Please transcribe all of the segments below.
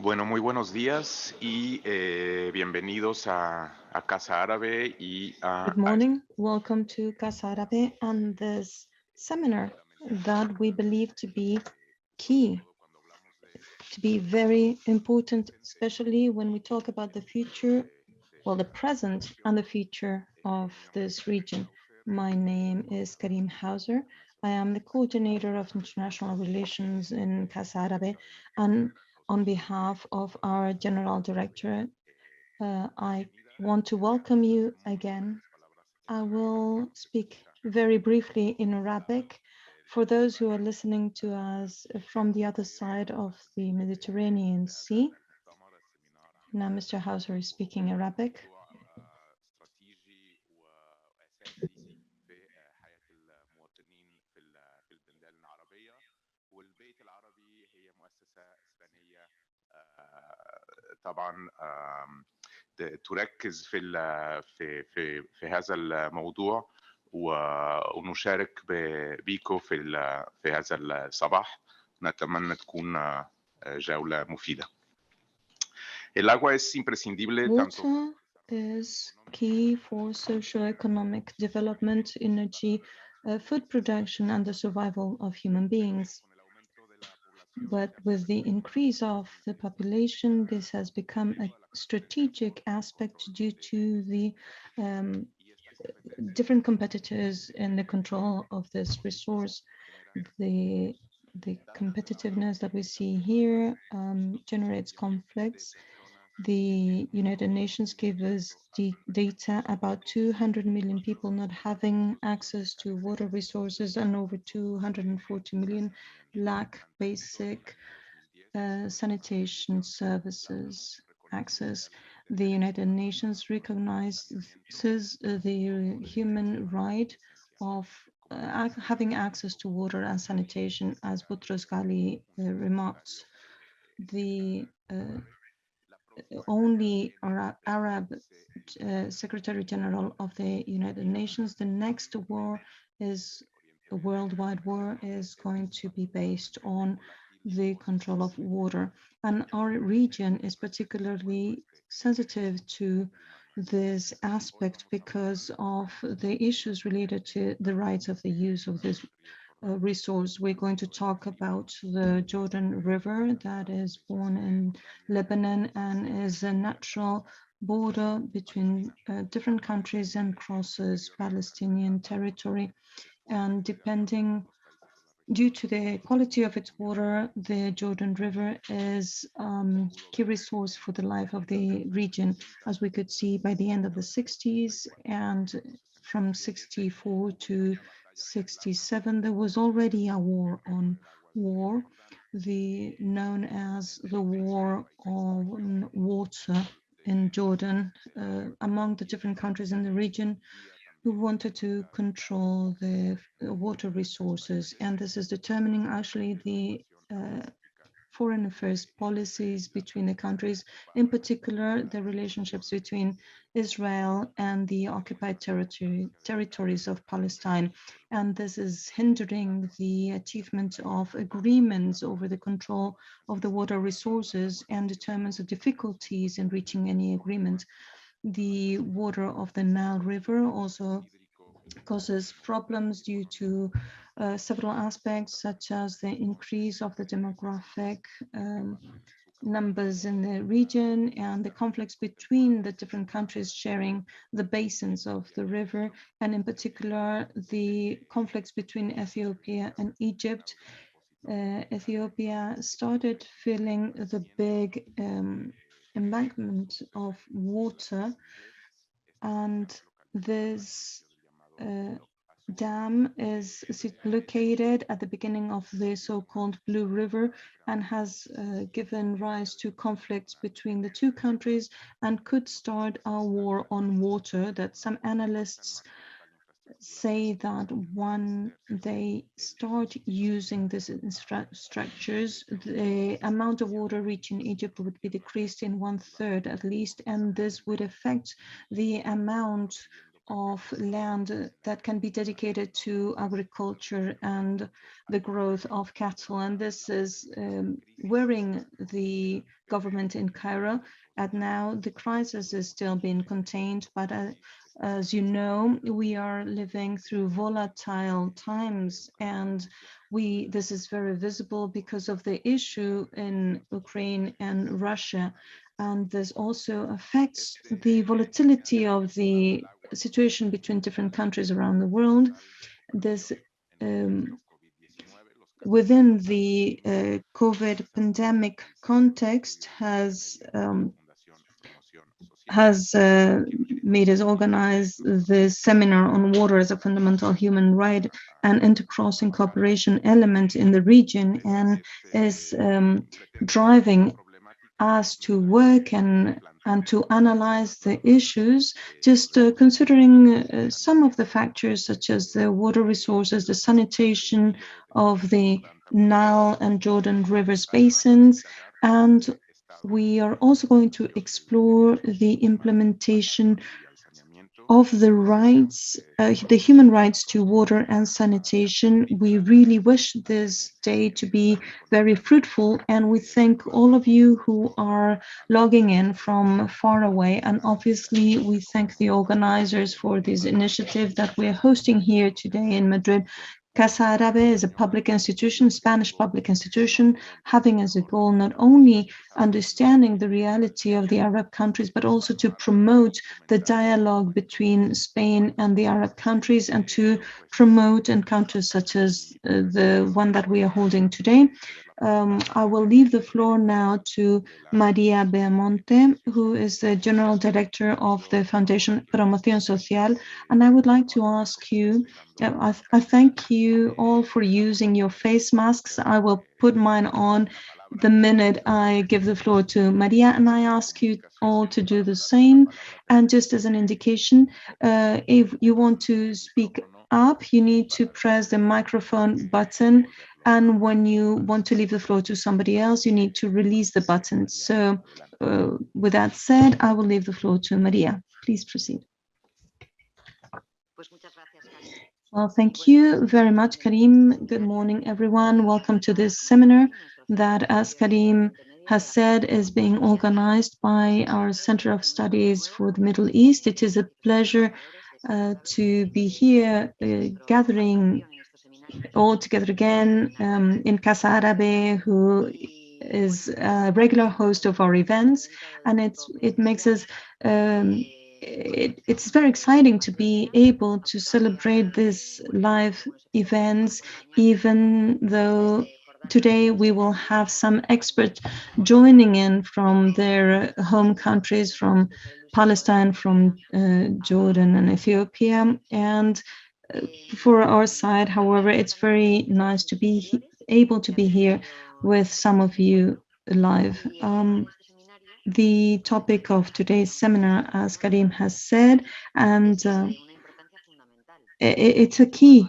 Bueno, muy buenos días y bienvenidos a Casa Árabe y Good morning. Welcome to Casa Árabe and this seminar that we believe to be key, to be very important, especially when we talk about the future, well, the present and the future of this region. My name is Karim Hauser. I am the coordinator of international relations in Casa Árabe, and on behalf of our general director, I want to welcome you again. I will speak very briefly in Arabic for those who are listening to us from the other side of the Mediterranean Sea. Now, Mr. Hauser is speaking Arabic. طبعا تركز في هذا الموضوع ونشارك بيكم في هذا الصباح. نتمنى تكون جولة مفيدة. El agua es imprescindible tanto. Water is key for socio-economic development, energy, food production, and the survival of human beings. But with the increase of the population, this has become a strategic aspect due to the different competitors in the control of this resource. The competitiveness that we see here generates conflicts. The United Nations gave us data about 200 million people not having access to water resources and over 240 million lack basic sanitation services access. The United Nations recognizes the human right of having access to water and sanitation, as Boutros Ghali remarks. The only Arab Secretary General of the United Nations, the next war is a worldwide war is going to be based on the control of water. And our region is particularly sensitive to this aspect because of the issues related to the rights of the use of this resource. We're going to talk about the Jordan River that is born in Lebanon and is a natural border between different countries and crosses Palestinian territory. And due to the quality of its water, the Jordan River is key resource for the life of the region, as we could see by the end of the 60s, and from 64 to 67, there was already a war on war, known as the War on Water in Jordan, among the different countries in the region who wanted to control the water resources. And this is determining actually the foreign affairs policies between the countries, in particular the relationships between Israel and the occupied territories of Palestine. And this is hindering the achievement of agreements over the control of the water resources and determines the difficulties in reaching any agreement. The water of the Nile River also causes problems due to several aspects, such as the increase of the demographic numbers in the region and the conflicts between the different countries sharing the basins of the river, and in particular, the conflicts between Ethiopia and Egypt. Ethiopia started filling the big embankment of water, and this dam is located at the beginning of the so-called Blue River and has given rise to conflicts between the two countries and could start a war on water that some analysts say that when they start using these structures, the amount of water reaching Egypt would be decreased in 1/3 at least, and this would affect the amount of land that can be dedicated to agriculture and the growth of cattle. And this is worrying the government in Cairo. And now the crisis is still being contained, but as you know, we are living through volatile times, and this is very visible because of the issue in Ukraine and Russia. And this also affects the volatility of the situation between different countries around the world. This within the COVID pandemic context has made us organize this seminar on water as a fundamental human right and intercrossing cooperation element in the region, and is driving us to work and to analyze the issues, just considering some of the factors such as the water resources, the sanitation of the Nile and Jordan rivers basins, and we are also going to explore the implementation of the rights, the human rights to water and sanitation. We really wish this day to be very fruitful, and we thank all of you who are logging in from far away. And obviously, we thank the organizers for this initiative that we're hosting here today in Madrid. Casa Árabe is a public institution, Spanish public institution, having as a goal not only understanding the reality of the Arab countries, but also to promote the dialogue between Spain and the Arab countries, and to promote encounters such as the one that we are holding today. I will leave the floor now to Maria Beamonte, who is the General Director of the Foundation Promoción Social. And I would like to ask you, I thank you all for using your face masks. I will put mine on the minute I give the floor to Maria, and I ask you all to do the same. And just as an indication, if you want to speak up, you need to press the microphone button. And when you want to leave the floor to somebody else, you need to release the button. So with that said, I will leave the floor to Maria. Please proceed. Well, thank you very much, Karim. Good morning, everyone. Welcome to this seminar that, as Karim has said, is being organized by our Center of Studies for the Middle East. It is a pleasure to be here gathering all together again in Casa Árabe, who is a regular host of our events, and it makes us it's very exciting to be able to celebrate these live events, even though today we will have some experts joining in from their home countries, from Palestine, from Jordan and Ethiopia. And for our side, however, it's very nice to be able to be here with some of you live. The topic of today's seminar, as Karim has said, and it's a key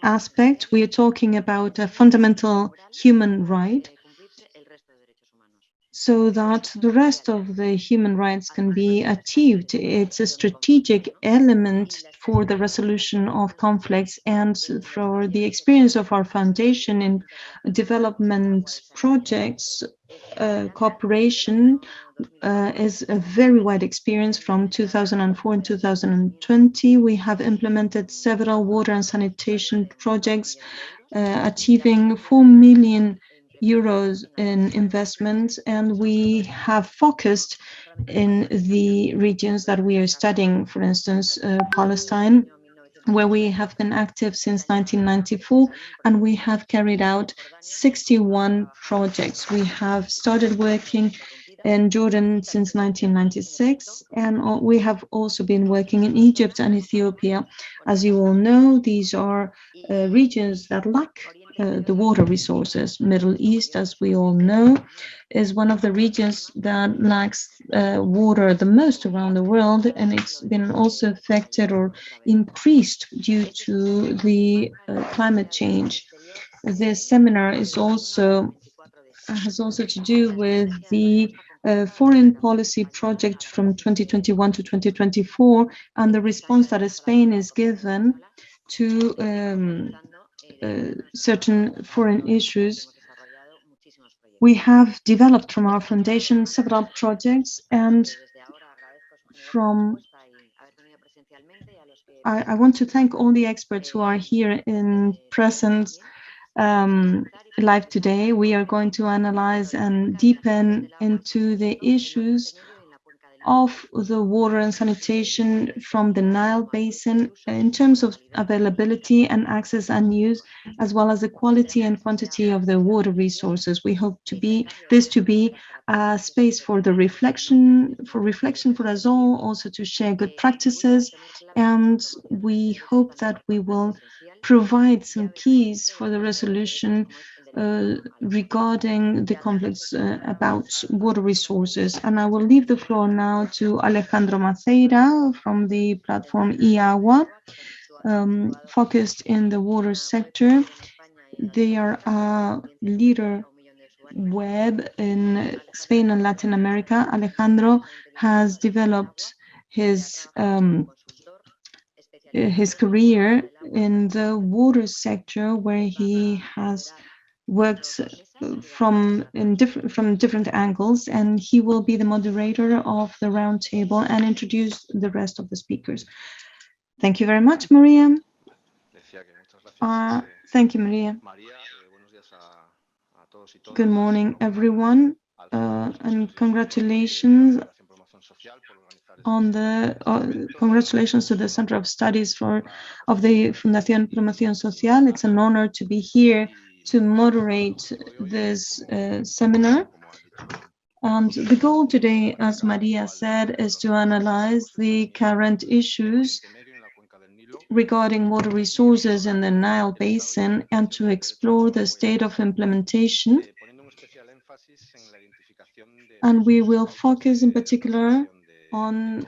aspect. We are talking about a fundamental human right, so that the rest of the human rights can be achieved. It's a strategic element for the resolution of conflicts, and for the experience of our foundation in development projects, cooperation is a very wide experience. From 2004 and 2020, we have implemented several water and sanitation projects, achieving 4 million euros in investments, and we have focused in the regions that we are studying, for instance, Palestine, where we have been active since 1994, and we have carried out 61 projects. We have started working in Jordan since 1996, and we have also been working in Egypt and Ethiopia. As you all know, these are regions that lack the water resources. Middle East, as we all know, is one of the regions that lacks water the most around the world, and it's been also affected or increased due to the climate change. This seminar is also has also to do with the foreign policy project from 2021 to 2024 and the response that Spain is given to certain foreign issues. We have developed from our foundation several projects, and I want to thank all the experts who are here in presence live today. We are going to analyze and deepen into the issues of the water and sanitation from the Nile Basin in terms of availability and access and use, as well as the quality and quantity of the water resources. We hope this to be a space for the reflection for us all, also to share good practices, and we hope that we will provide some keys for the resolution regarding the conflicts about water resources. And I will leave the floor now to Alejandro Maceira from the platform IAGUA, focused in the water sector. They are a leader web in Spain and Latin America. Alejandro has developed his career in the water sector, where he has worked from different angles, and he will be the moderator of the roundtable and introduce the rest of the speakers. Thank you very much, Maria. Thank you, Maria. Good morning, everyone, and congratulations congratulations to the Center of Studies of the Fundación Promoción Social. It's an honor to be here to moderate this seminar. And the goal today, as Maria said, is to analyze the current issues regarding water resources in the Nile Basin and to explore the state of implementation. And we will focus in particular on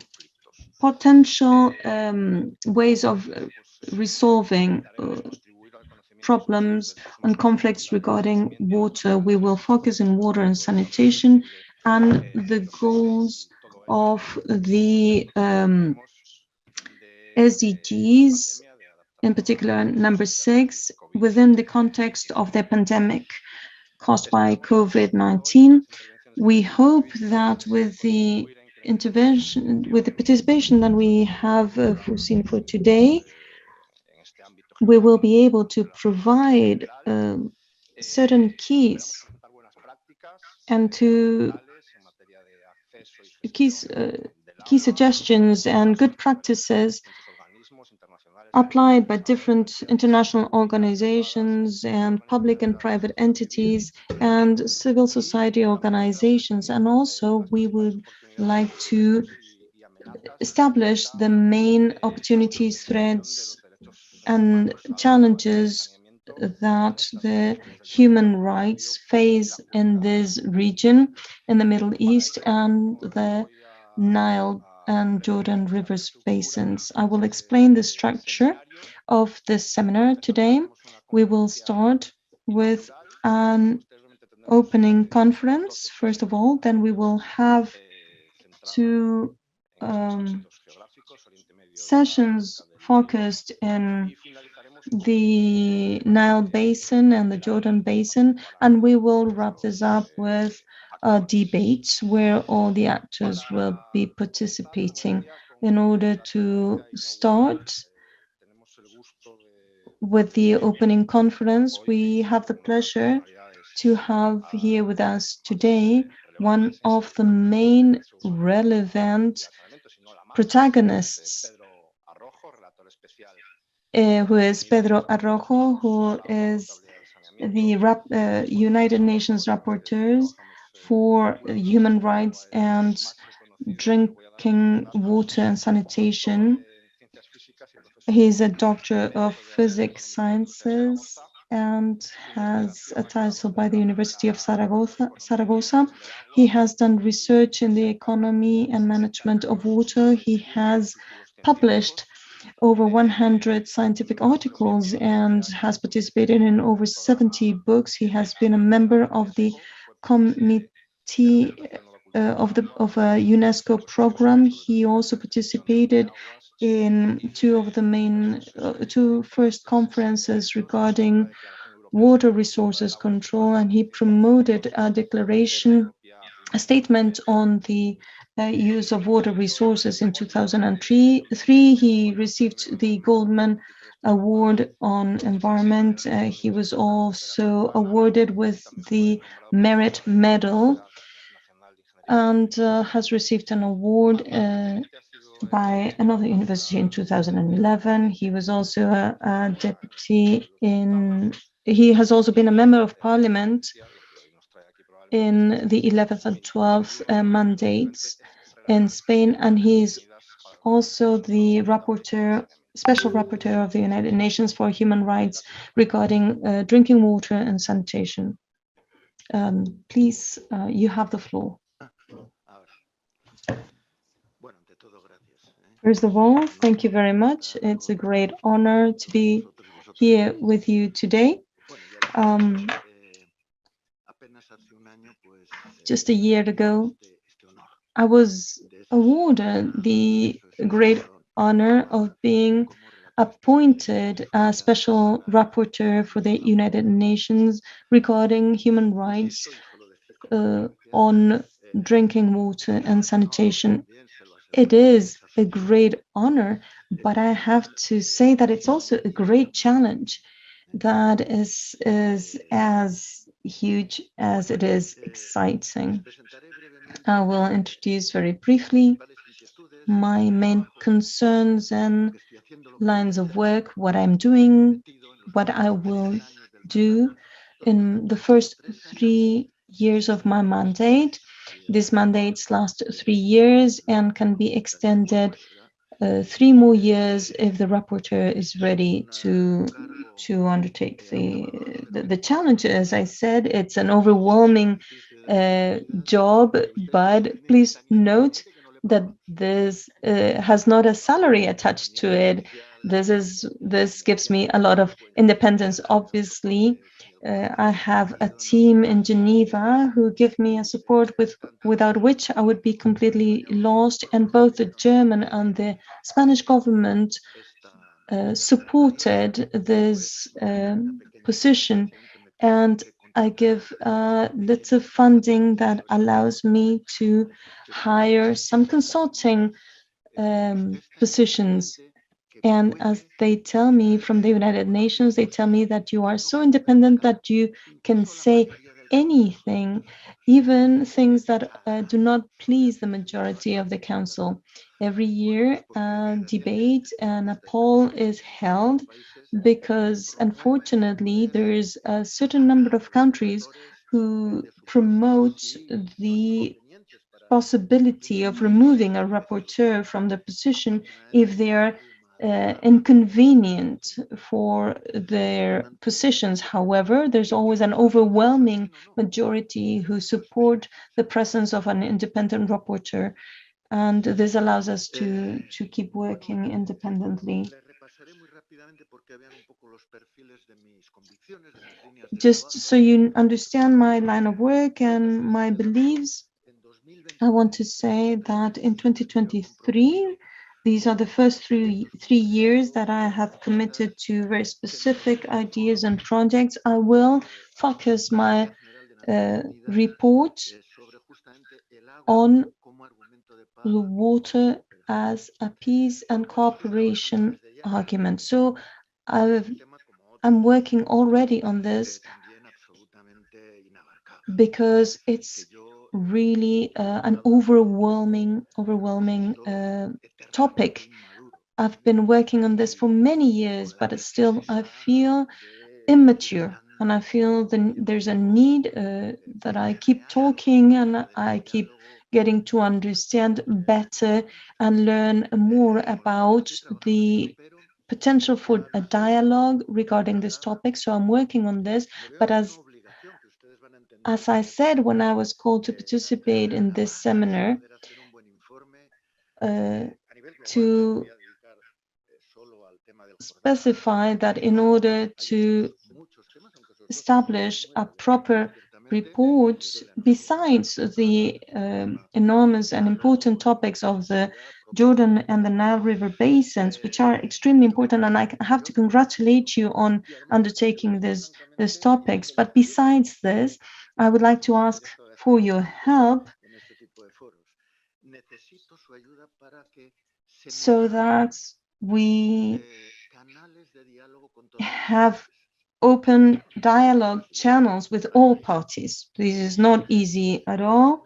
potential ways of resolving problems and conflicts regarding water. We will focus on water and sanitation and the goals of the SDGs, in particular number 6, within the context of the pandemic caused by COVID-19. We hope that with the participation that we have foreseen for today, we will be able to provide certain keys and key suggestions and good practices applied by different international organizations and public and private entities and civil society organizations. And also we would like to establish the main opportunities, threats, and challenges that the human rights face in this region, in the Middle East and the Nile and Jordan rivers basins. I will explain the structure of this seminar today. We will start with an opening conference, first of all, then we will have two sessions focused in the Nile Basin and the Jordan Basin, and we will wrap this up with a debate where all the actors will be participating. In order to start with the opening conference, we have the pleasure to have here with us today one of the main relevant protagonists, who is Pedro Arrojo, who is the United Nations Rapporteur for human rights and drinking water and sanitation. He's a doctor of physics sciences and has a title by the University of Zaragoza. He has done research in the economy and management of water. He has published over 100 scientific articles and has participated in over 70 books. He has been a member of the Committee of a UNESCO program. He also participated in two first conferences regarding water resources control, and he promoted a declaration, a statement on the use of water resources in 2003. He received the Goldman Award on Environment. He was also awarded with the Merit Medal and has received an award by another university in 2011. He was also a deputy in, he has also been a member of parliament in the 11th and 12th mandates in Spain, and he's also the rapporteur, special rapporteur of the United Nations for human rights regarding drinking water and sanitation. Please, you have the floor. First of all, thank you very much. It's a great honor to be here with you today. Just a year ago, I was awarded the great honor of being appointed a special rapporteur for the United Nations regarding human rights on drinking water and sanitation. It is a great honor, but I have to say that it's also a great challenge that is as huge as it is exciting. I will introduce very briefly my main concerns and lines of work, what I'm doing, what I will do in the first 3 years of my mandate. These mandates last 3 years and can be extended 3 more years if the rapporteur is ready to undertake the challenge. As I said, it's an overwhelming job, but please note that this has not a salary attached to it. This gives me a lot of independence. Obviously, I have a team in Geneva who give me a support without which I would be completely lost, and both the German and the Spanish government supported this position, and I give lots of funding that allows me to hire some consulting positions. And as they tell me from the United Nations, they tell me that you are so independent that you can say anything, even things that do not please the majority of the council. Every year, a debate and a poll is held because, unfortunately, there is a certain number of countries who promote the possibility of removing a rapporteur from the position if they are inconvenient for their positions. However, there's always an overwhelming majority who support the presence of an independent rapporteur, and this allows us to keep working independently. Just so you understand my line of work and my beliefs, I want to say that in 2023, these are the first three years that I have committed to very specific ideas and projects. I will focus my report on the water as a peace and cooperation argument. So I'm working already on this because it's really an overwhelming topic. I've been working on this for many years, but still I feel immature, and I feel there's a need that I keep talking and I keep getting to understand better and learn more about the potential for a dialogue regarding this topic. So I'm working on this, but as I said, when I was called to participate in this seminar, to specify that in order to establish a proper report, besides the enormous and important topics of the Jordan and the Nile River basins, which are extremely important, and I have to congratulate you on undertaking these topics. But besides this, I would like to ask for your help so that we have open dialogue channels with all parties. This is not easy at all,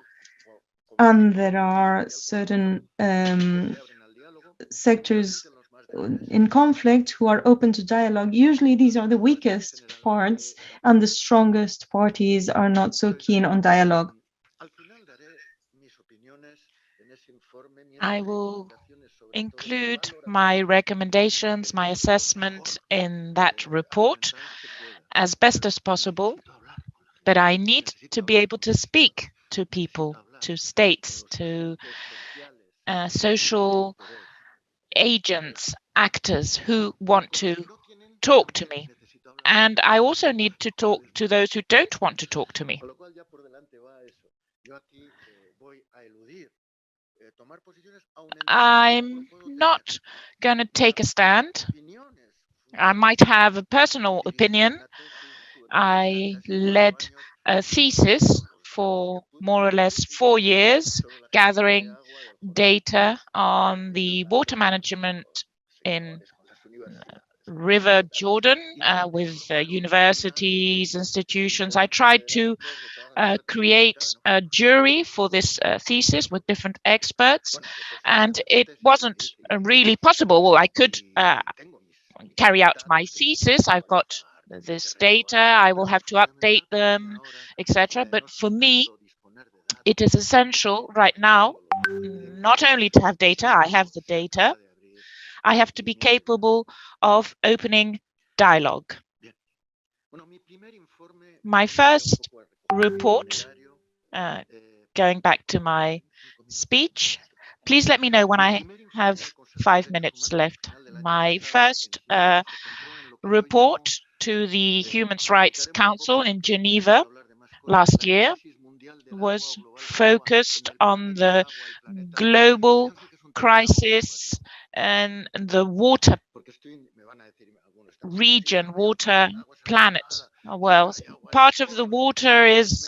and there are certain sectors in conflict who are open to dialogue. Usually these are the weakest parts, and the strongest parties are not so keen on dialogue. I will include my recommendations, my assessment in that report as best as possible, but I need to be able to speak to people, to states, to social agents, actors who want to talk to me. And I also need to talk to those who don't want to talk to me. I'm not going to take a stand. I might have a personal opinion. I led a thesis for more or less 4 years, gathering data on the water management in River Jordan with universities, institutions. I tried to create a jury for this thesis with different experts, and it wasn't really possible. Well, I could carry out my thesis. I've got this data, I will have to update them, etc. But for me, it is essential right now not only to have data, I have the data, I have to be capable of opening dialogue. My first report, going back to my speech, please let me know when I have 5 minutes left. My first report to the Human Rights Council in Geneva last year was focused on the global crisis and the water region, water planet. Well, part of the water is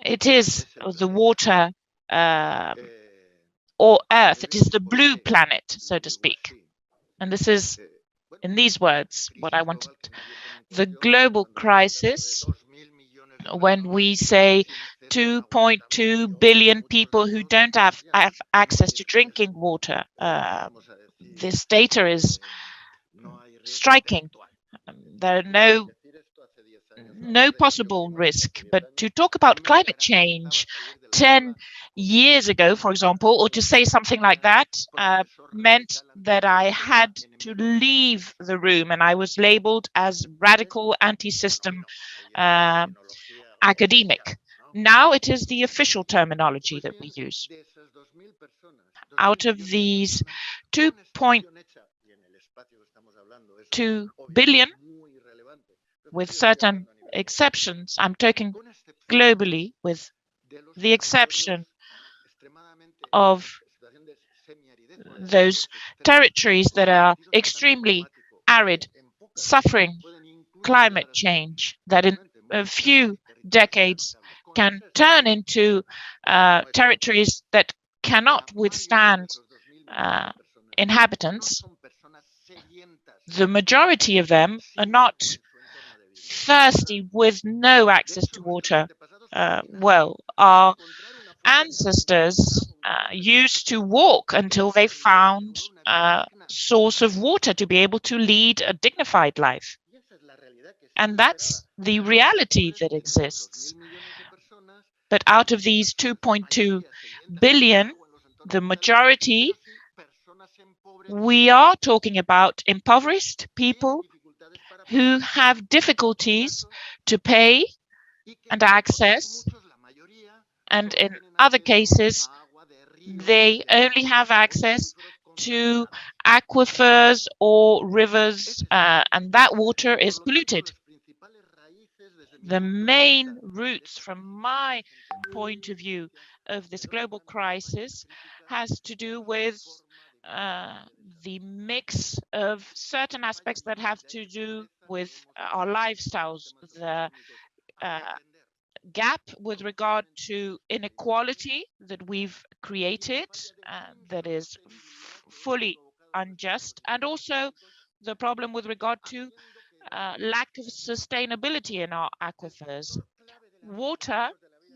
it is the water or Earth. It is the blue planet, so to speak. And this is, in these words, what I wanted. The global crisis, when we say 2.2 billion people who don't have access to drinking water, this data is striking. There are no possible risk. But to talk about climate change 10 years ago, for example, or to say something like that, meant that I had to leave the room, and I was labeled as radical anti-system academic. Now it is the official terminology that we use. Out of these 2.2 billion, with certain exceptions, I'm talking globally, with the exception of those territories that are extremely arid, suffering climate change, that in a few decades can turn into territories that cannot withstand inhabitants. The majority of them are not thirsty with no access to water. Well, our ancestors used to walk until they found a source of water to be able to lead a dignified life. And that's the reality that exists. But out of these 2.2 billion, the majority, we are talking about impoverished people who have difficulties to pay and access, and in other cases, they only have access to aquifers or rivers, and that water is polluted. The main roots, from my point of view, of this global crisis has to do with the mix of certain aspects that have to do with our lifestyles, the gap with regard to inequality that we've created, that is fully unjust, and also the problem with regard to lack of sustainability in our aquifers. Water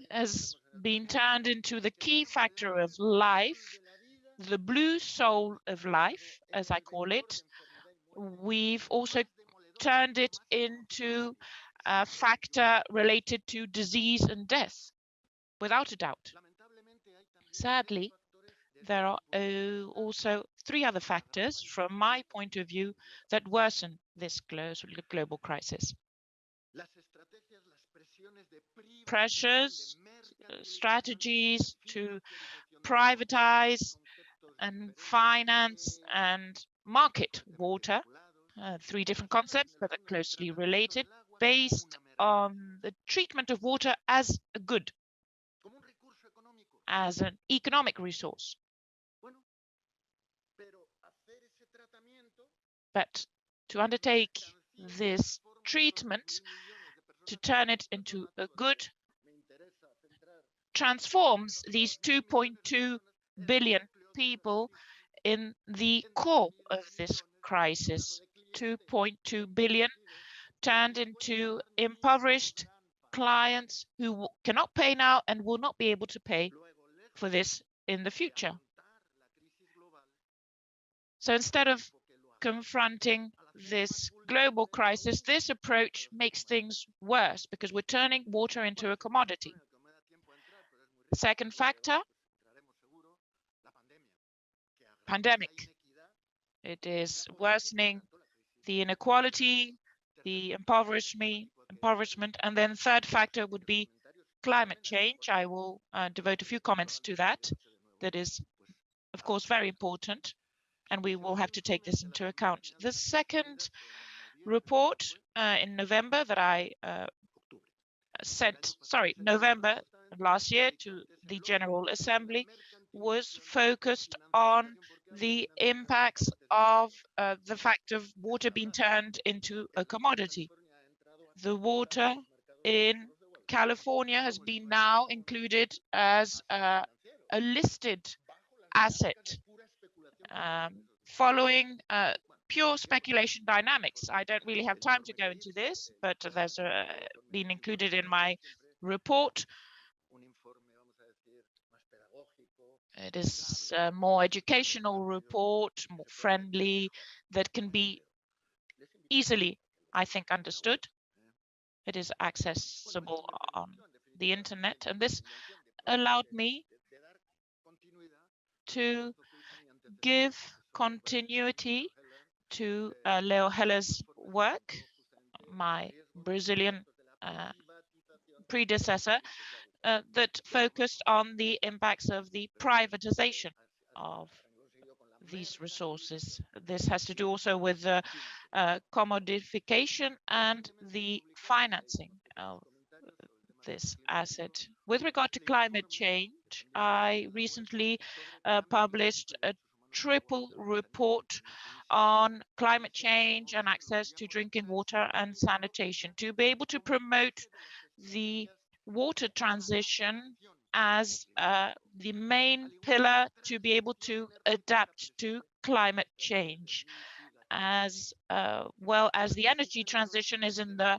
has been turned into the key factor of life, the blue soul of life, as I call it. We've also turned it into a factor related to disease and death, without a doubt. Sadly, there are also three other factors, from my point of view, that worsen this global crisis. Pressures, strategies to privatize and finance and market water, three different concepts but are closely related, based on the treatment of water as a good, as an economic resource. But to undertake this treatment, to turn it into a good, transforms these 2.2 billion people in the core of this crisis. 2.2 billion turned into impoverished clients who cannot pay now and will not be able to pay for this in the future. So instead of confronting this global crisis, this approach makes things worse because we're turning water into a commodity. Second factor, pandemic. It is worsening the inequality, the impoverishment, and then third factor would be climate change. I will devote a few comments to that. That is, of course, very important, and we will have to take this into account. The second report in November that I November last year to the General Assembly was focused on the impacts of the fact of water being turned into a commodity. The water in California has been now included as a listed asset, following pure speculation dynamics. I don't really have time to go into this, but there's been included in my report. It is a more educational report, more friendly, that can be easily, I think, understood. It is accessible on the internet, and this allowed me to give continuity to Leo Heller's work, my Brazilian predecessor, that focused on the impacts of the privatization of these resources. This has to do also with the commodification and the financing of this asset. With regard to climate change, I recently published a triple report on climate change and access to drinking water and sanitation to be able to promote the water transition as the main pillar to be able to adapt to climate change, as well as the energy transition is in the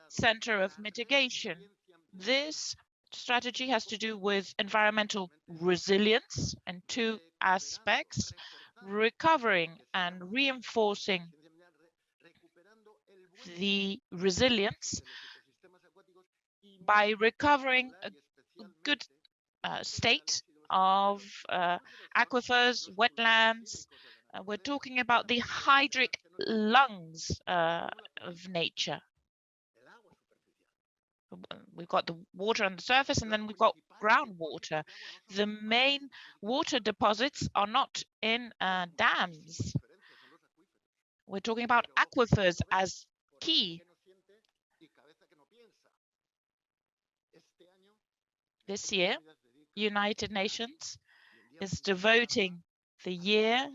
center of mitigation. This strategy has to do with environmental resilience and two aspects: recovering and reinforcing the resilience by recovering a good state of aquifers, wetlands. We're talking about the hydric lungs of nature. We've got the water on the surface, and then we've got groundwater. The main water deposits are not in dams. We're talking about aquifers as key. This year, United Nations is devoting the year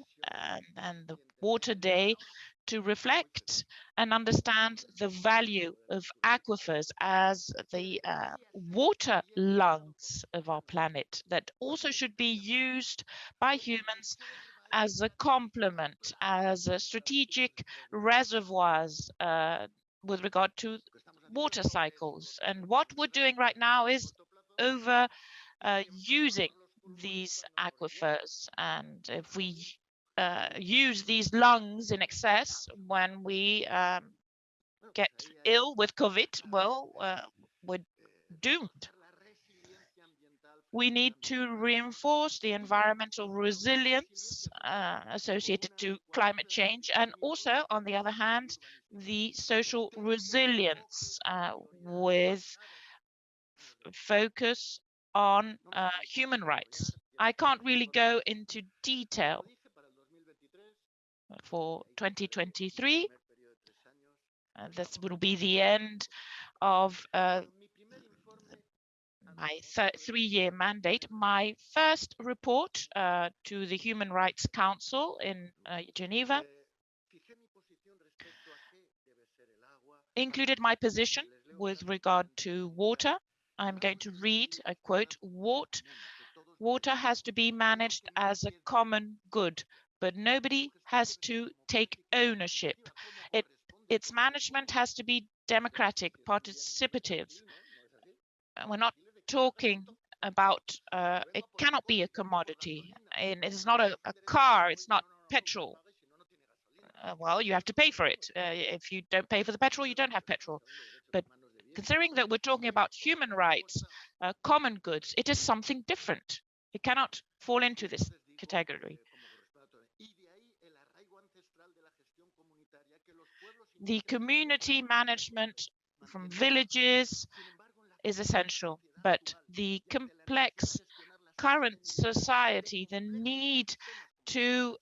and the Water Day to reflect and understand the value of aquifers as the water lungs of our planet that also should be used by humans as a complement, as a strategic reservoirs with regard to water cycles. And what we're doing right now is over using these aquifers. And if we use these lungs in excess when we get ill with COVID, well, we're doomed. We need to reinforce the environmental resilience associated to climate change, and also, on the other hand, the social resilience with focus on human rights. I can't really go into detail for 2023. This will be the end of my three-year mandate. My first report to the Human Rights Council in Geneva included my position with regard to water. I'm going to read, I quote, water has to be managed as a common good, but nobody has to take ownership. Its management has to be democratic, participative. We're not talking about, it cannot be a commodity. And it's not a car, it's not petrol. Well, you have to pay for it. If you don't pay for the petrol, you don't have petrol. But considering that we're talking about human rights, common goods, it is something different. It cannot fall into this category. The community management from villages is essential, but the complex current society, the need to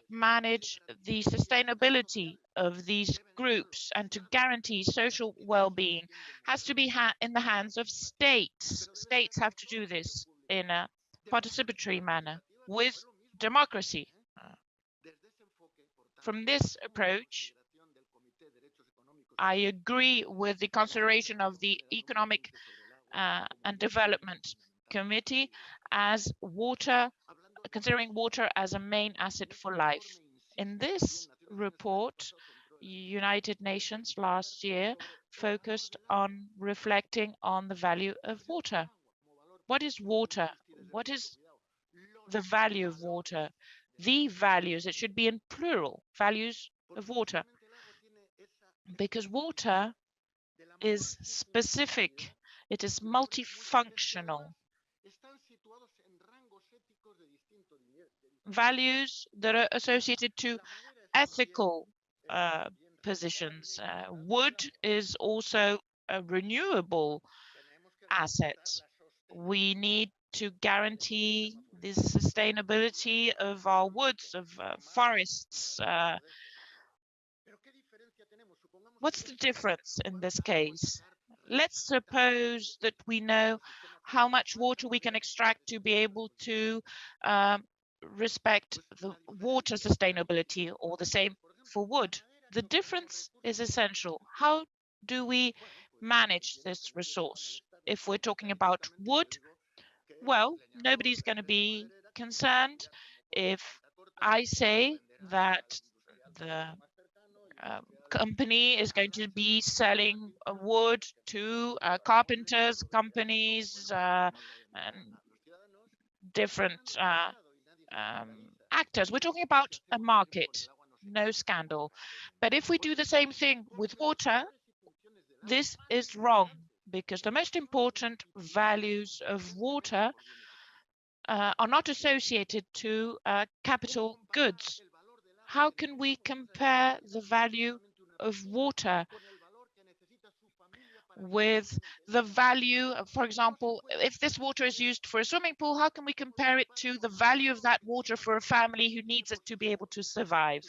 manage the sustainability of these groups and to guarantee social well-being has to be in the hands of states. States have to do this in a participatory manner with democracy. From this approach, I agree with the consideration of the Economic and Development Committee as considering water as a main asset for life. In this report, United Nations last year focused on reflecting on the value of water. What is water? What is the value of water? The values, it should be in plural, values of water. Because water is specific, it is multifunctional. Values that are associated to ethical positions. Wood is also a renewable asset. We need to guarantee the sustainability of our woods, of forests. What's the difference in this case? Let's suppose that we know how much water we can extract to be able to respect the water sustainability, or the same for wood. The difference is essential. How do we manage this resource? If we're talking about wood, well, nobody's going to be concerned if I say that the company is going to be selling wood to carpenters, companies, and different actors. We're talking about a market, no scandal. But if we do the same thing with water, this is wrong, because the most important values of water are not associated to capital goods. How can we compare the value of water with the value of, for example, if this water is used for a swimming pool, how can we compare it to the value of that water for a family who needs it to be able to survive,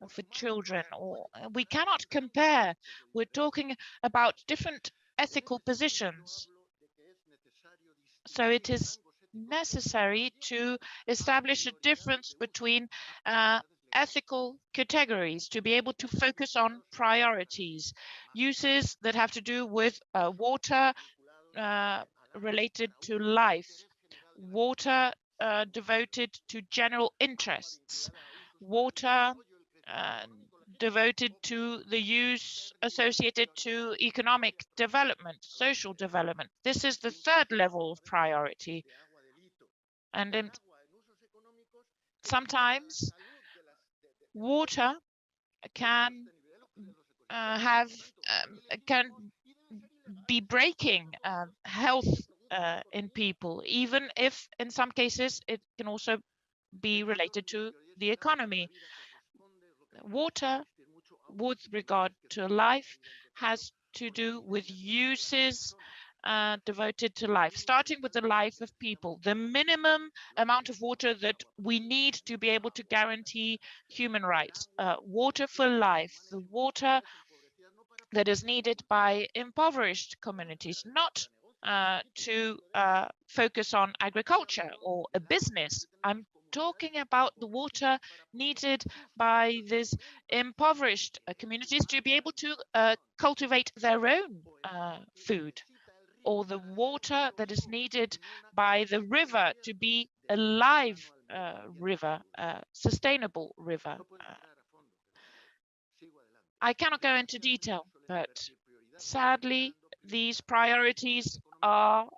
or for children? Or we cannot compare. We're talking about different ethical positions. So it is necessary to establish a difference between ethical categories to be able to focus on priorities, uses that have to do with water related to life, water devoted to general interests, water devoted to the use associated to economic development, social development. This is the third level of priority. And sometimes water can can be breaking health in people, even if in some cases it can also be related to the economy. Water, with regard to life, has to do with uses devoted to life, starting with the life of people, the minimum amount of water that we need to be able to guarantee human rights, water for life, the water that is needed by impoverished communities, not to focus on agriculture or a business. I'm talking about the water needed by these impoverished communities to be able to cultivate their own food, or the water that is needed by the river to be a live river, sustainable river. I cannot go into detail, but sadly, these priorities are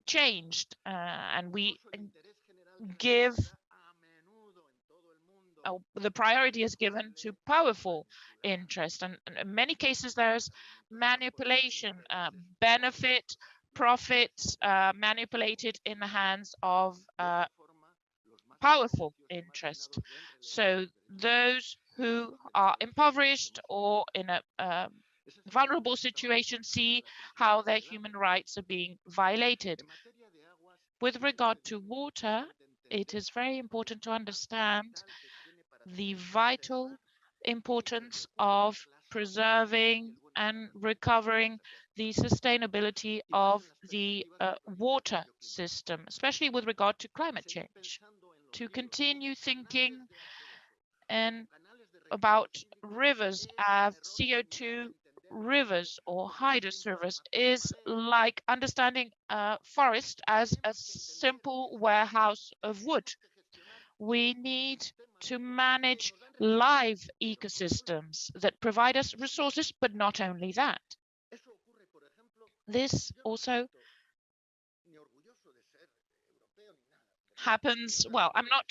changed, and we give the priority is given to powerful interest, and in many cases there's manipulation, benefit, profits manipulated in the hands of powerful interest. So those who are impoverished or in a vulnerable situation see how their human rights are being violated. With regard to water, it is very important to understand the vital importance of preserving and recovering the sustainability of the water system, especially with regard to climate change. To continue thinking and about rivers as CO2 rivers or hydrous rivers is like understanding a forest as a simple warehouse of wood. We need to manage live ecosystems that provide us resources, but not only that. This also happens, well, I'm not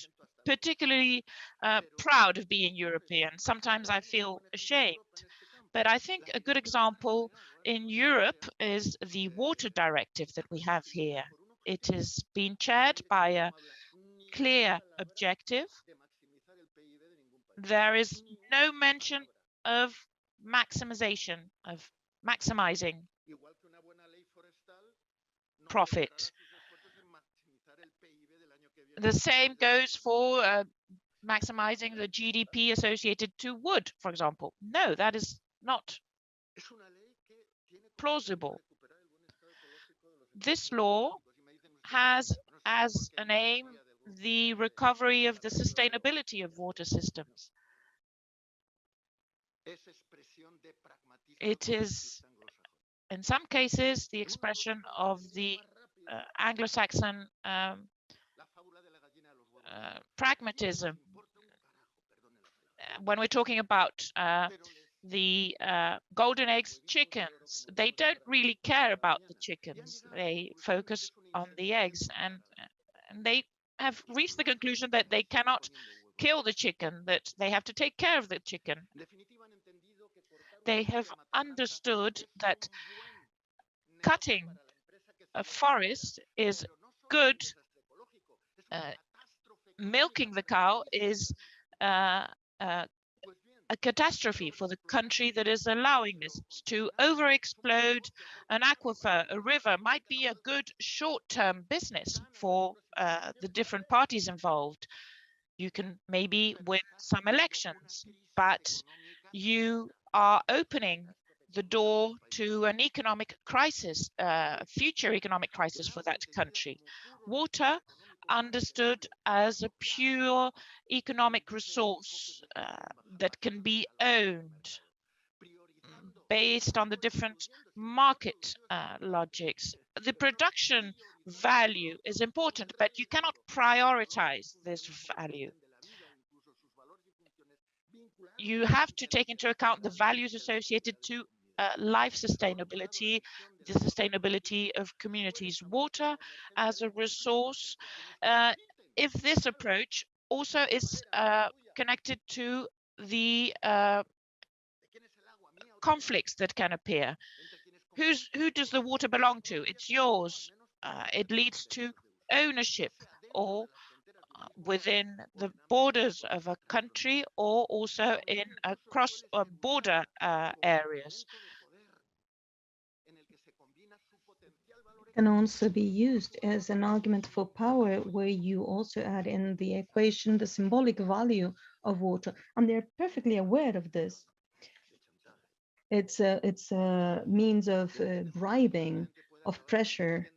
particularly proud of being European. Sometimes I feel ashamed. But I think a good example in Europe is the water directive that we have here. It is being chaired by a clear objective. There is no mention of maximizing profit. The same goes for maximizing the GDP associated to wood, for example. No, that is not plausible. This law has as an aim the recovery of the sustainability of water systems. It is, in some cases, the expression of the Anglo-Saxon pragmatism. When we're talking about the golden eggs chickens, they don't really care about the chickens. They focus on the eggs, and they have reached the conclusion that they cannot kill the chicken, that they have to take care of the chicken. They have understood that cutting a forest is good. Milking the cow is a catastrophe for the country that is allowing this. To overexplode an aquifer, a river, might be a good short-term business for the different parties involved. You can maybe win some elections, but you are opening the door to an economic crisis, future economic crisis for that country. Water understood as a pure economic resource that can be owned based on the different market logics. The production value is important, but you cannot prioritize this value. You have to take into account the values associated to life sustainability, the sustainability of communities. Water as a resource, if this approach also is connected to the conflicts that can appear. Who does the water belong to? It's yours. It leads to ownership, or within the borders of a country, or also in across border areas. Can also be used as an argument for power, where you also add in the equation the symbolic value of water, and they're perfectly aware of this. It's a means of bribing, of pressure,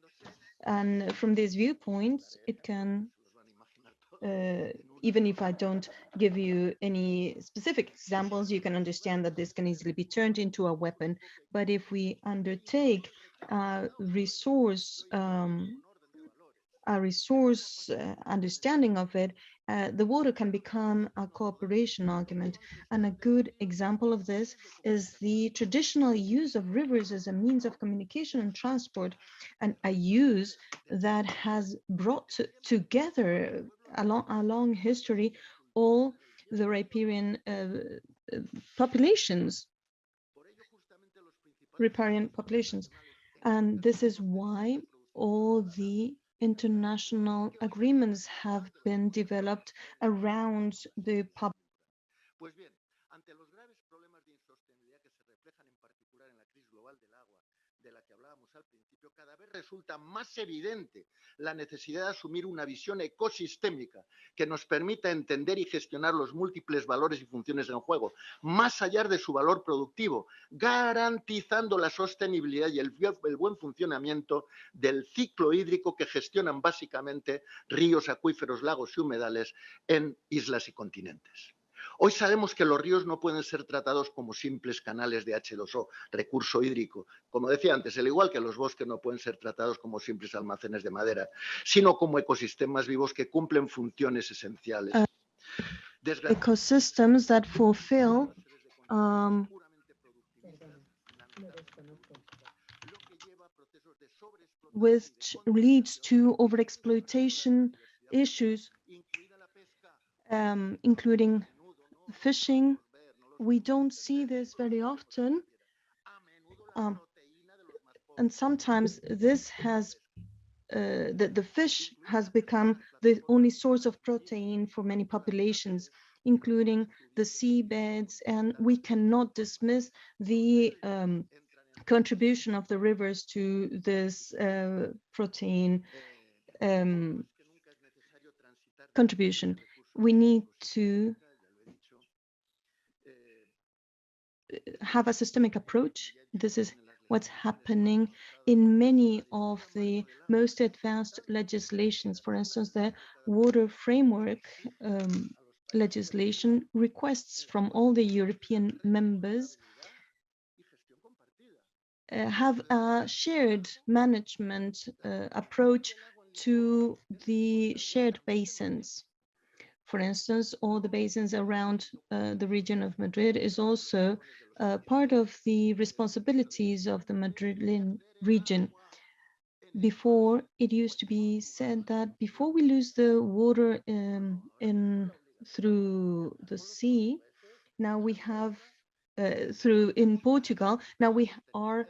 and from these viewpoints, it can, even if I don't give you any specific examples, you can understand that this can easily be turned into a weapon. But if we undertake a resource understanding of it, the water can become a cooperation argument. And a good example of this is the traditional use of rivers as a means of communication and transport, and a use that has brought together along history all the riparian populations. And this is why all the international agreements have been developed around the public. Ante los graves problemas de insostenibilidad que se reflejan en particular en la crisis global del agua, de la que hablábamos al principio, cada vez resulta más evidente la necesidad de asumir una visión ecosistémica que nos permita entender y gestionar los múltiples valores y funciones en juego, más allá de su valor productivo, garantizando la sostenibilidad y el buen funcionamiento del ciclo hídrico que gestionan básicamente ríos, acuíferos, lagos y humedales en islas y continentes. Hoy sabemos que los ríos no pueden ser tratados como simples canales de H2O, recurso hídrico. Como decía antes, al igual que los bosques no pueden ser tratados como simples almacenes de madera, sino como ecosistemas vivos que cumplen funciones esenciales. Ecosystems that fulfill which leads to overexploitation issues, including fishing. We don't see this very often, and sometimes this has the fish has become the only source of protein for many populations, including the seabeds, and we cannot dismiss the contribution of the rivers to this protein contribution. We need to have a systemic approach. This is what's happening in many of the most advanced legislations. For instance, the water framework legislation requests from all the European members have a shared management approach to the shared basins. For instance, all the basins around the region of Madrid is also part of the responsibilities of the Madrileña region. Before, it used to be said that before we lose the water through the sea, now we have in Portugal, now we are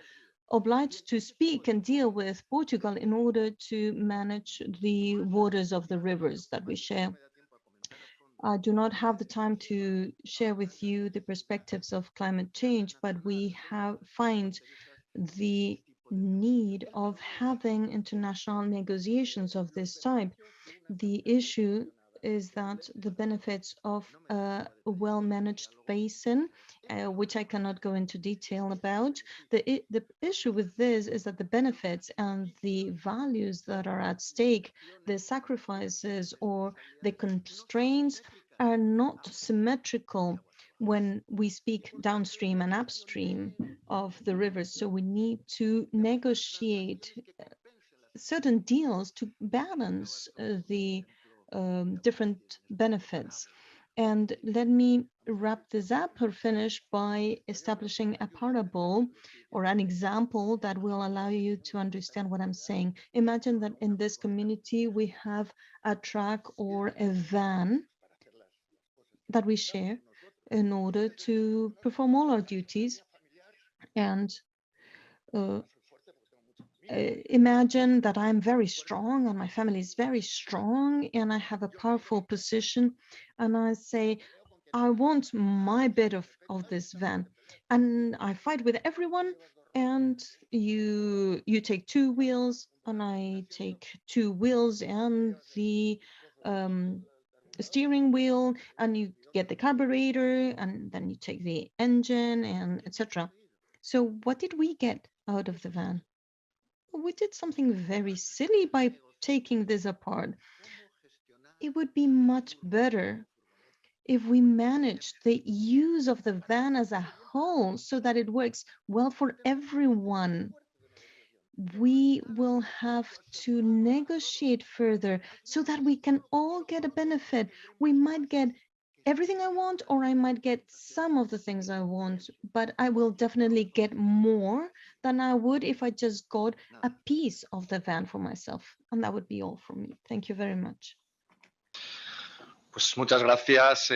obliged to speak and deal with Portugal in order to manage the waters of the rivers that we share. I do not have the time to share with you the perspectives of climate change, but we find the need of having international negotiations of this type. The issue is that the benefits of a well-managed basin, which I cannot go into detail about, the issue with this is that the benefits and the values that are at stake, the sacrifices or the constraints are not symmetrical when we speak downstream and upstream of the rivers. So we need to negotiate certain deals to balance the different benefits. And let me wrap this up or finish by establishing a parable or an example that will allow you to understand what I'm saying. Imagine that in this community we have a truck or a van that we share in order to perform all our duties. And imagine that I'm very strong and my family is very strong and I have a powerful position, and I say, I want my bit of this van, and I fight with everyone, and you take two wheels and I take two wheels and the steering wheel, and you get the carburetor, and then you take the engine and etc. So what did we get out of the van? We did something very silly by taking this apart. It would be much better if we manage the use of the van as a whole so that it works well for everyone. We will have to negotiate further so that we can all get a benefit. We might get everything I want, or I might get some of the things I want, but I will definitely get more than I would if I just got a piece of the van for myself. And that would be all from me. Thank you very much. Pues muchas gracias,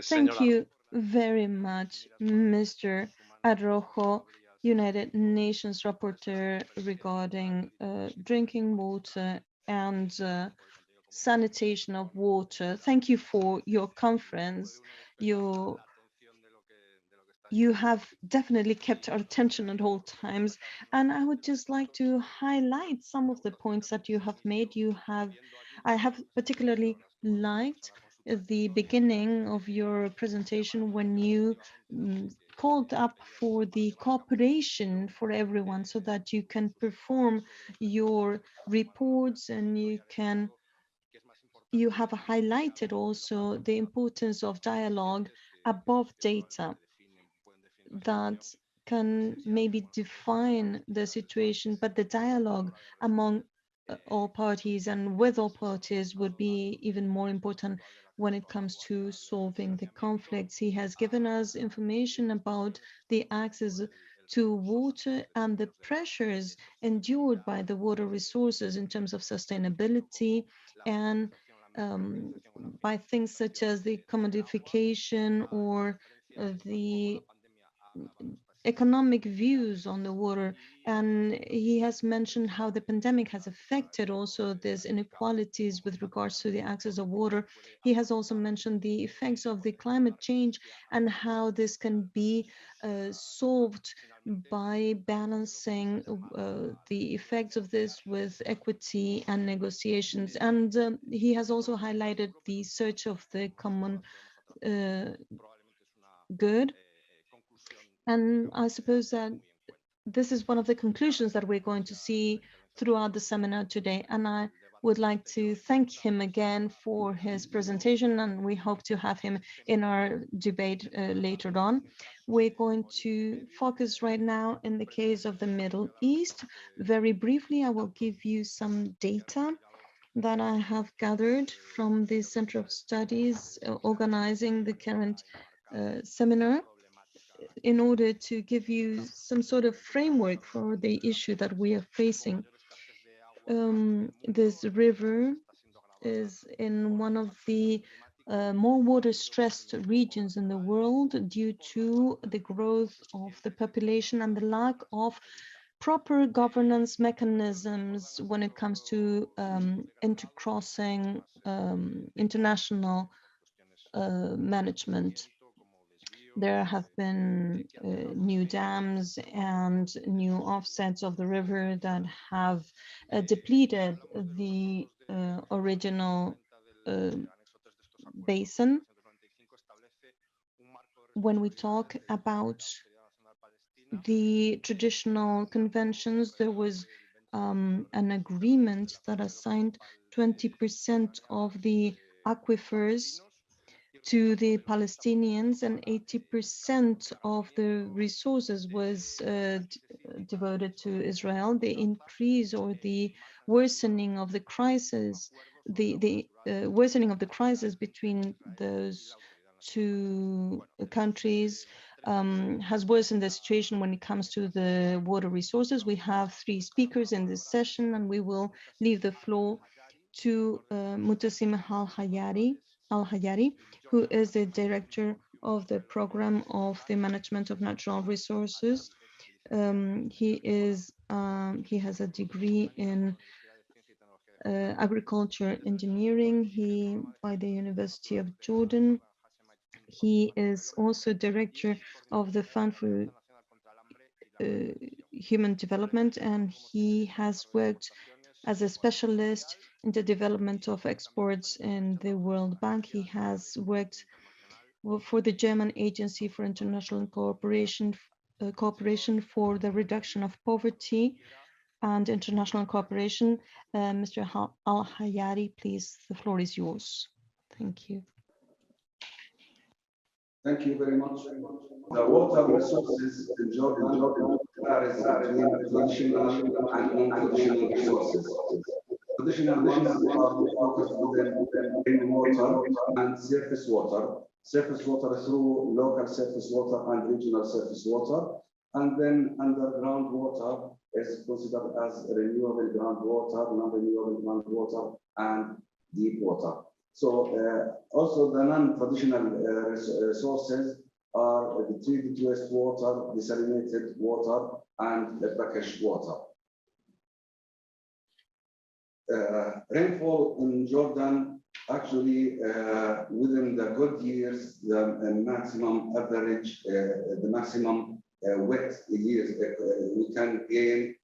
Thank you very much, Mr. Arrojo, United Nations Rapporteur regarding drinking water and sanitation of water. Thank you for your conference. You have definitely kept our attention at all times. And I would just like to highlight some of the points that you have made. I have particularly liked the beginning of your presentation when you called up for the cooperation for everyone so that you can perform your reports, and you have highlighted also the importance of dialogue above data that can maybe define the situation, but the dialogue among all parties and with all parties would be even more important when it comes to solving the conflicts. He has given us information about the access to water and the pressures endured by the water resources in terms of sustainability and by things such as the commodification or the economic views on the water. And he has mentioned how the pandemic has affected also these inequalities with regards to the access of water. He has also mentioned the effects of the climate change and how this can be solved by balancing the effects of this with equity and negotiations. And he has also highlighted the search of the common good. And I suppose that this is one of the conclusions that we're going to see throughout the seminar today. And I would like to thank him again for his presentation, and we hope to have him in our debate later on. We're going to focus right now in the case of the Middle East. Very briefly, I will give you some data that I have gathered from the Center of Studies organizing the current seminar, in order to give you some sort of framework for the issue that we are facing. This river is in one of the more water-stressed regions in the world due to the growth of the population and the lack of proper governance mechanisms when it comes to intercrossing international management. There have been new dams and new offsets of the river that have depleted the original Basin. When we talk about the traditional conventions, there was an agreement that assigned 20% of the aquifers to the Palestinians, and 80% of the resources was devoted to Israel. The increase or the worsening of the crisis, the worsening of the crisis between those two countries has worsened the situation when it comes to the water resources. We have 3 speakers in this session, and we will leave the floor to Mutasim Al-Hayari, who is the director of the program of the management of natural resources. He has a degree in agriculture engineering by the University of Jordan. He is also director of the Fund for Human Development, and he has worked as a specialist in the development of exports in the World Bank. He has worked for the German Agency for International Cooperation for the Reduction of Poverty and International Cooperation. Mr. Al-Hayari, please, the floor is yours. Thank you. Thank you very much. The water resources in Jordan varies between traditional and non-traditional resources. Traditional ones are focused within rainwater and surface water. Surface water through local surface water and regional surface water. And then underground water is considered as renewable groundwater, non-renewable groundwater, and deep water. So also the non-traditional resources are the treated wastewater, desalinated water, and the brackish water. Rainfall in Jordan, actually within the good years, the maximum average, the maximum wet years, we can gain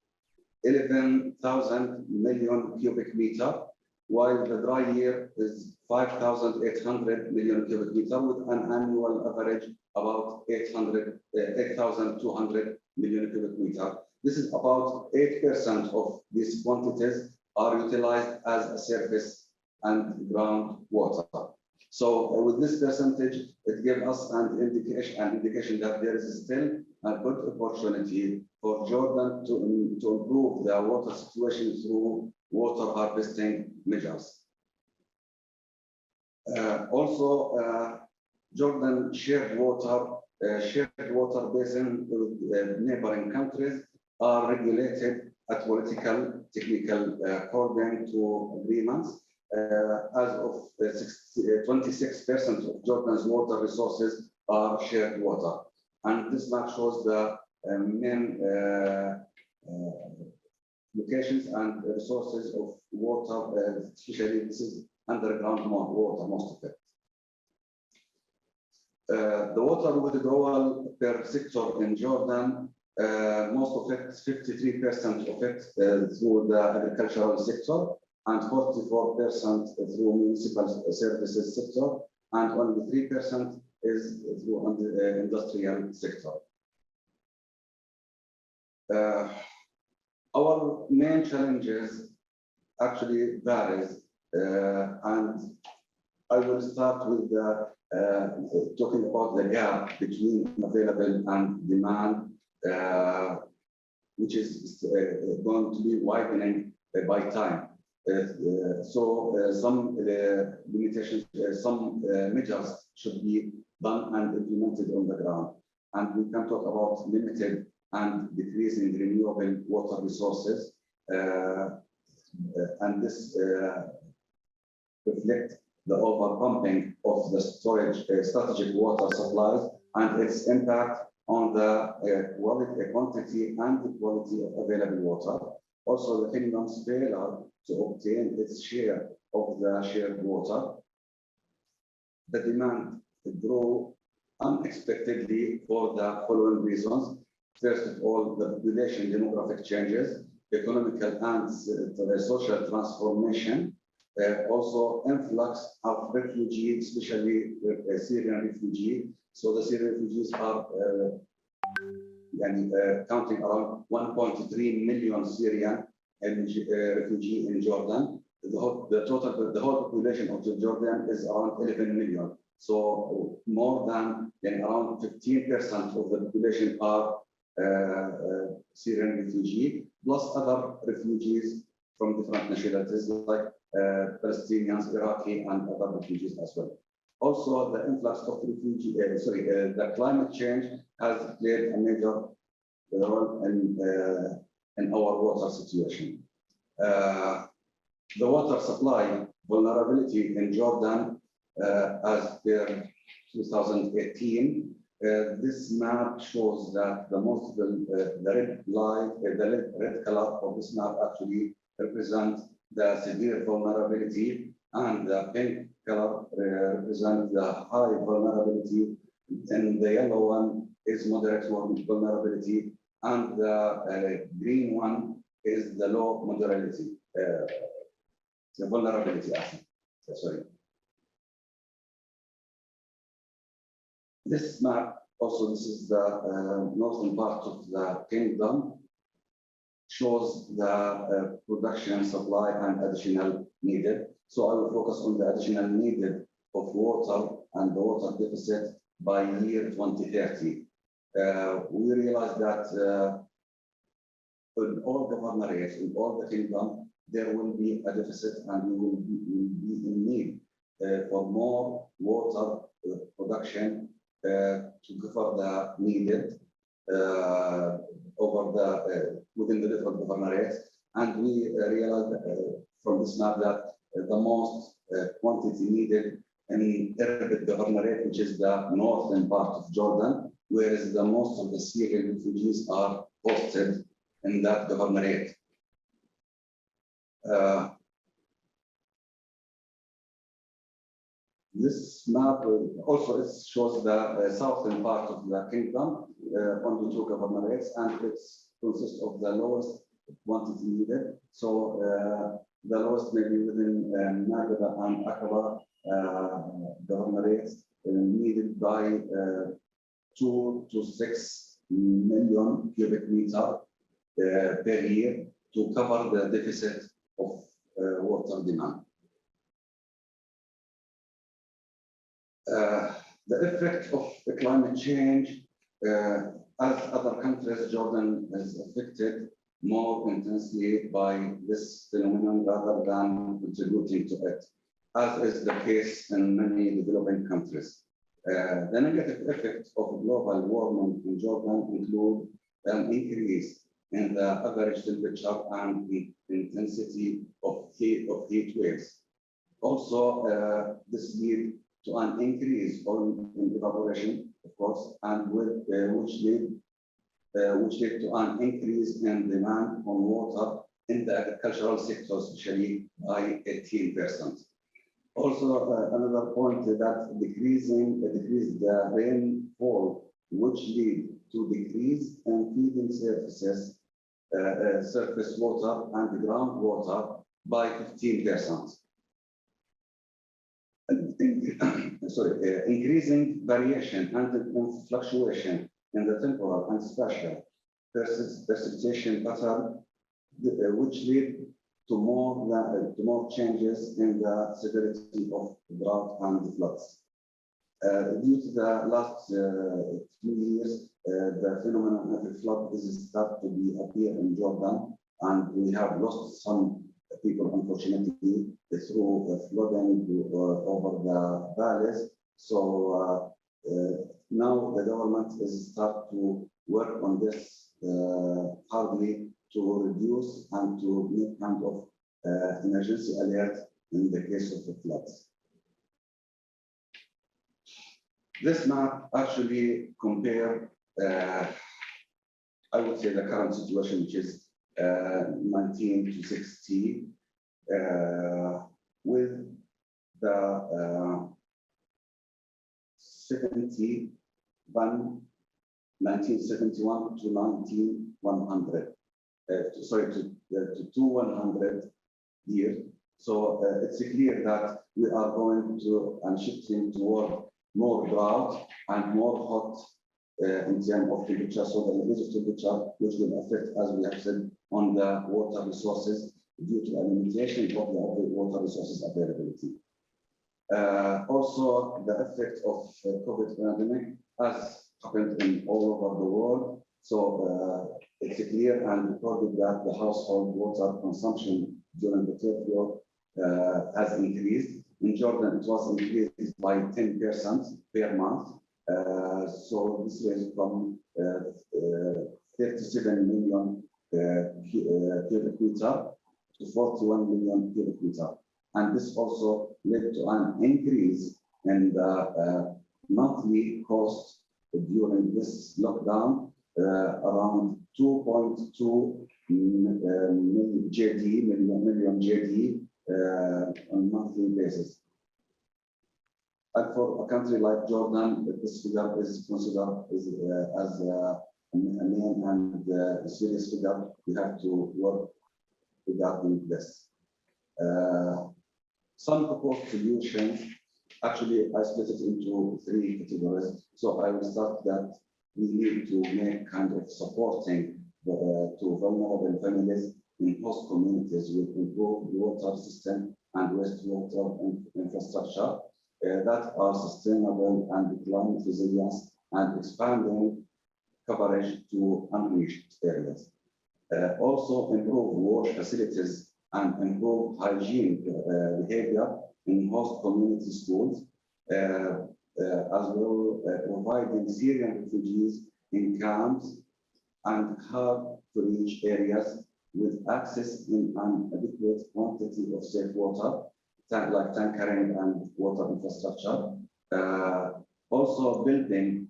11,000 million cubic meter, while the dry year is 5,800 million cubic meter, with an annual average about 8,200 million cubic meter. This is about 8% of these quantities are utilized as a surface and ground water. So with this percentage, it gives us an indication that there is still a good opportunity for Jordan to improve their water situation through water harvesting measures. Also, Jordan shared water basin with neighboring countries are regulated at political, technical according to agreements. As of 26% of Jordan's water resources are shared water. And this map shows the main locations and resources of water, especially this is underground water, most of it. The water withdrawal per sector in Jordan, most of it, 53% of it through the agricultural sector, and 44% through municipal services sector, and only 3% is through the industrial sector. Our main challenges actually varies, and I will start with talking about the gap between available and demand, which is going to be widening by time. Some limitations, some measures should be done and implemented on the ground. And we can talk about limited and decreasing renewable water resources. And this reflects the overpumping of the storage strategic water supplies and its impact on the quantity and the quality of available water. Also, the kingdom's failure to obtain its share of the shared water. The demand grew unexpectedly for the following reasons. First of all, the population demographic changes, economical and social transformation, Also, influx of refugees, especially Syrian refugees. So the Syrian refugees are counting around 1.3 million Syrian refugees in Jordan. The whole population of Jordan is around 11 million. So more than around 15% of the population are Syrian refugees, plus other refugees from different nationalities like Palestinians, Iraqi, and other refugees as well. Also, the influx of refugees, the climate change has played a major role in our water situation. The water supply vulnerability in Jordan, as per 2018, this map shows that the red color of this map actually represents the severe vulnerability, and the pink color represents the high vulnerability, and the yellow one is moderate vulnerability, and the green one is the low moderability. The vulnerability, sorry. This map, also this is the northern part of the kingdom, shows the production, supply, and additional needed. So I will focus on the additional needed of water and the water deficit by year 2030. We realize that in all governorates, in all the kingdom, there will be a deficit, and we will be in need for more water production to cover the needed within the different governorates. And we realized from this map that the most quantity needed in Arabic governorate, which is the northern part of Jordan, whereas the most of the Syrian refugees are hosted in that governorate. This map also shows the southern part of the kingdom, only 2 governorates, and it consists of the lowest quantity needed. So the lowest may be within Nile and Aqaba governorates, needed by 2 to 6 million cubic meter per year to cover the deficit of water demand. The effect of the climate change, as other countries, Jordan is affected more intensely by this phenomenon rather than contributing to it, as is the case in many developing countries. The negative effects of global warming in Jordan include an increase in the average temperature and the intensity of heat waves. Also, this leads to an increase in evaporation, of course, and which lead to an increase in demand on water in the agricultural sector, especially by 18%. Also, another point is that decrease the rainfall, which lead to decrease in feeding surfaces, surface water and groundwater by 15%. Increasing variation and fluctuation in the temporal and spatial precipitation pattern, which lead to more changes in the severity of drought and floods. Due to the last 2 years, the phenomenon of the flood is starting to be appear in Jordan, and we have lost some people, unfortunately, through flooding over the valleys. So now the government is start to work on this hardly to reduce and to make kind of emergency alert in the case of the floods. This map actually compare, I would say, the current situation, which is 19 to 60, with the 1971 to 100 years. So it's clear that we are going to and shifting toward more drought and more hot in terms of temperature. So the increase of temperature, which will affect, as we have said, on the water resources due to a limitation of the water resources availability. Also, the effect of COVID pandemic has happened in all over the world. So it's clear and recorded that the household water consumption during the third year has increased. In Jordan, it was increased by 10% per month. So this was from 37 million cubic meter to 41 million cubic meter. And this also led to an increase in the monthly cost during this lockdown, around 2.2 million JD on a monthly basis. And for a country like Jordan, this figure is considered as a main and serious figure. We have to work regarding this. Some proposed solutions, actually, I split it into 3 categories. So I will start that we need to make kind of supporting to vulnerable families in host communities with improved water system and wastewater infrastructure that are sustainable and climate resilience and expanding coverage to unreached areas. Also improve wash facilities and improve hygiene behavior in host community schools, as well providing Syrian refugees in camps and hard-to-reach areas with access in an adequate quantity of safe water, like tankering and water infrastructure. Also building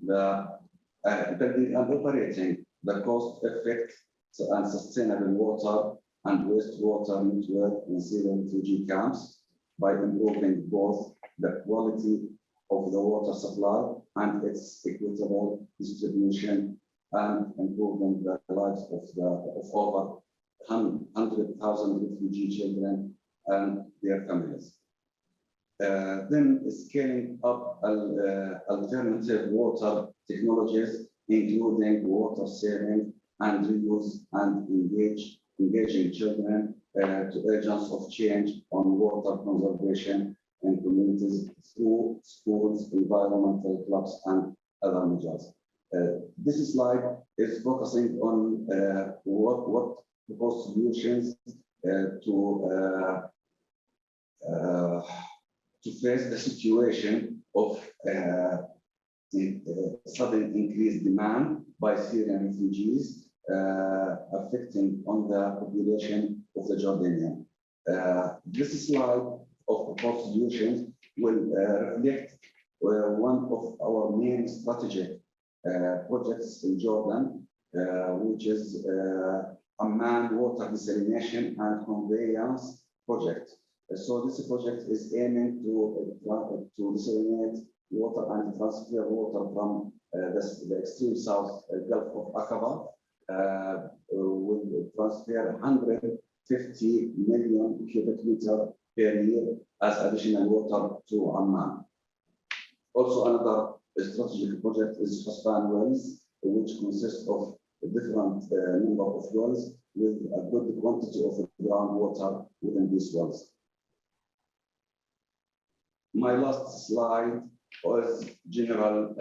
and operating the cost-effective and sustainable water and wastewater network in Syrian refugee camps by improving both the quality of the water supply and its equitable distribution and improving the lives of over 100,000 refugee children and their families. Then scaling up alternative water technologies, including water saving and reuse, and engaging children to agents of change on water conservation in communities through schools, environmental clubs, and other measures. This slide is focusing on what proposed solutions to face the situation of sudden increased demand by Syrian refugees affecting on the population of the Jordanian. This slide of proposed solutions will reflect one of our main strategic projects in Jordan, which is Amman Water Desalination and Conveyance Project. So this project is aiming to desalinate water and transfer water from the extreme south Gulf of Aqaba, will transfer 150 million cubic meter per year as additional water to Amman. Also, another strategic project is Husban wells, which consists of a different number of wells with a good quantity of groundwater within these wells. My last slide was general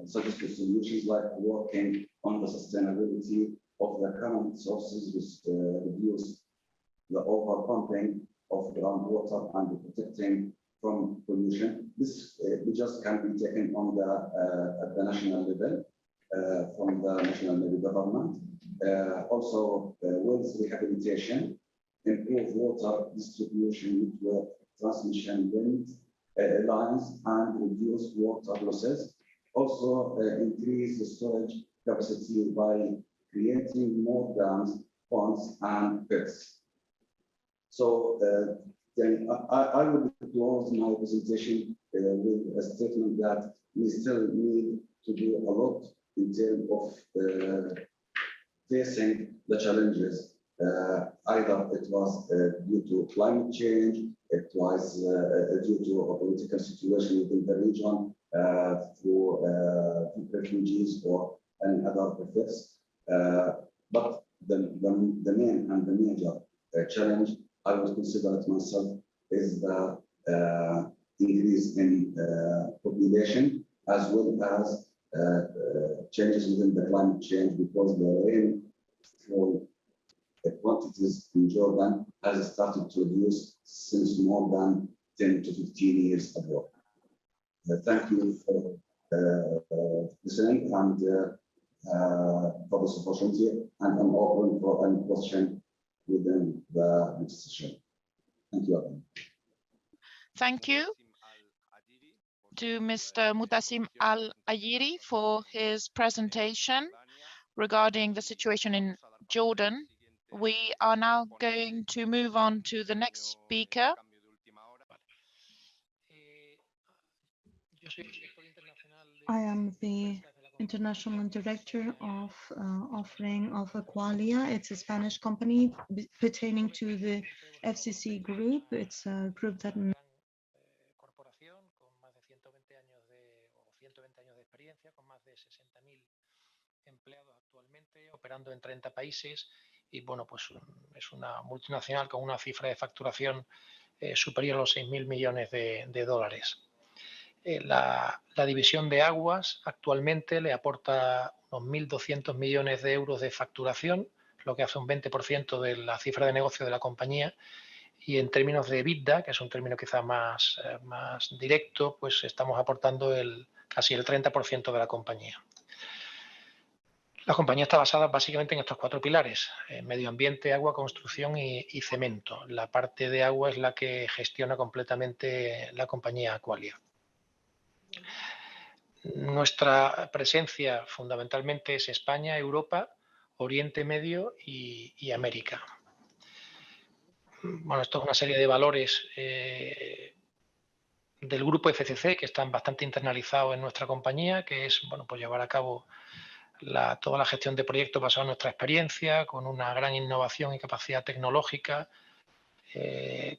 suggested solutions like working on the sustainability of the current sources, which reduce the overpumping of groundwater and protecting from pollution. This just can be taken on at the national level from the national level government. Also, wells rehabilitation, improve water distribution network transmission lines and reduce water losses. Also, increase the storage capacity by creating more dams, ponds, and pits. So then I would close my presentation with a statement that we still need to do a lot in terms of facing the challenges Either it was due to climate change, it was due to a political situation within the region, through refugees or any other effects. But the main and the major challenge, I would consider it myself, is the increase in population, as well as changes within the climate change, because the rainfall quantities in Jordan has started to reduce since more than 10 to 15 years ago. Thank you for listening and for this opportunity, and I'm open for any question within the next session. Thank you. Thank you to Mr. Mutasim Al-Ayiri for his presentation regarding the situation in Jordan. We are now going to move on to the next speaker. I am the international director of offering of Qualia. It's a Spanish company pertaining to the FCC group. It's a group that empleados actualmente, operando en 30 países, y bueno, pues es una multinacional con una cifra de facturación superior a los 6.000 millones de dólares. La división de aguas actualmente le aporta unos 1.200 millones de euros de facturación, lo que hace un 20% de la cifra de negocio de la compañía, y en términos de EBITDA, que es un término quizá más directo, pues estamos aportando casi el 30% de la compañía. La compañía está basada básicamente en estos 4 pilares: medio ambiente, agua, construcción y cemento. La parte de agua es la que gestiona completamente la compañía Qualia. Nuestra presencia fundamentalmente es España, Europa, Oriente Medio y América. Bueno, esto es una serie de valores del grupo FCC que están bastante internalizados en nuestra compañía, que es, bueno, pues llevar a cabo toda la gestión de proyectos basada en nuestra experiencia, con una gran innovación y capacidad tecnológica,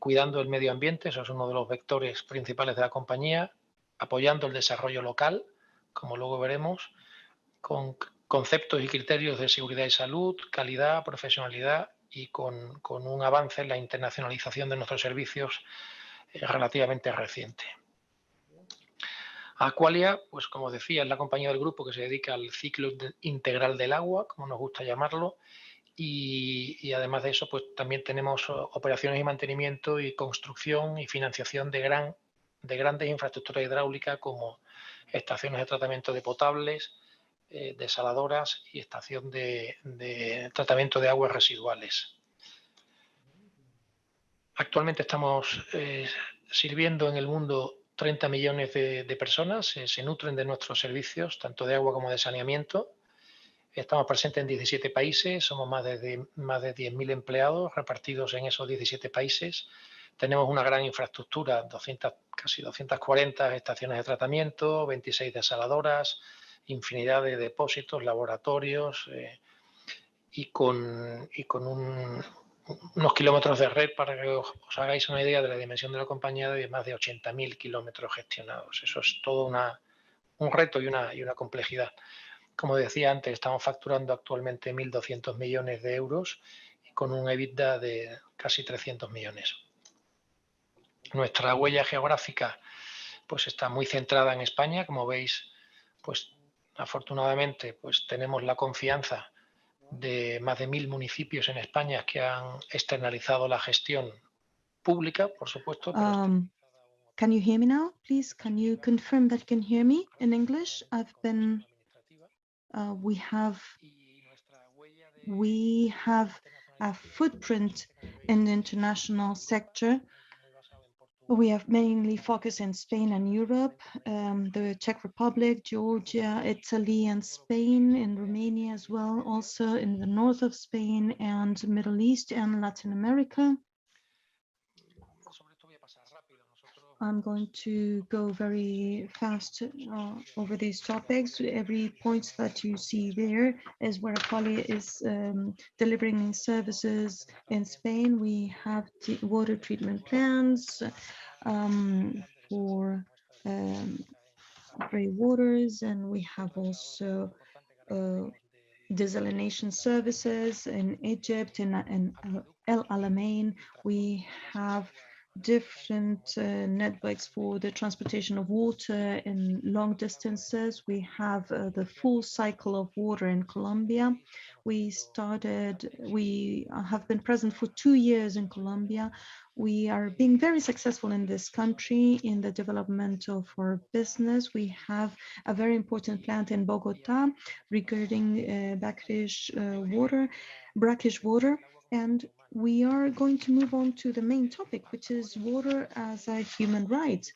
cuidando el medio ambiente, eso es uno de los vectores principales de la compañía, apoyando el desarrollo local, como luego veremos, con conceptos y criterios de seguridad y salud, calidad, profesionalidad, y con un avance en la internacionalización de nuestros servicios relativamente reciente. Qualia, pues como decía, es la compañía del grupo que se dedica al ciclo integral del agua, como nos gusta llamarlo, y además de eso, pues también tenemos operaciones y mantenimiento y construcción y financiación de grandes infraestructuras hidráulicas, como estaciones de tratamiento de potables, desaladoras y estación de tratamiento de aguas residuales. Actualmente estamos sirviendo en el mundo 30 millones de personas, se nutren de nuestros servicios, tanto de agua como de saneamiento. Estamos presentes en 17 países, somos más de 10.000 empleados repartidos en esos 17 países. Tenemos una gran infraestructura, casi 240 estaciones de tratamiento, 26 desaladoras, infinidad de depósitos, laboratorios, y con unos kilómetros de red, para que os hagáis una idea de la dimensión de la compañía, de más de 80.000 kilómetros gestionados. Eso es todo un reto y una complejidad. Como decía antes, estamos facturando actualmente 1.200 millones de euros y con un EBITDA de casi 300 millones. Nuestra huella geográfica pues está muy centrada en España. Como veis, pues afortunadamente pues tenemos la confianza de más de 1.000 municipios en España que han externalizado la gestión pública, por supuesto. Can you hear me now, please? Can you confirm that you can hear me in English? We have a footprint in the international sector. We have mainly focused in Spain and Europe, the Czech Republic, Georgia, Italy, and Spain, in Romania as well, also in the north of Spain and Middle East and Latin America. I'm going to go very fast over these topics. Every point that you see there is where Qualia is delivering services in Spain. We have water treatment plants for gray waters, and we have also desalination services in Egypt and El Alamein. We have different networks for the transportation of water in long distances. We have the full cycle of water in Colombia. We have been present for 2 years in Colombia. We are being very successful in this country in the development of our business. We have a very important plant in Bogota regarding brackish water, and we are going to move on to the main topic, which is water as a human right.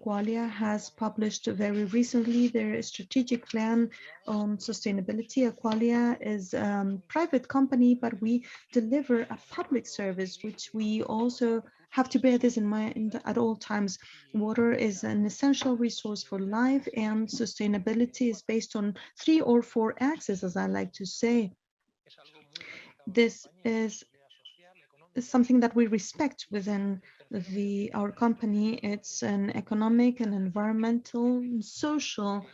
Qualia has published very recently their strategic plan on sustainability. Qualia is a private company, but we deliver a public service, which we also have to bear this in mind at all times. Water is an essential resource for life, and sustainability is based on 3 or 4 axes, as I like to say. This is something that we respect within our company. It's an economic and environmental, social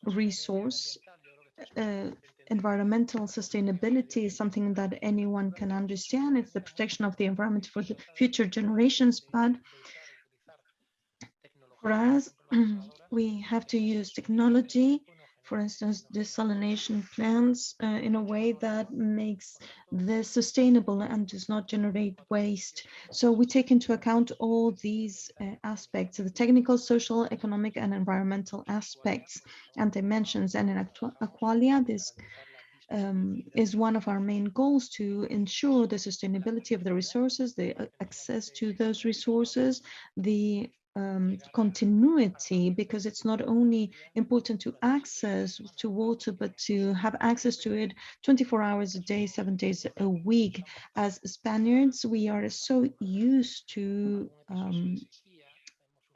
resource. Environmental sustainability is something that anyone can understand. It's the protection of the environment for the future generations, but for us, we have to use technology, for instance, desalination plants, in a way that makes this sustainable and does not generate waste. So we take into account all these aspects, the technical, social, economic, and environmental aspects and dimensions. And in Qualia, this is one of our main goals, to ensure the sustainability of the resources, the access to those resources, the continuity, because it's not only important to access to water, but to have access to it 24 hours a day, 7 days a week. As Spaniards, we are so used to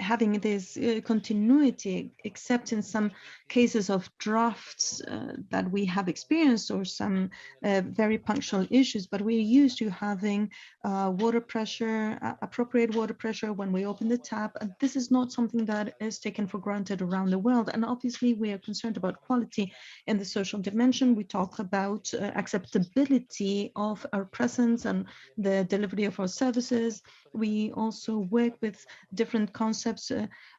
having this continuity, except in some cases of drafts that we have experienced, or some very punctual issues, but we're used to having water pressure, appropriate water pressure when we open the tap. And this is not something that is taken for granted around the world. And obviously we are concerned about quality in the social dimension. We talk about acceptability of our presence and the delivery of our services. We also work with different concepts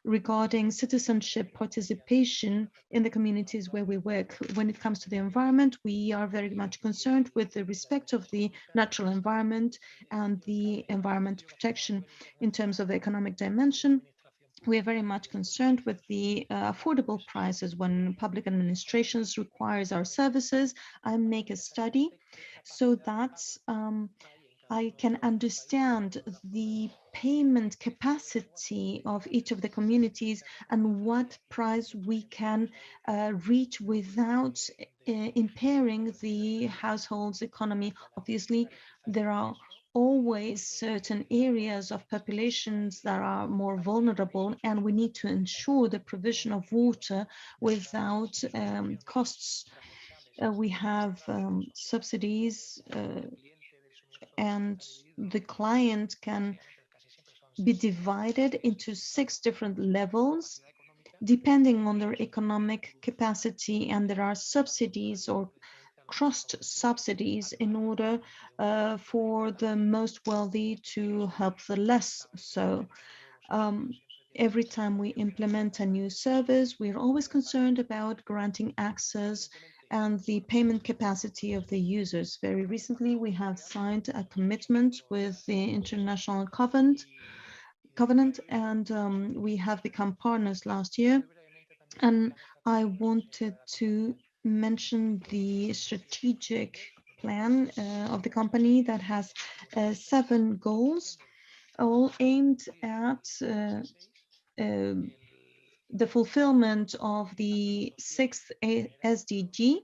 regarding citizenship participation in the communities where we work. When it comes to the environment, we are very much concerned with the respect of the natural environment and the environment protection. In terms of the economic dimension, we are very much concerned with the affordable prices when public administrations requires our services. I make a study so that I can understand the payment capacity of each of the communities and what price we can reach without impairing the household's economy. Obviously, there are always certain areas of populations that are more vulnerable, and we need to ensure the provision of water without costs. We have subsidies, and the client can be divided into 6 different levels depending on their economic capacity, and there are subsidies or crossed subsidies in order for the most wealthy to help the less so. Every time we implement a new service, we're always concerned about granting access and the payment capacity of the users. Very recently, we have signed a commitment with the International Covenant, and we have become partners last year. And I wanted to mention the strategic plan of the company that has 7 goals, all aimed at the fulfillment of the 6th SDG.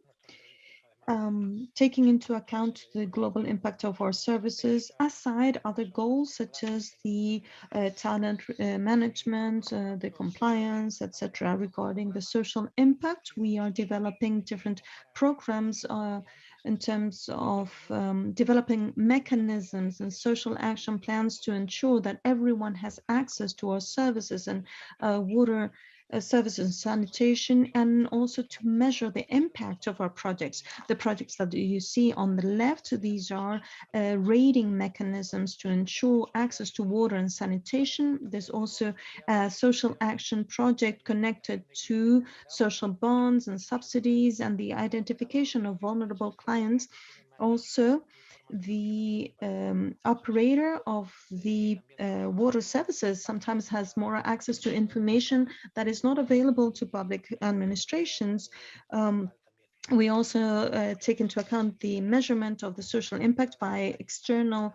taking into account the global impact of our services, aside other goals such as the talent management, the compliance, etc. Regarding the social impact, we are developing different programs in terms of developing mechanisms and social action plans to ensure that everyone has access to our services and water services and sanitation, and also to measure the impact of our projects. The projects that you see on the left, these are rating mechanisms to ensure access to water and sanitation. There's also a social action project connected to social bonds and subsidies and the identification of vulnerable clients. Also, the operator of the water services sometimes has more access to information that is not available to public administrations. We also take into account the measurement of the social impact by external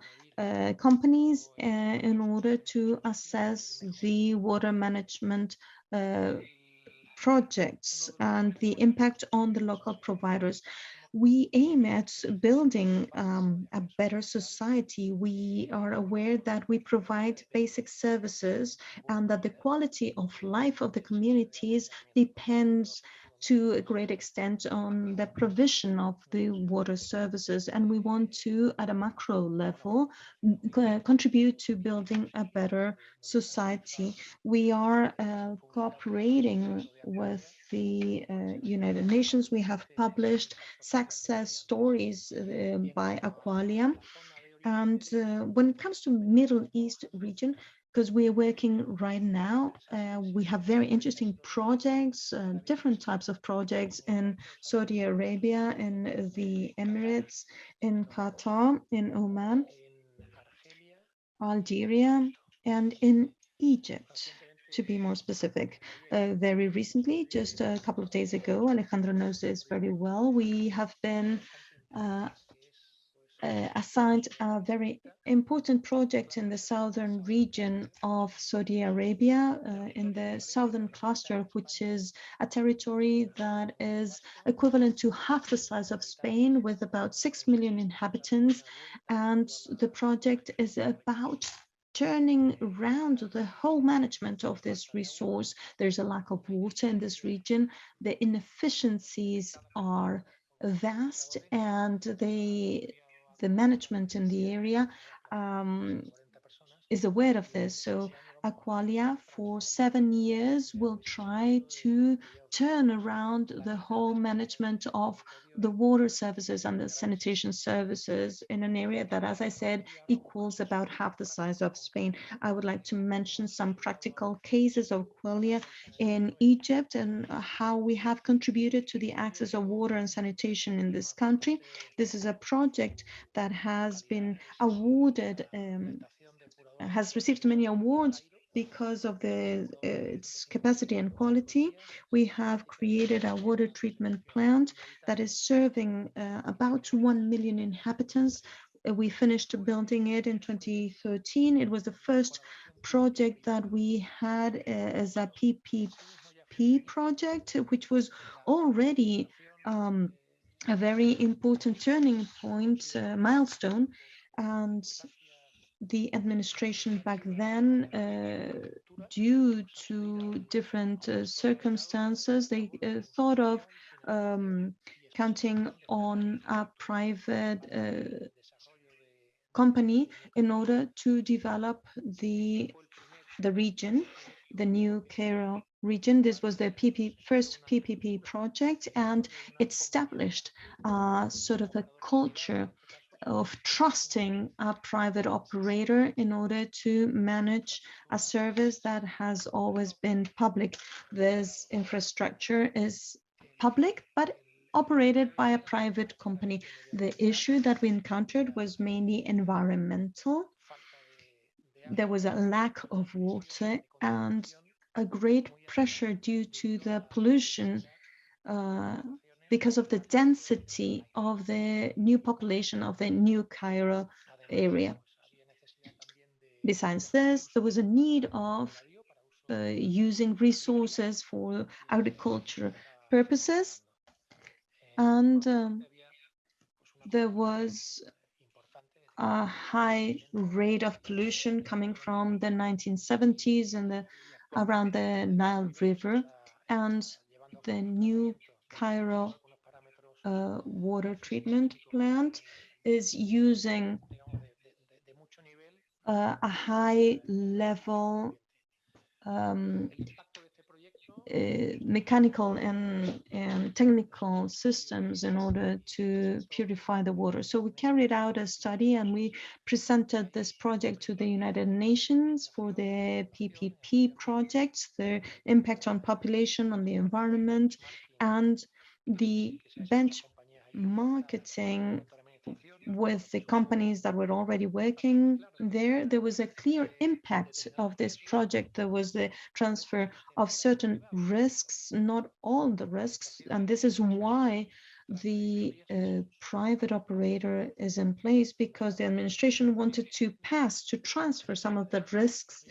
companies in order to assess the water management projects and the impact on the local providers. We aim at building a better society. We are aware that we provide basic services and that the quality of life of the communities depends to a great extent on the provision of the water services. And we want to, at a macro level, contribute to building a better society. We are cooperating with the United Nations. We have published success stories by Qualia. And when it comes to Middle East region, because we are working right now, we have very interesting projects, different types of projects in Saudi Arabia, in the Emirates, in Qatar, in Oman, Algeria, and in Egypt, to be more specific. Very recently, just a couple of days ago, Alejandro knows this very well, we have been assigned a very important project in the southern region of Saudi Arabia, in the southern cluster, which is a territory that is equivalent to half the size of Spain, with about 6 million inhabitants. And the project is about turning around the whole management of this resource. There's a lack of water in this region. The inefficiencies are vast, and the management in the area is aware of this. So Qualia for 7 years will try to turn around the whole management of the water services and the sanitation services in an area that, as I said, equals about half the size of Spain. I would like to mention some practical cases of Qualia in Egypt and how we have contributed to the access of water and sanitation in this country. This is a project that has been awarded, has received many awards because of its capacity and quality. We have created a water treatment plant that is serving about 1 million inhabitants. We finished building it in 2013. It was the first project that we had as a PPP project, which was already a very important turning point, milestone. And the administration back then, due to different circumstances, they thought of counting on a private company in order to develop the region, the New Cairo region. This was the first PPP project, and it established sort of a culture of trusting a private operator in order to manage a service that has always been public. This infrastructure is public, but operated by a private company. The issue that we encountered was mainly environmental. There was a lack of water and a great pressure due to the pollution because of the density of the new population of the New Cairo area. Besides this, there was a need of using resources for agriculture purposes, and there was a high rate of pollution coming from the 1970s and around the Nile River, and the new Cairo water treatment plant is using a high level mechanical and technical systems in order to purify the water. So we carried out a study and we presented this project to the United Nations for the PPP projects, the impact on population, on the environment, and the benchmarking with the companies that were already working there. There was a clear impact of this project. There was the transfer of certain risks, not all the risks, and this is why the private operator is in place, because the administration wanted to transfer some of the risks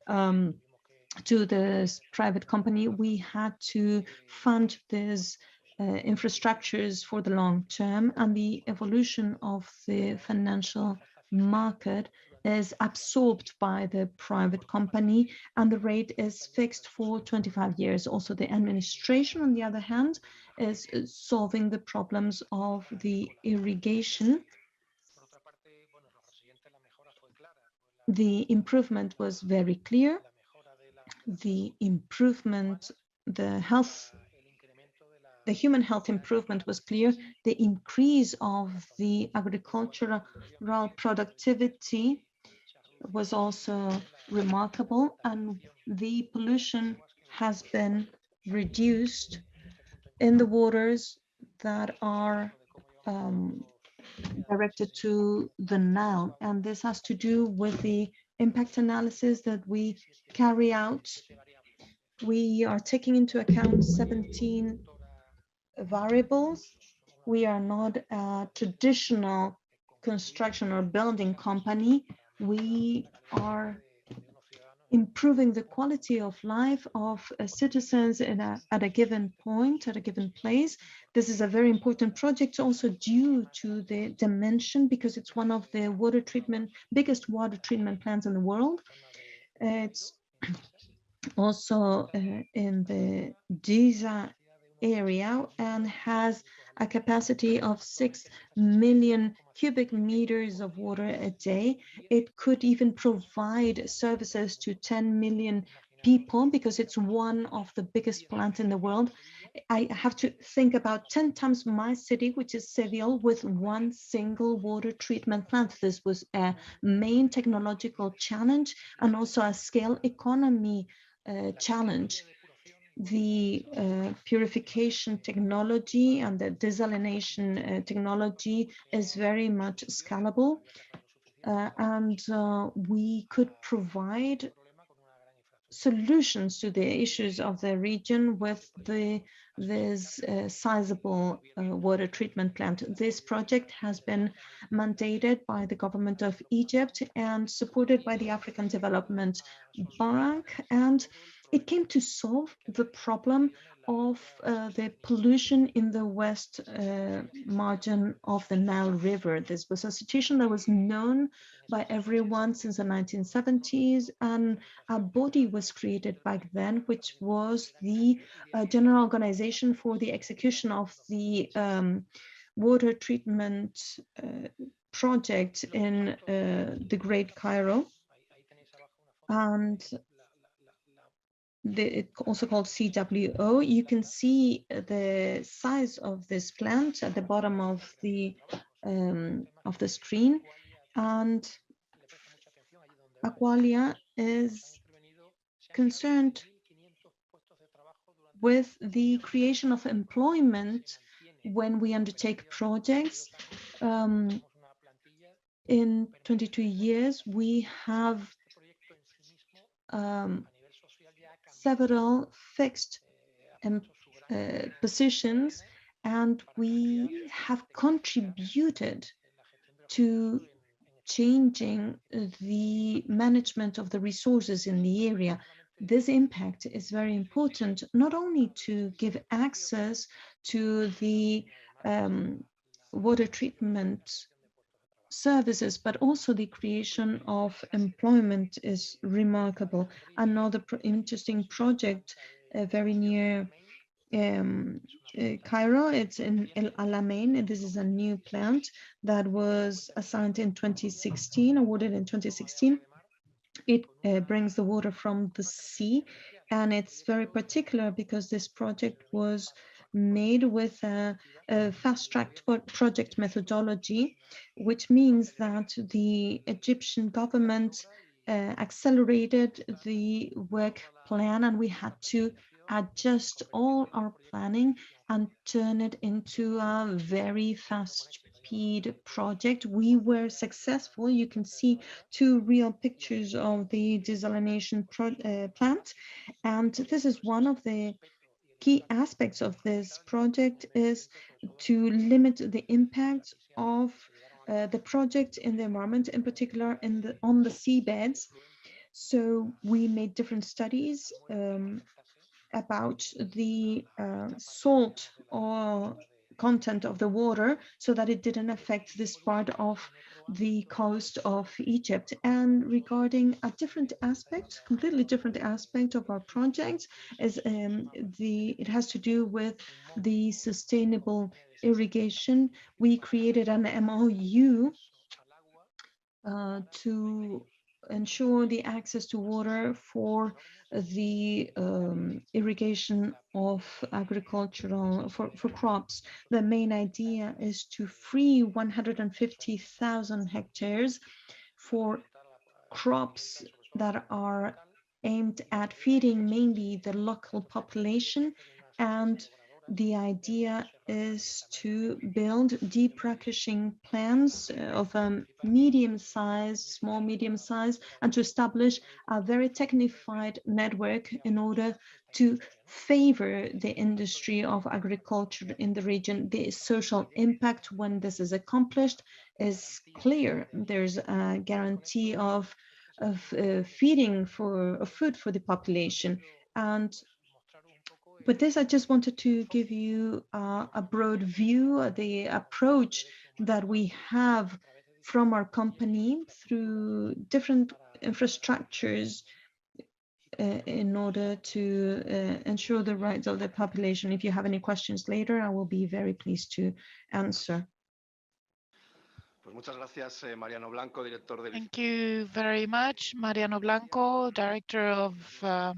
to this private company. We had to fund these infrastructures for the long term, and the evolution of the financial market is absorbed by the private company, and the rate is fixed for 25 years. Also, the administration, on the other hand, is solving the problems of the irrigation. The improvement was very clear. The improvement, the human health improvement was clear. The increase of the agricultural productivity was also remarkable, and the pollution has been reduced in the waters that are directed to the Nile. And this has to do with the impact analysis that we carry out. We are taking into account 17 variables. We are not a traditional construction or building company. We are improving the quality of life of citizens at a given point, at a given place. This is a very important project, also due to the dimension, because it's one of the biggest water treatment plants in the world. It's also in the Gaza area and has a capacity of 6 million cubic meters of water a day. It could even provide services to 10 million people, because it's one of the biggest plants in the world. I have to think about 10 times my city, which is Seville, with one single water treatment plant. This was a main technological challenge and also a scale economy challenge. The purification technology and the desalination technology is very much scalable, and we could provide solutions to the issues of the region with this sizable water treatment plant. This project has been mandated by the government of Egypt and supported by the African Development Bank, and it came to solve the problem of the pollution in the west margin of the Nile River. This was a situation that was known by everyone since the 1970s, and a body was created back then, which was the General Organization for the Execution of the Water Treatment Project in the Great Cairo. And it's also called CWO. You can see the size of this plant at the bottom of the screen, and Qualia is concerned with the creation of employment when we undertake projects. In 22 years, we have several fixed positions, and we have contributed to changing the management of the resources in the area. This impact is very important, not only to give access to the water treatment services, but also the creation of employment is remarkable. Another interesting project very near Cairo, it's in El Alamein. This is a new plant that was assigned in 2016, awarded in 2016. It brings the water from the sea, and it's very particular because this project was made with a fast-tracked project methodology, which means that the Egyptian government accelerated the work plan, and we had to adjust all our planning and turn it into a very fast speed project. We were successful. You can see two real pictures of the desalination plant, and this is one of the key aspects of this project, is to limit the impact of the project in the environment, in particular on the seabeds. So we made different studies about the salt or content of the water so that it didn't affect this part of the coast of Egypt. And regarding a different aspect, completely different aspect of our project, is it has to do with the sustainable irrigation. We created an MOU to ensure the access to water for the irrigation of agricultural for crops. The main idea is to free 150,000 hectares for crops that are aimed at feeding mainly the local population, and the idea is to build deep brackish plants of a medium size, small medium size, and to establish a very technified network in order to favor the industry of agriculture in the region. The social impact when this is accomplished is clear. There's a guarantee of feeding for food for the population. And with this, I just wanted to give you a broad view, the approach that we have from our company through different infrastructures in order to ensure the rights of the population. If you have any questions later, I will be very pleased to answer. Thank you very much, Mariano Blanco, Director of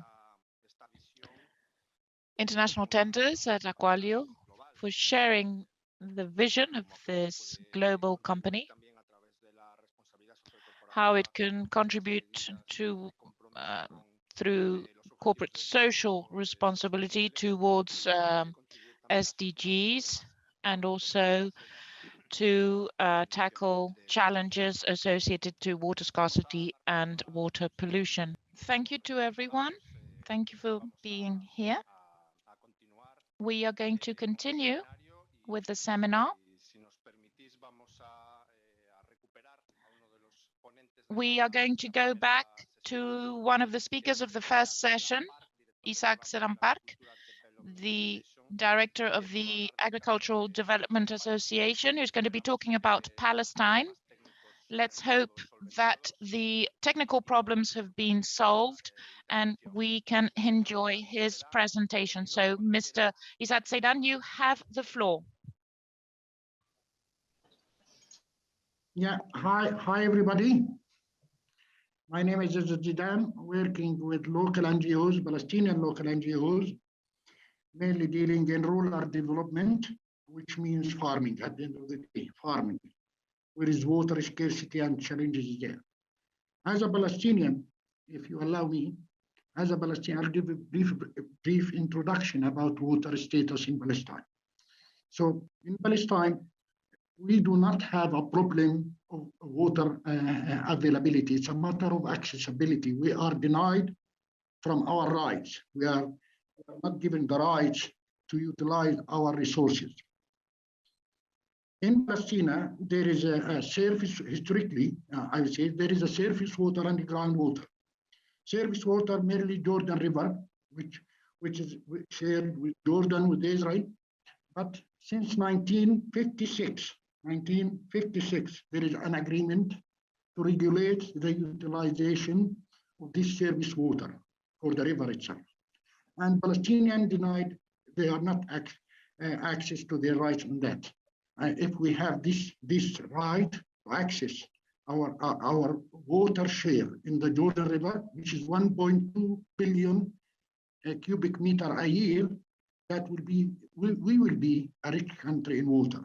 International Tenders at Qualia, for sharing the vision of this global company, how it can contribute to through corporate social responsibility towards SDGs, and also to tackle challenges associated to water scarcity and water pollution. Thank you to everyone. Thank you for being here. We are going to continue with the seminar. We are going to go back to one of the speakers of the first session, Isaac Serampark, the Director of the Agricultural Development Association, who's going to be talking about Palestine. Let's hope that the technical problems have been solved and we can enjoy his presentation. So, Mr. Isaac Zeidan, you have the floor. Yeah, hi everybody. My name is Isaac Zeidan, working with local NGOs, Palestinian local NGOs, mainly dealing in rural development, which means farming at the end of the day, farming. Where is water scarcity and challenges there. As a Palestinian, if you allow me, as a Palestinian, I'll give a brief introduction about water status in Palestine. So in Palestine, we do not have a problem of water availability. It's a matter of accessibility. We are denied from our rights. We are not given the rights to utilize our resources. In Palestine, there is a surface, historically, I would say, there is a surface water and groundwater. Surface water, merely Jordan River, which is shared with Jordan, with Israel. But since 1956, 1956, there is an agreement to regulate the utilization of this service water for the river itself. And Palestinians denied they are not access to their rights on that. If we have this right to access our water share in the Jordan River, which is 1.2 billion cubic meter a year, that will be we will be a rich country in water.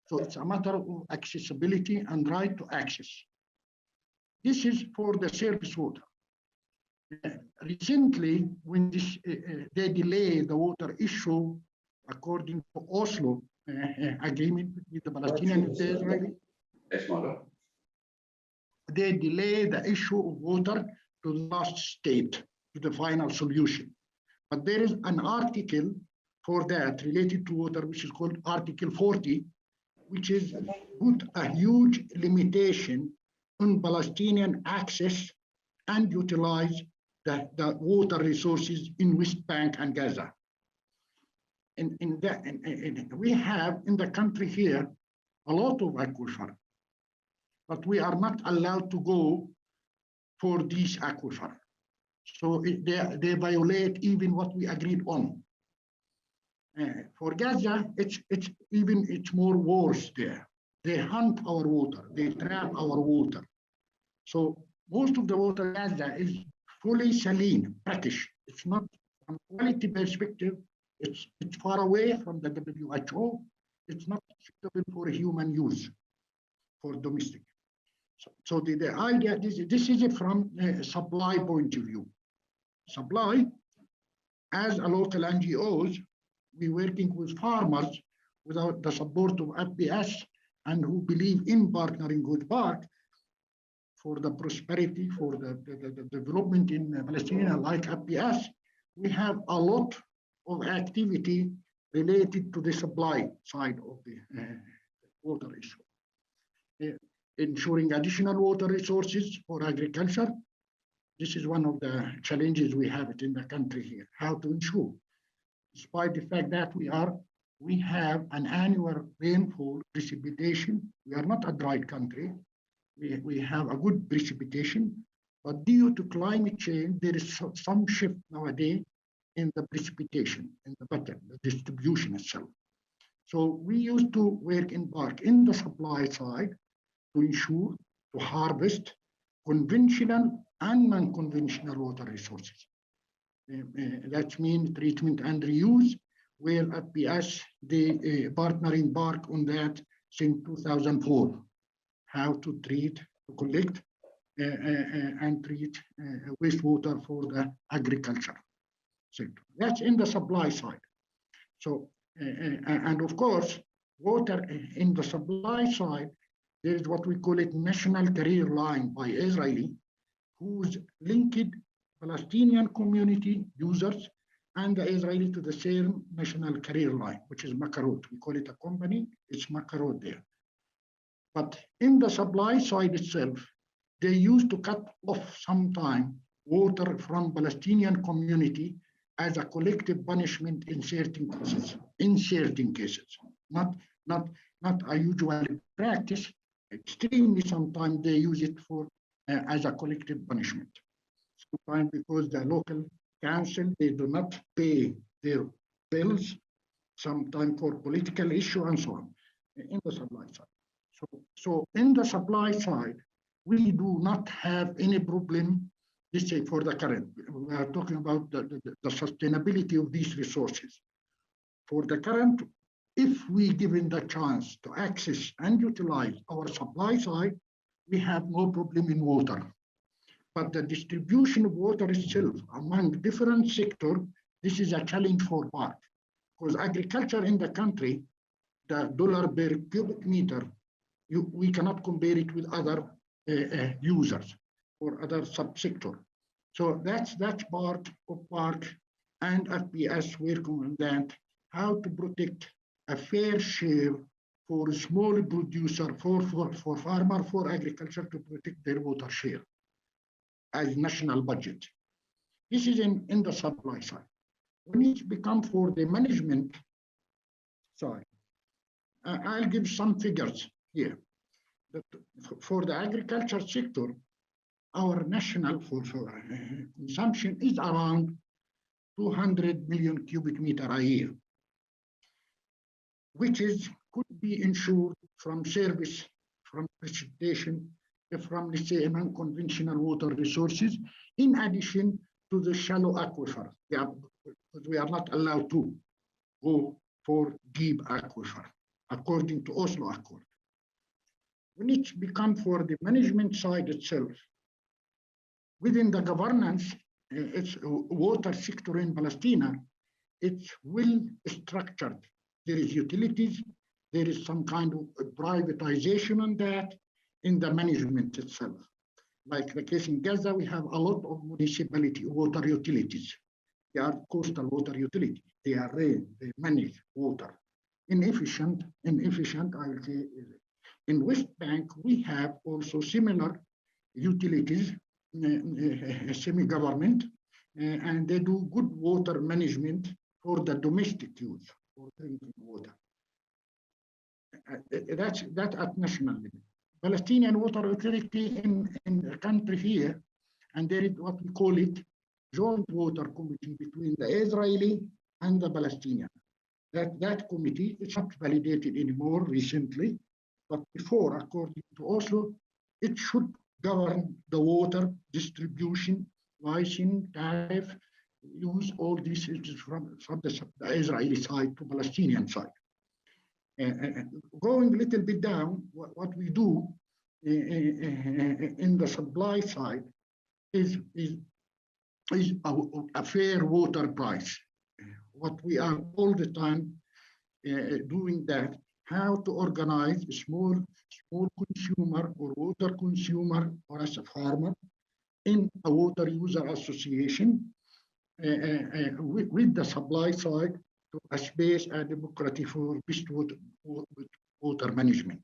So it's a matter of accessibility and right to access. This is for the surface water. Recently, when they delay the water issue, according to Oslo agreement with the Palestinian and the Israeli, they delay the issue of water to the last state, to the final solution. But there is an article for that related to water, which is called Article 40, which is put a huge limitation on Palestinian access and utilize the water resources in West Bank and Gaza. We have in the country here a lot of aquifer, but we are not allowed to go for these aquifer. So they violate even what we agreed on. For Gaza, it's more worse there. They hunt our water, they trap our water. So most of the water in Gaza is fully saline, brackish. It's not, from quality perspective, it's far away from the WHO. It's not suitable for human use, for domestic. So the idea, this is from a supply point of view. Supply, as a local NGOs, we're working with farmers without the support of FPS and who believe in partnering with BARC for the prosperity, for the development in Palestine, like FPS. We have a lot of activity related to the supply side of the water issue. Ensuring additional water resources for agriculture. This is one of the challenges we have in the country here, how to ensure, despite the fact that we have an annual rainfall precipitation. We are not a dry country. We have a good precipitation, but due to climate change, there is some shift nowadays in the precipitation, in the pattern, the distribution itself. So we used to work in BARC in the supply side to ensure to harvest conventional and non-conventional water resources. That means treatment and reuse, where FPS, they partner in BARC on that since 2004. How to treat, to collect and treat wastewater for the agriculture sector. That's in the supply side. So, and of course, water in the supply side, there is what we call it national career line by Israeli, who's linked Palestinian community users and the Israeli to the same national career line, which is Makarot. We call it a company, it's Makarot there. But in the supply side itself, they used to cut off sometime water from Palestinian community as a collective punishment in certain cases. In certain cases, not a usual practice. Extremely, sometimes they use it for as a collective punishment. Sometimes because the local council, they do not pay their bills, sometimes for political issue and so on, in the supply side. So in the supply side, we do not have any problem, let's say for the current. We are talking about the sustainability of these resources. For the current, if we given the chance to access and utilize our supply side, we have no problem in water. But the distribution of water itself among different sectors, this is a challenge for BARC. Because agriculture in the country, the dollar per cubic meter, we cannot compare it with other users or other subsector. So that's part of BARC and FPS working on that, how to protect a fair share for small producer, for farmer, for agriculture to protect their water share as national budget. This is in the supply side. When it becomes for the management side, I'll give some figures. here. For the agriculture sector, our national consumption is around 200 million cubic meter a year, which could be ensured from service, from precipitation, from, let's say, unconventional water resources, in addition to the shallow aquifer. We are not allowed to go for deep aquifer, according to Oslo Accord. When it becomes for the management side itself, within the governance, it's water sector in Palestine, it's well structured. There is utilities, there is some kind of privatization on that in the management itself. Like the case in Gaza, we have a lot of municipality water utilities. They are coastal water utilities. They are rain, they manage water. Inefficient, I will say. In West Bank, we have also similar utilities, semi-government, and they do good water management for the domestic use, for drinking water. That's at national level. Palestinian Water Authority in the country here, and there is what we call it joint water committee between the Israeli and the Palestinian. That committee is not validated anymore recently, but before, according to Oslo, it should govern the water distribution, licensing, tariff, use all these from the Israeli side to Palestinian side. Going a little bit down, what we do in the supply side is a fair water price. What we are all the time doing that, how to organize a small consumer or water consumer or as a farmer in a water user association with the supply side to a space and democracy for best water management.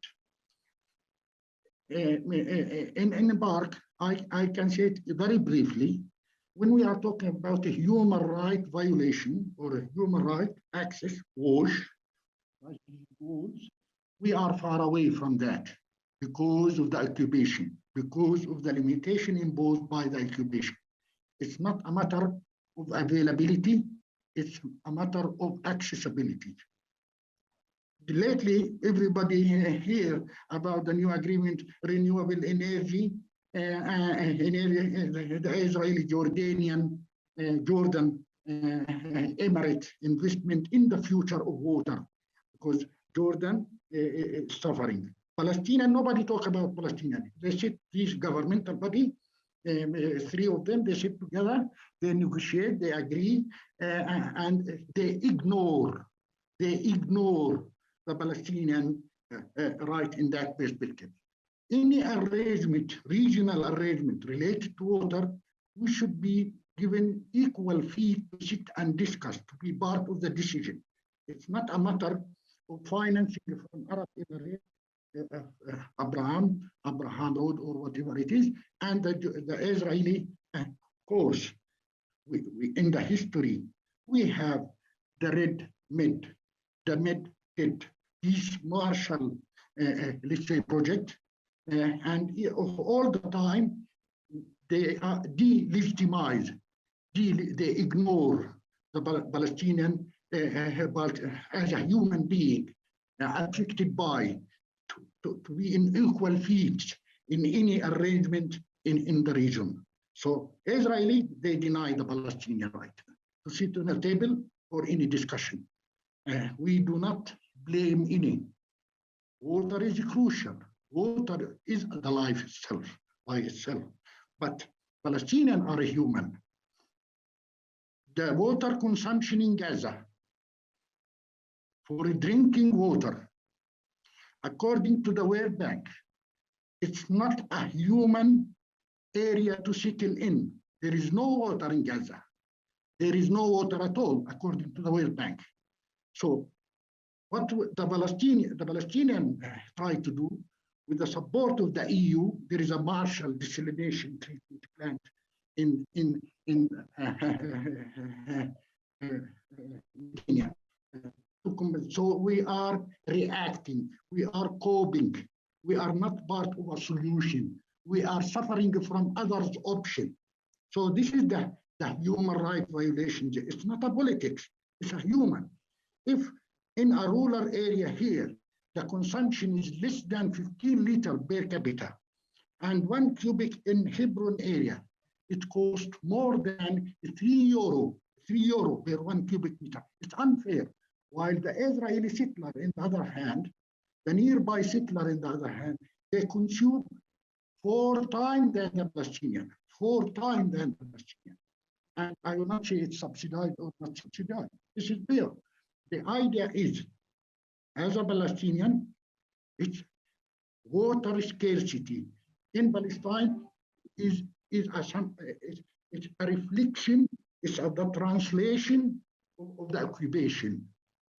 In Park, I can say it very briefly. When we are talking about a human right violation or a human right access, wash, we are far away from that because of the occupation, because of the limitation imposed by the occupation. It's not a matter of availability, it's a matter of accessibility. Lately, everybody hear about the new agreement, renewable energy, the Israeli, Jordanian, Jordan, Emirate investment in the future of water, because Jordan is suffering. Palestinian, nobody talk about Palestinian. They sit, this governmental body, three of them, they sit together, they negotiate, they agree, and they ignore the Palestinian right in that perspective. Any arrangement, regional arrangement related to water, we should be given equal fee to sit and discuss, to be part of the decision. It's not a matter of financing from Arab Emirates, Abraham Road or whatever it is, and the Israeli course. We in the history, we have the Red Med, the Med-Ted, this Marshall, let's say, project, and all the time they are delegitimize, they ignore the Palestinian as a human being affected by to be in equal feet in any arrangement in the region. So Israeli, they deny the Palestinian right to sit on a table for any discussion. We do not blame any. Water is crucial. Water is the life itself, by itself. But Palestinians are human. The water consumption in Gaza for drinking water, according to the World Bank, it's not a human area to settle in. There is no water in Gaza. There is no water at all, according to the World Bank. So what the Palestinian try to do, with the support of the EU, there is a Marshall desalination treatment plant in Kenya. So we are reacting, we are coping We are not part of a solution. We are suffering from others' option. So this is the human rights violation. It's not a politics, it's a human. If in a rural area here, the consumption is less than 15 liters per capita, and 1 cubic in Hebron area, it costs more than €3 per 1 cubic meter. It's unfair. While the Israeli settler, in the other hand, the nearby settler, in the other hand, they consume 4 times than the Palestinian, 4 times than the Palestinian. And I will not say it's subsidized or not subsidized. This is fair. The idea is, as a Palestinian, it's water scarcity in Palestine is a reflection, it's the translation of the occupation,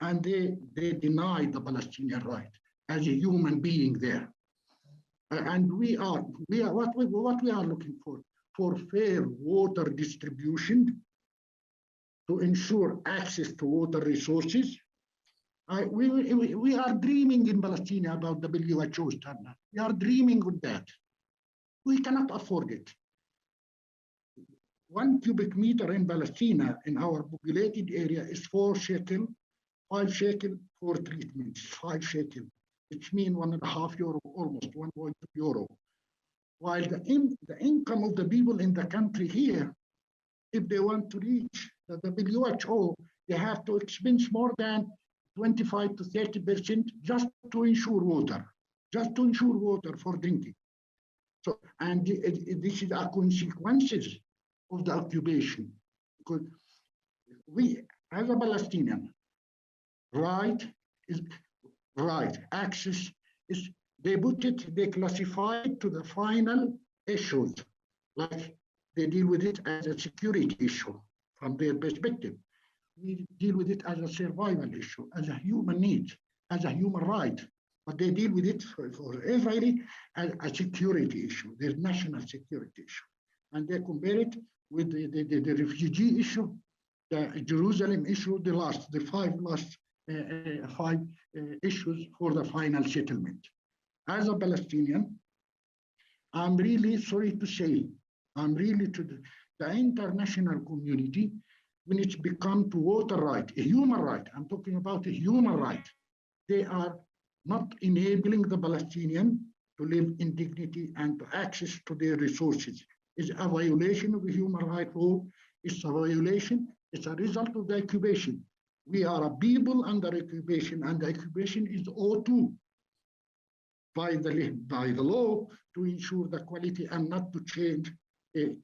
and they deny the Palestinian right as a human being there. And we are what we are looking for fair water distribution to ensure access to water resources. We are dreaming in Palestine about the WHO standard. We are dreaming of that. We cannot afford it. 1 cubic meter in Palestine, in our populated area, is 4 shekel, 5 shekel for treatments, 5 shekel. It means €1.5, almost €1.2. While the income of the people in the country here, if they want to reach the WHO, they have to expense more than 25 to 30% just to ensure water for drinking. So, and this is a consequences of the occupation, because we, as a Palestinian, access is, they classify it to the final issues, like they deal with it as a security issue from their perspective. We deal with it as a survival issue, as a human need, as a human right. But they deal with it for Israeli as a security issue, their national security issue. And they compare it with the refugee issue, the Jerusalem issue, the five issues for the final settlement. As a Palestinian, I'm really sorry to say, I'm really to the international community, when it's become to water right, a human right, I'm talking about a human right, they are not enabling the Palestinian to live in dignity and to access to their resources. It's a violation of the human rights law. It's a violation. It's a result of the occupation. We are a people under occupation, and the occupation is ought to by the law to ensure the quality and not to change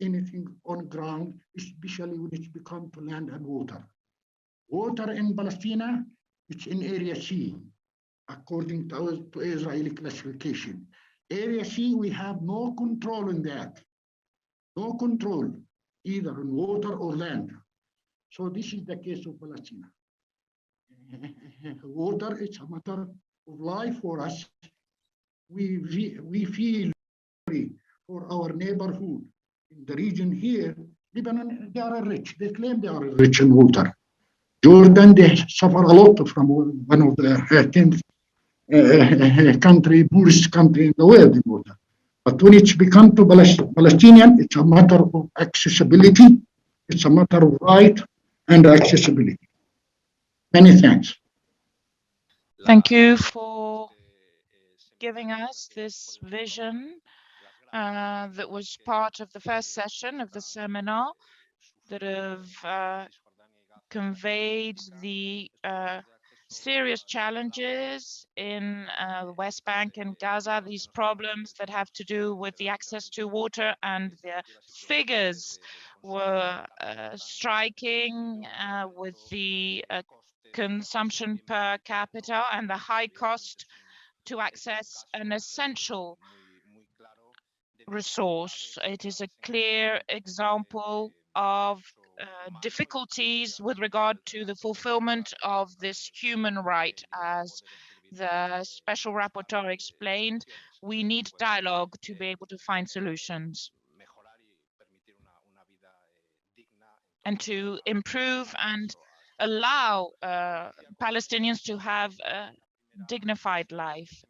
anything on ground, especially when it's become to land and water. Water in Palestine, it's in Area C, according to Israeli classification. Area C, we have no control in that. No control, either on water or land. So this is the case of Palestine. Water, it's a matter of life for us. We feel sorry for our neighborhood in the region here. Lebanon, they are rich. They claim they are rich in water. Jordan, they suffer a lot from one of the 10th poorest country in the world in water. But when it's become to Palestinian, it's a matter of accessibility. It's a matter of right and accessibility. Many thanks. Thank you for giving us this vision that was part of the first session of the seminar, that have conveyed the serious challenges in the West Bank and Gaza, these problems that have to do with the access to water, and the figures were striking with the consumption per capita and the high cost to access an essential resource. It is a clear example of difficulties with regard to the fulfillment of this human right. As the special rapporteur explained, we need dialogue to be able to find solutions and to improve and allow Palestinians to have a dignified life.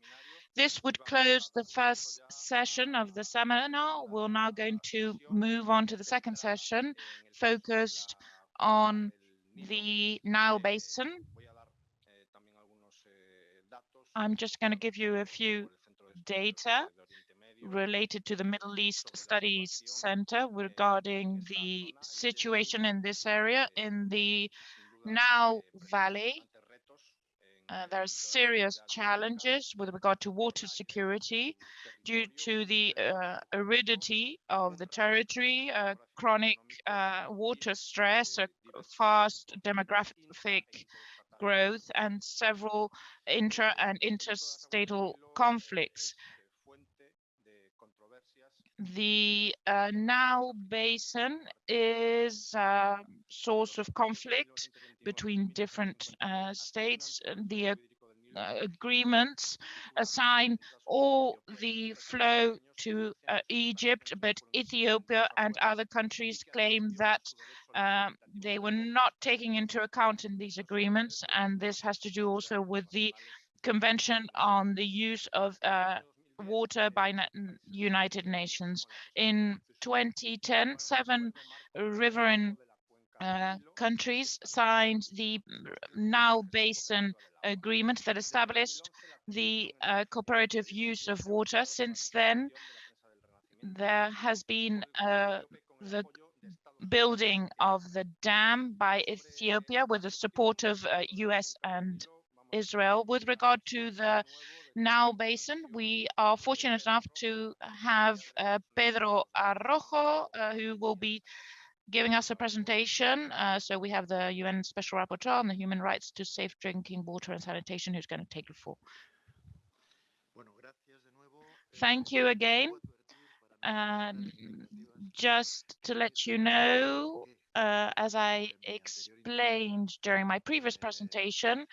This would close the first session of the seminar. We're now going to move on to the second session, focused on the Nile Basin. I'm just going to give you a few data related to the Middle East Studies Center regarding the situation in this area. In the Nile Valley, there are serious challenges with regard to water security due to the aridity of the territory, chronic water stress, a fast demographic growth, and several intra- and interstatal conflicts. The Nile Basin is a source of conflict between different states. The agreements assign all the flow to Egypt, but Ethiopia and other countries claim that they were not taking into account in these agreements, and this has to do also with the Convention on the Use of Water by United Nations. In 2010, 7 riverine countries signed the Nile Basin Agreement that established the cooperative use of water. Since then, there has been the building of the dam by Ethiopia with the support of US and Israel. With regard to the Nile Basin, we are fortunate enough to have Pedro Arrojo, who will be giving us a presentation. So we have the UN Special Rapporteur on the human rights to safe drinking water and sanitation, who's going to take the floor. Thank you again. Just to let you know, as I explained during my previous presentation,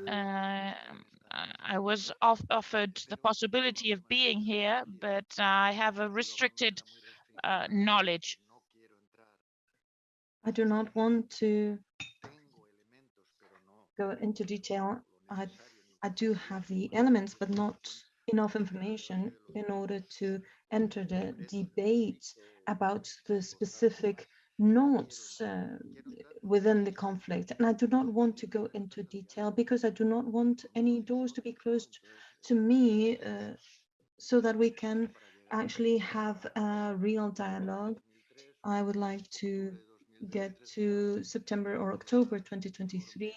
I was offered the possibility of being here, but I have a restricted knowledge. I do not want to go into detail. I do have the elements, but not enough information in order to enter the debate about the specific notes within the conflict. And I do not want to go into detail because I do not want any doors to be closed to me so that we can actually have a real dialogue. I would like to get to September or October 2023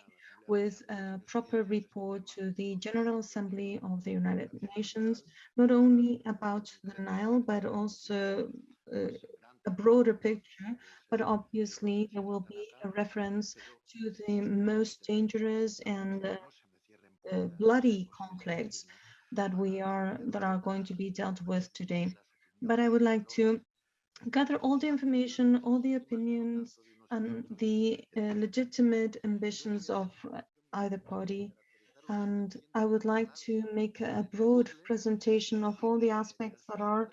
with a proper report to the General Assembly of the United Nations, not only about the Nile, but also a broader picture. But obviously there will be a reference to the most dangerous and bloody conflicts that are going to be dealt with today. But I would like to gather all the information, all the opinions, and the legitimate ambitions of either party. And I would like to make a broad presentation of all the aspects that are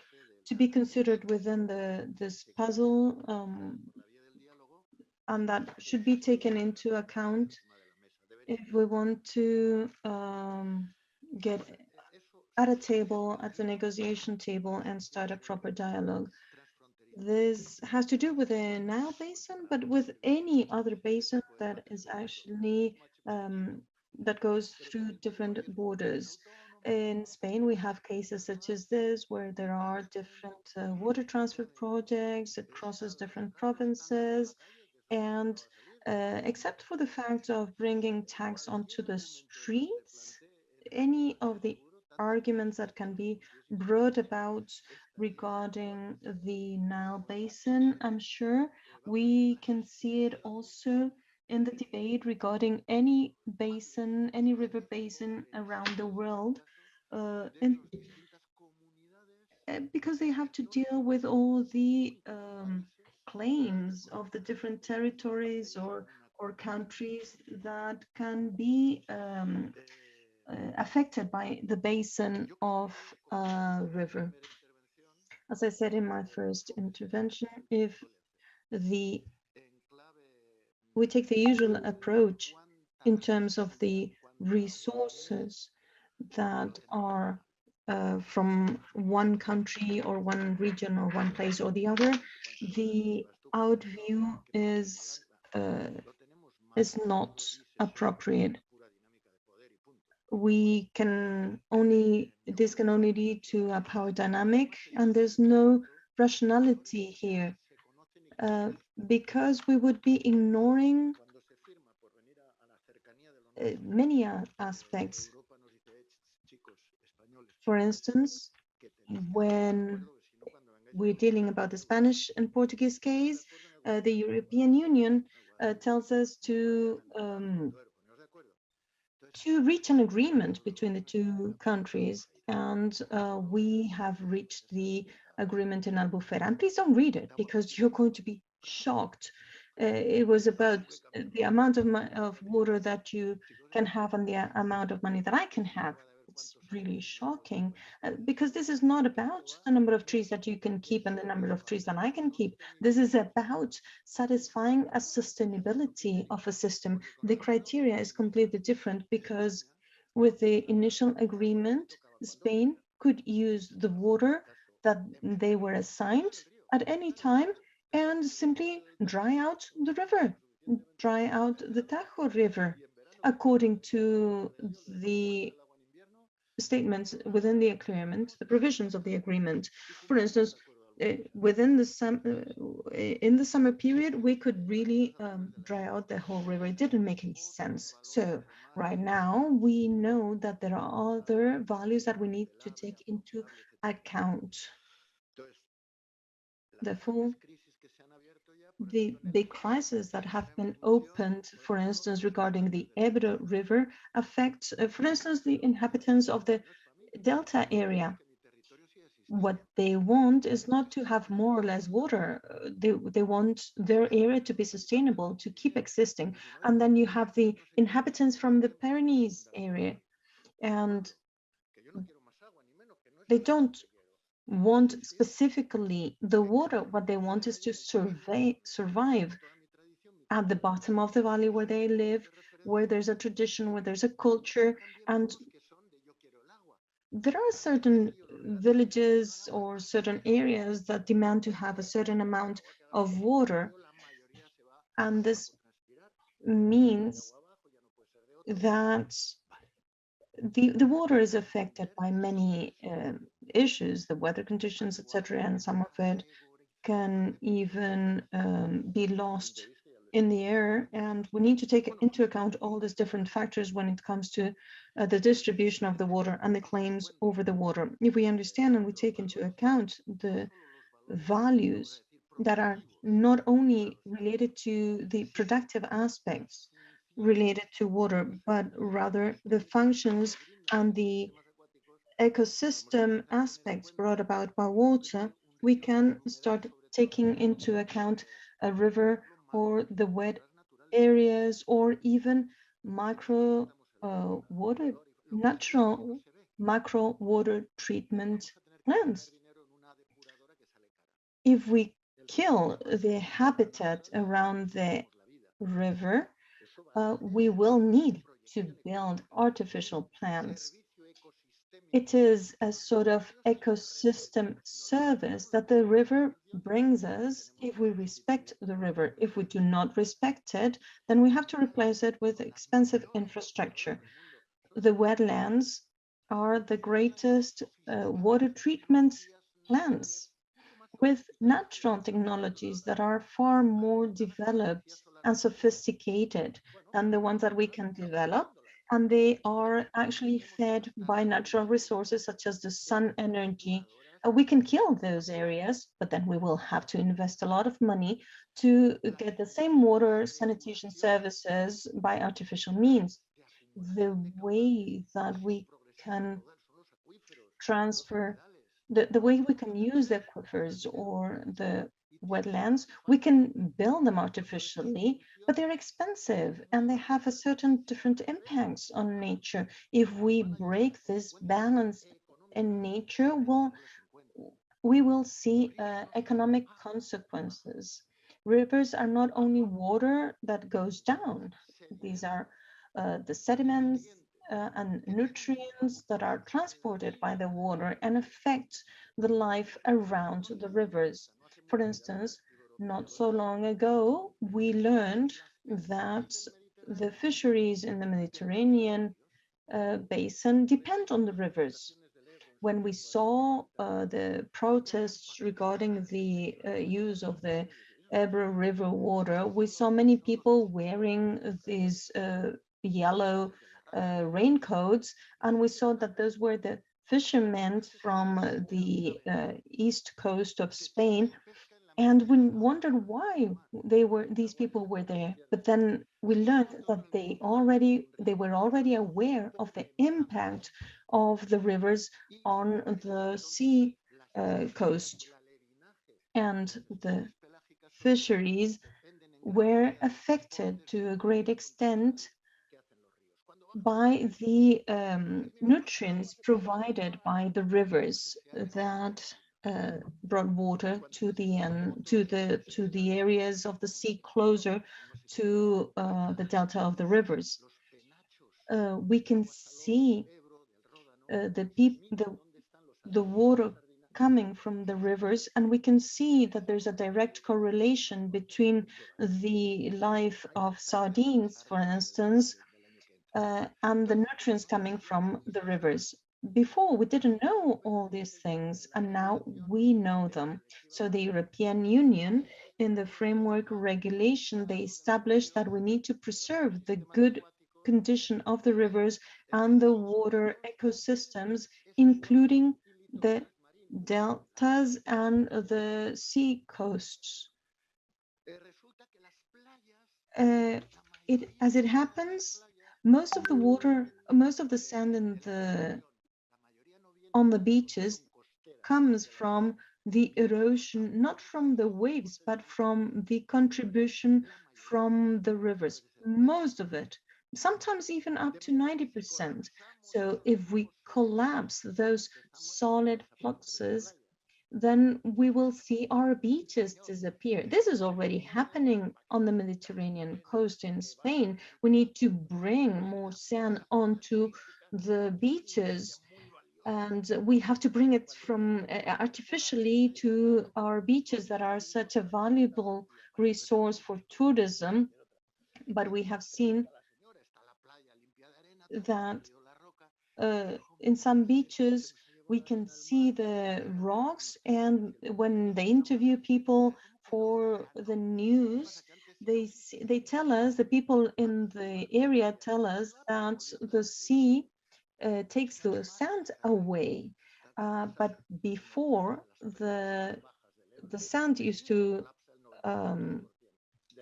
to be considered within this puzzle, and that should be taken into account if we want to get at a table, at the negotiation table, and start a proper dialogue. This has to do with the Nile Basin, but with any other basin that is actually that goes through different borders. In Spain, we have cases such as this, where there are different water transfer projects. It crosses different provinces, and except for the fact of bringing tax onto the streets, any of the arguments that can be brought about regarding the Nile Basin, I'm sure we can see it also in the debate regarding any basin, any river basin around the world, because they have to deal with all the claims of the different territories or countries that can be affected by the basin of a river. As I said in my first intervention, if we take the usual approach in terms of the resources that are from one country or one region or one place or the other, the out view is not appropriate. We can only, this can only lead to a power dynamic, and there's no rationality here, because we would be ignoring many aspects. For instance, when we're dealing about the Spanish and Portuguese case, the European Union tells us to reach an agreement between the two countries, and we have reached the agreement in Albufera. And please don't read it, because you're going to be shocked. It was about the amount of water that you can have and the amount of money that I can have. It's really shocking, because this is not about the number of trees that you can keep and the number of trees that I can keep. This is about satisfying a sustainability of a system. The criteria is completely different, because with the initial agreement, Spain could use the water that they were assigned at any time and simply dry out the river, dry out the Tajo River, according to the statements within the agreement, the provisions of the agreement. For instance, within the in the summer period, we could really dry out the whole river. It didn't make any sense. So right now, we know that there are other values that we need to take into account. Therefore, the big crises that have been opened, for instance, regarding the Ebro River, affect, for instance, the inhabitants of the Delta area. What they want is not to have more or less water. They want their area to be sustainable, to keep existing. And then you have the inhabitants from the Pyrenees area, and they don't want specifically the water. What they want is to survive at the bottom of the valley where they live, where there's a tradition, where there's a culture. And there are certain villages or certain areas that demand to have a certain amount of water. And this means that the water is affected by many issues, the weather conditions, etc., and some of it can even be lost in the air. And we need to take into account all these different factors when it comes to the distribution of the water and the claims over the water. If we understand and we take into account the values that are not only related to the productive aspects related to water, but rather the functions and the ecosystem aspects brought about by water, we can start taking into account a river or the wet areas, or even micro water, natural macro water treatment plants. If we kill the habitat around the river, we will need to build artificial plants. It is a sort of ecosystem service that the river brings us if we respect the river. If we do not respect it, then we have to replace it with expensive infrastructure. The wetlands are the greatest water treatment plants, with natural technologies that are far more developed and sophisticated than the ones that we can develop. And they are actually fed by natural resources such as the sun energy. We can kill those areas, but then we will have to invest a lot of money to get the same water sanitation services by artificial means. The way that we can transfer, the way we can use the aquifers or the wetlands, we can build them artificially, but they're expensive and they have a certain different impacts on nature. If we break this balance in nature, well, we will see economic consequences. Rivers are not only water that goes down. These are the sediments and nutrients that are transported by the water and affect the life around the rivers. For instance, not so long ago, we learned that the fisheries in the Mediterranean basin depend on the rivers. When we saw the protests regarding the use of the Ebro River water, we saw many people wearing these yellow raincoats, and we saw that those were the fishermen from the east coast of Spain, and we wondered why these people were there. But then we learned that they were already aware of the impact of the rivers on the sea coast, and the fisheries were affected to a great extent by the nutrients provided by the rivers that brought water to the areas of the sea closer to the delta of the rivers. We can see the water coming from the rivers, and we can see that there's a direct correlation between the life of sardines, for instance, and the nutrients coming from the rivers. Before, we didn't know all these things, and now we know them. So the European Union, in the framework regulation, they established that we need to preserve the good condition of the rivers and the water ecosystems, including the deltas and the sea coasts. As it happens, most of the sand on the beaches comes from the erosion, not from the waves, but from the contribution from the rivers. Most of it, sometimes even up to 90%. So if we collapse those solid fluxes, then we will see our beaches disappear. This is already happening on the Mediterranean coast in Spain. We need to bring more sand onto the beaches, and we have to bring it from artificially to our beaches that are such a valuable resource for tourism. But we have seen that in some beaches we can see the rocks, and when they interview people for the news, they tell us, the people in the area tell us that the sea takes the sand away. But before, the sand used to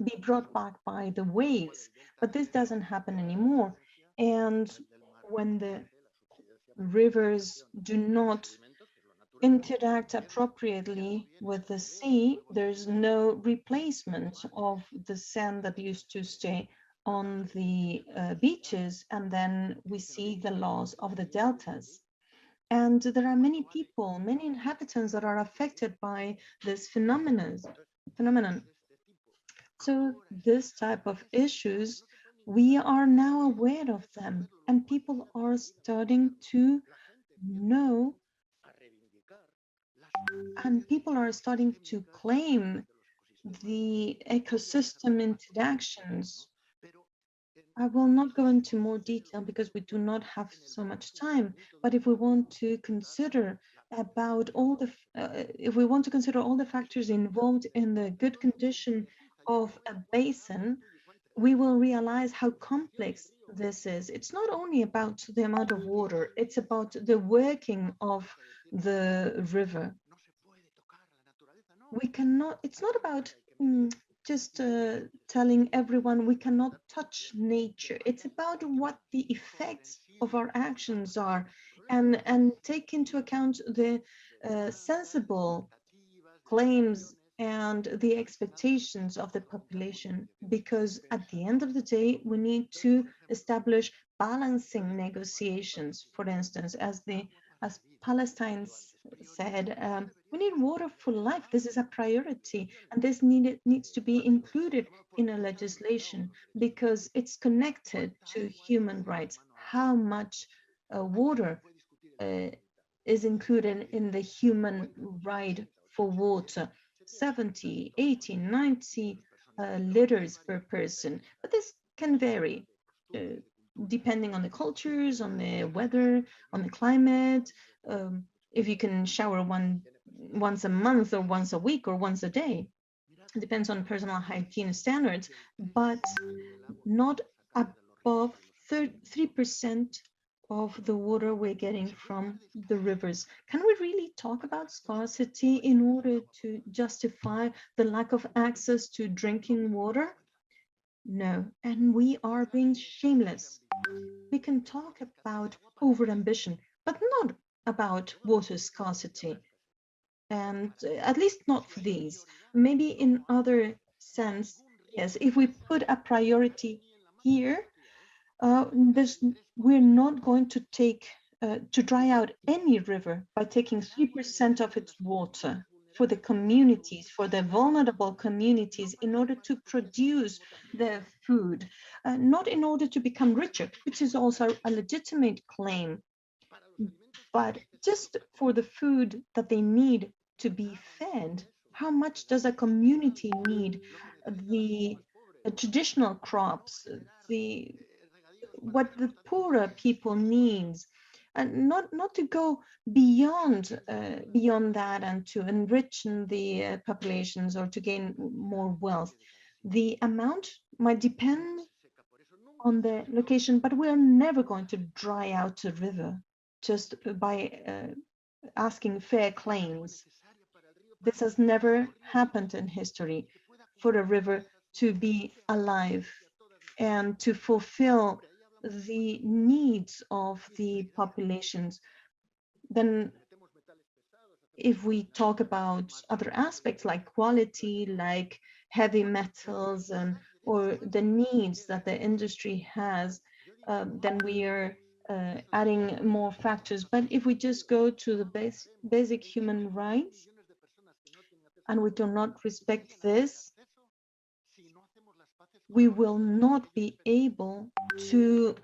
be brought back by the waves, but this doesn't happen anymore. And when the rivers do not interact appropriately with the sea, there's no replacement of the sand that used to stay on the beaches, and then we see the loss of the deltas. And there are many people, many inhabitants that are affected by this phenomenon. So this type of issues, we are now aware of them, and people are starting to know, and people are starting to claim the ecosystem interactions. I will not go into more detail because we do not have so much time, but if we want to consider all the factors involved in the good condition of a basin, we will realize how complex this is. It's not only about the amount of water, it's about the working of the river. It's not about just telling everyone we cannot touch nature. It's about what the effects of our actions are, and take into account the sensible claims and the expectations of the population, because at the end of the day, we need to establish balancing negotiations. For instance, as Palestine said, we need water for life. This is a priority, and this needs to be included in a legislation because it's connected to human rights. how much water is included in the human right for water. 70, 80, 90 liters per person. But this can vary depending on the cultures, on the weather, on the climate. If you can shower once a month or once a week or once a day. It depends on personal hygiene standards, but not above 3% of the water we're getting from the rivers. Can we really talk about scarcity in order to justify the lack of access to drinking water? No, and we are being shameless. We can talk about overambition, but not about water scarcity. And at least not for these. Maybe in other sense, yes, if we put a priority here, we're not going to to dry out any river by taking 3% of its water for the communities, for the vulnerable communities, in order to produce their food, not in order to become richer, which is also a legitimate claim, but just for the food that they need to be fed. How much does a community need? The traditional crops, what the poorer people needs, and not to go beyond that and to enrich the populations or to gain more wealth. The amount might depend on the location, but we are never going to dry out a river just by asking fair claims. This has never happened in history, for a river to be alive and to fulfill the needs of the populations. Then if we talk about other aspects like quality, like heavy metals, or the needs that the industry has, then we are adding more factors. But if we just go to the basic human rights and we do not respect this, we will not be able to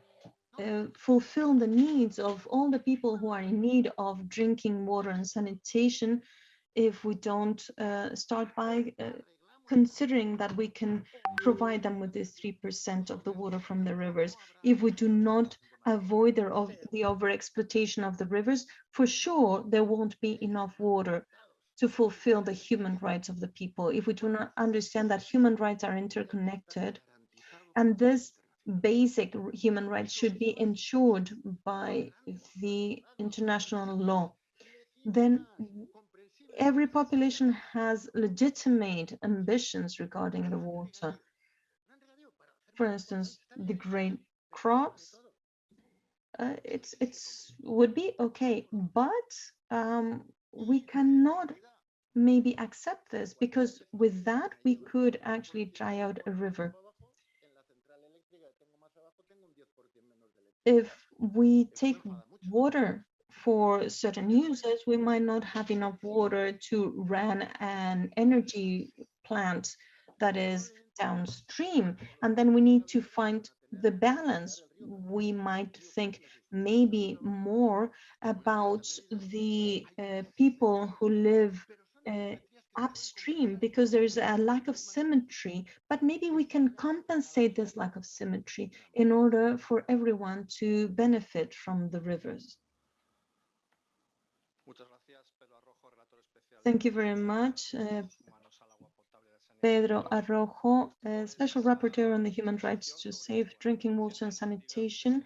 fulfill the needs of all the people who are in need of drinking water and sanitation if we don't start by considering that we can provide them with this 3% of the water from the rivers. If we do not avoid the overexploitation of the rivers, for sure there won't be enough water to fulfill the human rights of the people. If we do not understand that human rights are interconnected, and this basic human rights should be ensured by the international law, then every population has legitimate ambitions regarding the water. For instance, the grain crops, it's would be okay, but we cannot maybe accept this, because with that we could actually dry out a river. If we take water for certain uses, we might not have enough water to run an energy plant that is downstream, and then we need to find the balance. We might think maybe more about the people who live upstream, because there's a lack of symmetry, but maybe we can compensate this lack of symmetry in order for everyone to benefit from the rivers. Thank you very much. Pedro Arrojo, Special Rapporteur on the Human Rights to Safe Drinking Water and Sanitation.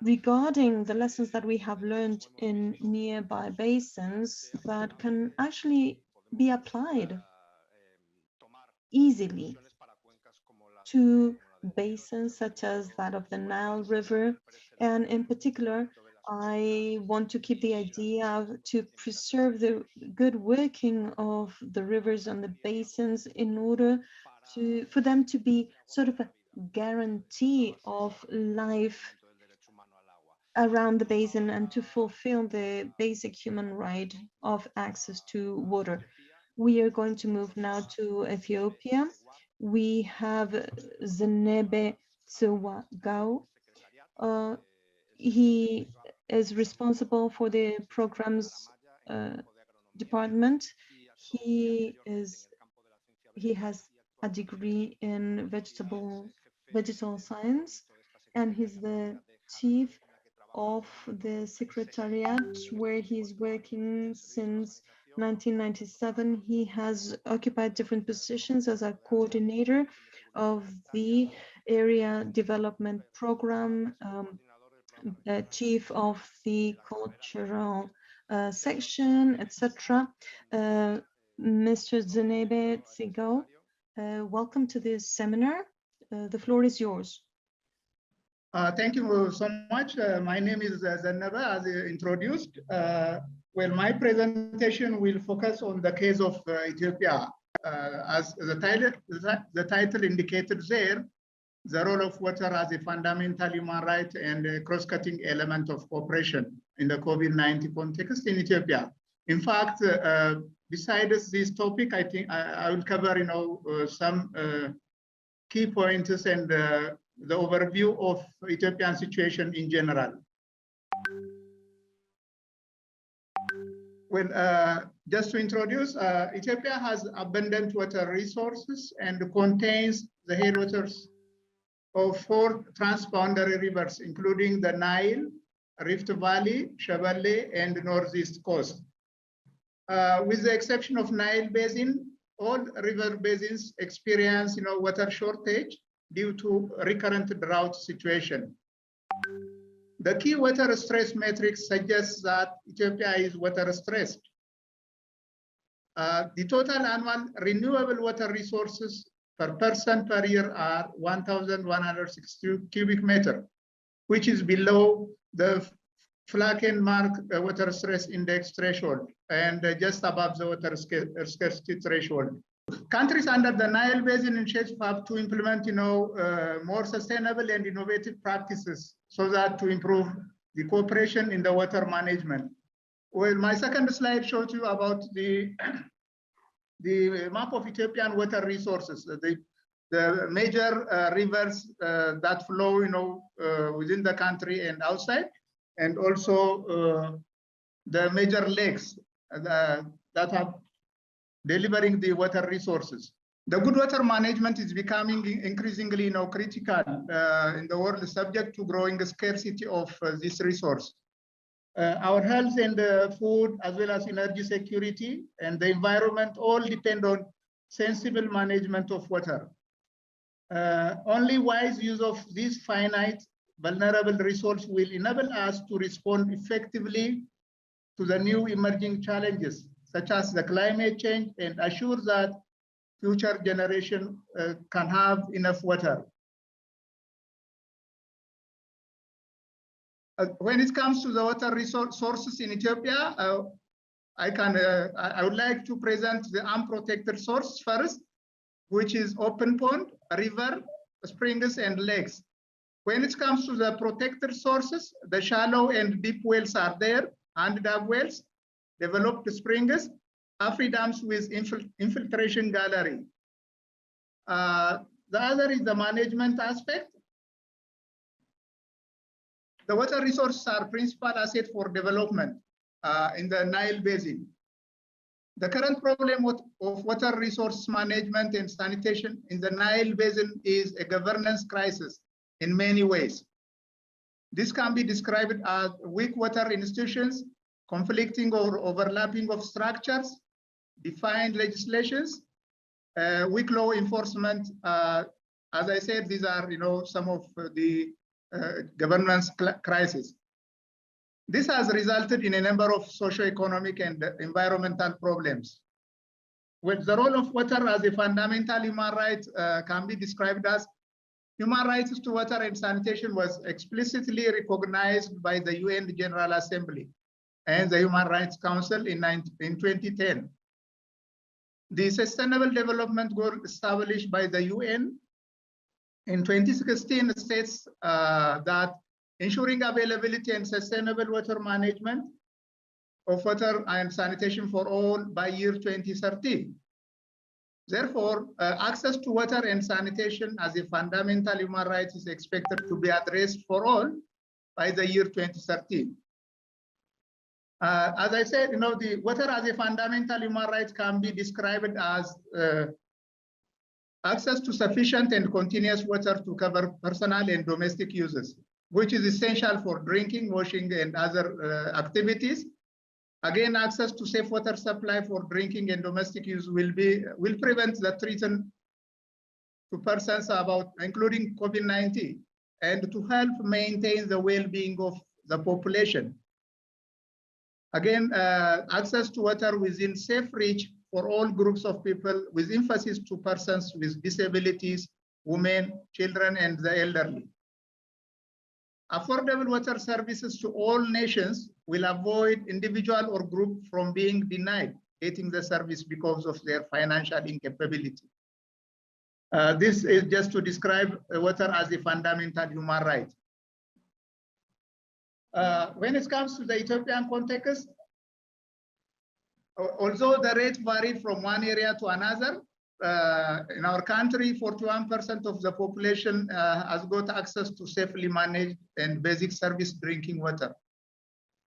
Regarding the lessons that we have learned in nearby basins that can actually be applied easily to basins such as that of the Nile River. And in particular, I want to keep the idea to preserve the good working of the rivers and the basins in order for them to be sort of a guarantee of life around the basin and to fulfill the basic human right of access to water. We are going to move now to Ethiopia. We have Zenebe Tsewagao. he is responsible for the programs department. He has a degree in vegetal science, and he's the chief of the secretariat where he's working since 1997. He has occupied different positions as a coordinator of the area development program, chief of the cultural section, etc. Mr. Zenebe Tsigo, welcome to this seminar. The floor is yours. Thank you so much. My name is Zenebe, as introduced. Well, my presentation will focus on the case of Ethiopia. As the title indicated there, the role of water as a fundamental human right and a cross-cutting element of cooperation in the COVID-19 context in Ethiopia. In fact, besides this topic, I think I will cover, some key points and the overview of Ethiopian situation in general. Well, just to introduce, Ethiopia has abundant water resources and contains the headwaters of 4 transboundary rivers, including the Nile, Rift Valley, Shabelle, and Northeast Coast. With the exception of Nile Basin, all river basins experience, water shortage due to recurrent drought situation. The key water stress metrics suggests that Ethiopia is water stressed. The total annual renewable water resources per person per year are 1,162 cubic meter, which is below the Flakenmark water stress index threshold and just above the water scarcity threshold. Countries under the Nile Basin initiative have to implement, more sustainable and innovative practices so that to improve the cooperation in the water management. Well, my second slide shows you about the map of Ethiopian water resources, the major rivers that flow, within the country and outside, and also the major lakes that are delivering the water resources. The good water management is becoming increasingly critical in the world, subject to growing scarcity of this resource. Our health and food, as well as energy security and the environment, all depend on sensible management of water. Only wise use of this finite, vulnerable resource will enable us to respond effectively to the new emerging challenges, such as the climate change, and assure that future generations can have enough water. When it comes to the water sources in Ethiopia, I would like to present the unprotected source first, which is open pond, river, springs, and lakes. When it comes to the protected sources, the shallow and deep wells are there, hand-dug wells, developed springs, dams with infiltration gallery. The other is the management aspect. The water resources are principal asset for development in the Nile Basin. The current problem of water resource management and sanitation in the Nile Basin is a governance crisis in many ways. This can be described as weak water institutions, conflicting or overlapping of structures, defined legislations, weak law enforcement. As I said, these are some of the governance crisis. This has resulted in a number of socio-economic and environmental problems. Well, the role of water as a fundamental human right can be described as human rights to water and sanitation was explicitly recognized by the UN General Assembly and the Human Rights Council in 2010. The Sustainable Development Goal established by the UN in 2016 states that ensuring availability and sustainable water management of water and sanitation for all by year 2030. Therefore, access to water and sanitation as a fundamental human right is expected to be addressed for all by the year 2030. As I said, the water as a fundamental human right can be described as access to sufficient and continuous water to cover personal and domestic uses, which is essential for drinking, washing, and other activities. Again, access to safe water supply for drinking and domestic use will prevent the threat to persons including COVID-19, and to help maintain the well-being of the population. Again, access to water within safe reach for all groups of people, with emphasis to persons with disabilities, women, children, and the elderly. Affordable water services to all nations will avoid individual or group from being denied getting the service because of their financial incapability. This is just to describe water as a fundamental human right. When it comes to the Ethiopian context, although the rate varied from one area to another, in our country, 41% of the population has got access to safely managed and basic service drinking water.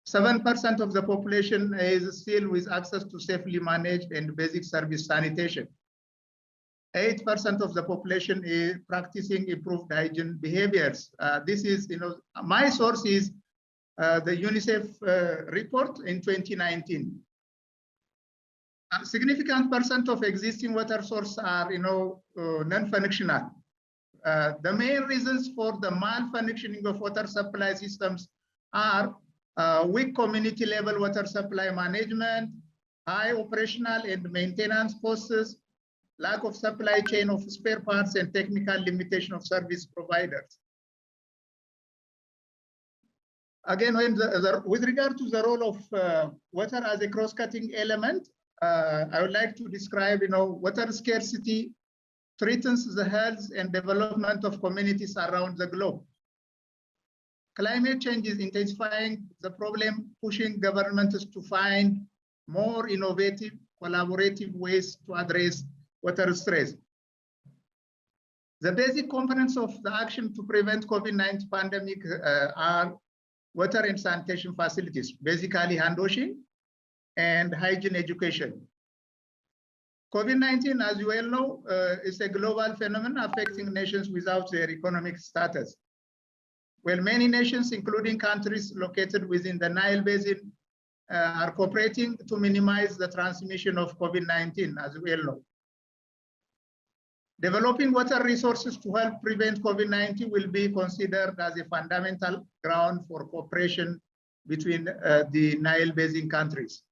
7% of the population is still with access to safely managed and basic service sanitation. 8% of the population is practicing improved hygiene behaviors. This is, my source is the UNICEF report in 2019. A significant percent of existing water sources are, non-functional. The main reasons for the malfunctioning of water supply systems are weak community level water supply management, high operational and maintenance costs, lack of supply chain of spare parts, and technical limitation of service providers. Again, with regard to the role of water as a cross-cutting element, I would like to describe, water scarcity threatens the health and development of communities around the globe. Climate change is intensifying the problem, pushing governments to find more innovative, collaborative ways to address water stress. The basic components of the action to prevent COVID-19 pandemic are water and sanitation facilities, basically hand washing and hygiene education. COVID-19, as you well know, is a global phenomenon affecting nations without their economic status. Well, many nations, including countries located within the Nile Basin, are cooperating to minimize the transmission of COVID-19, as we well know. Developing water resources to help prevent COVID-19 will be considered as a fundamental ground for cooperation between the Nile Basin countries.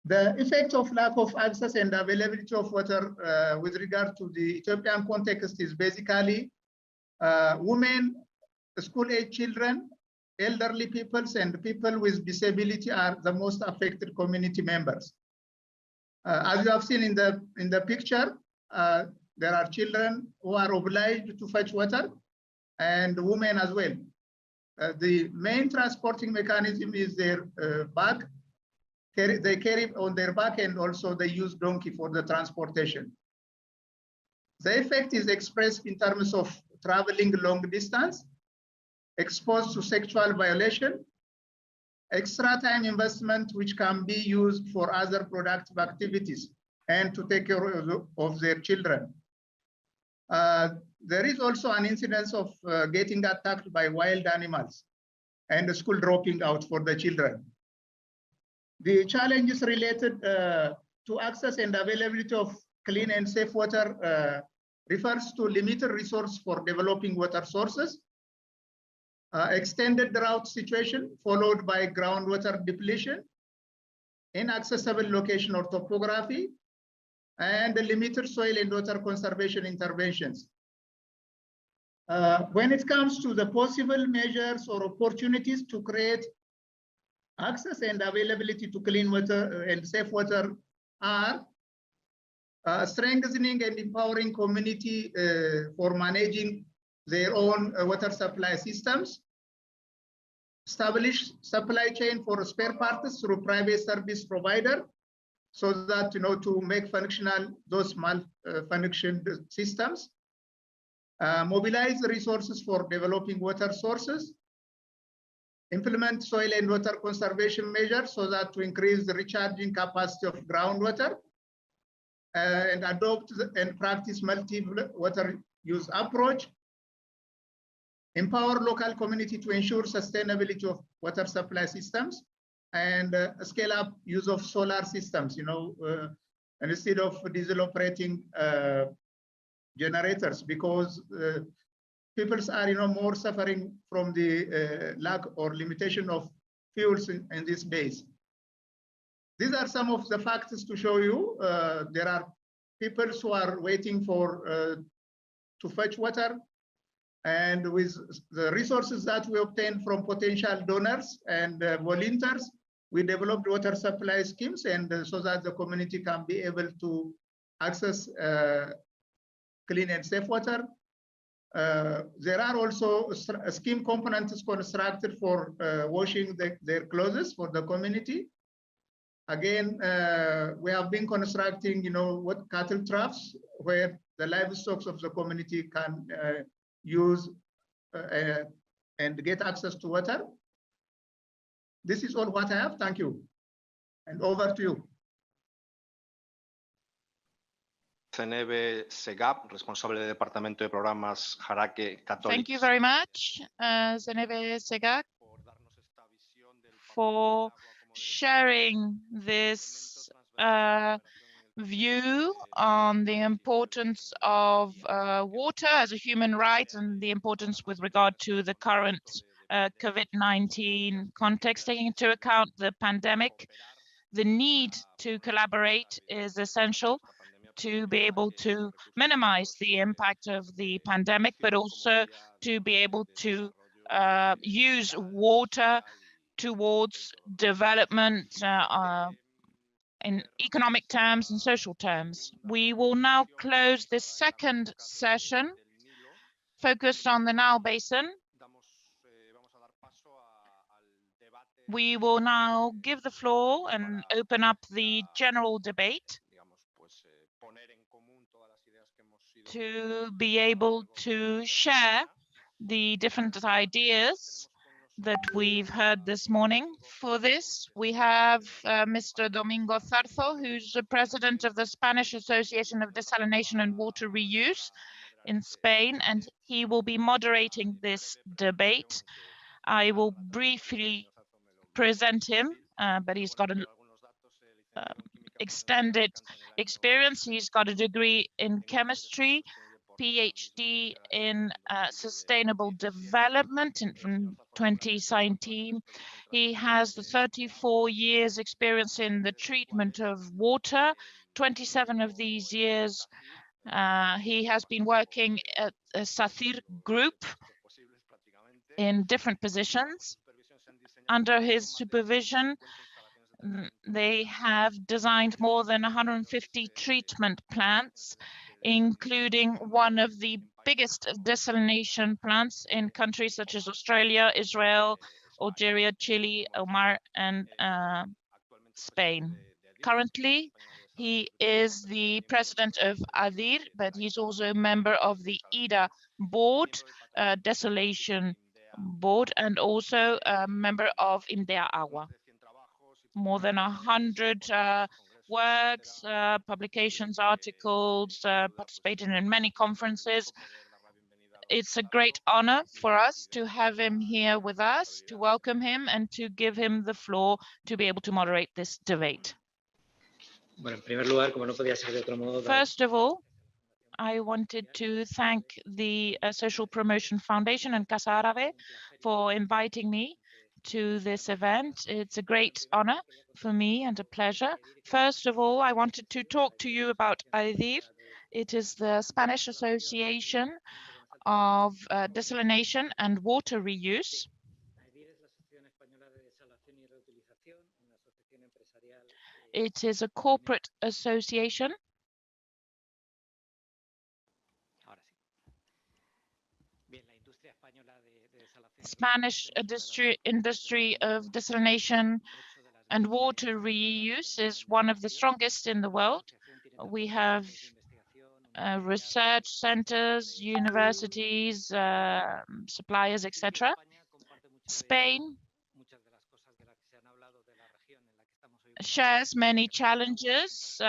The effect of lack of access and availability of water with regard to the Ethiopian context is basically women, school-age children, elderly peoples, and people with disability are the most affected community members. As you have seen in the picture, there are children who are obliged to fetch water, and women as well. The main transporting mechanism is their bag. They carry on their back, and also they use donkey for the transportation. The effect is expressed in terms of traveling long distance, exposed to sexual violation, extra time investment which can be used for other productive activities and to take care of their children. There is also an incidence of getting attacked by wild animals and school dropping out for the children. The challenges related to access and availability of clean and safe water refers to limited resource for developing water sources, extended drought situation followed by groundwater depletion, inaccessible location or topography, and limited soil and water conservation interventions. When it comes to the possible measures or opportunities to create access and availability to clean water and safe water are strengthening and empowering community for managing their own water supply systems, establish supply chain for spare parts through private service provider, so that to make functional those malfunctioned systems, mobilize the resources for developing water sources, implement soil and water conservation measures so that to increase the recharging capacity of groundwater, and adopt and practice multi-water use approach, empower local community to ensure sustainability of water supply systems, and scale up use of solar systems, and instead of diesel operating generators, because people are more suffering from the lack or limitation of fuels in these days. These are some of the factors to show you. There are people who are waiting for to fetch water, and with the resources that we obtain from potential donors and volunteers, we developed water supply schemes, and so that the community can be able to access clean and safe water. There are also scheme components constructed for washing their clothes for the community. Again, we have been constructing, what cattle troughs where the livestock of the community can use and get access to water. This is all what I have. Thank you. And over to you. Zenebe Segab, responsable del Departamento de Programas Jarake Católicos. Thank you very much, Zenebe Segab, for sharing this view on the importance of water as a human right and the importance with regard to the current COVID-19 context, taking into account the pandemic. The need to collaborate is essential to be able to minimize the impact of the pandemic, but also to be able to use water towards development in economic terms and social terms. We will now close this second session focused on the Nile Basin. We will now give the floor and open up the general debate to be able to share the different ideas that we've heard this morning. For this, we have Mr. Domingo Zarzo, who's the president of the Spanish Association of Desalination and Water Reuse in Spain, and he will be moderating this debate. I will briefly present him, but he's got an extended experience. He's got a degree in chemistry, PhD in sustainable development from 2019. He has 34 years experience in the treatment of water. 27 of these years he has been working at a SACIR group in different positions. Under his supervision, they have designed more than 150 treatment plants, including one of the biggest desalination plants in countries such as Australia, Israel, Algeria, Chile, Oman, and Spain. Currently, he is the president of ADIR, but he's also a member of the IDA board, desalination board, and also a member of IMDEA Agua. More than 100 works, publications, articles, participated in many conferences. It's a great honor for us to have him here with us, to welcome him and to give him the floor to be able to moderate this debate. First of all, I wanted to thank the Social Promotion Foundation and Casa Árabe for inviting me to this event. It's a great honor for me and a pleasure. First of all, I wanted to talk to you about ADIR. It is the Spanish Association of Desalination and Water Reuse. It is a corporate association. Spanish industry of desalination and water reuse is one of the strongest in the world. We have research centers, universities, suppliers, etc. Spain shares many challenges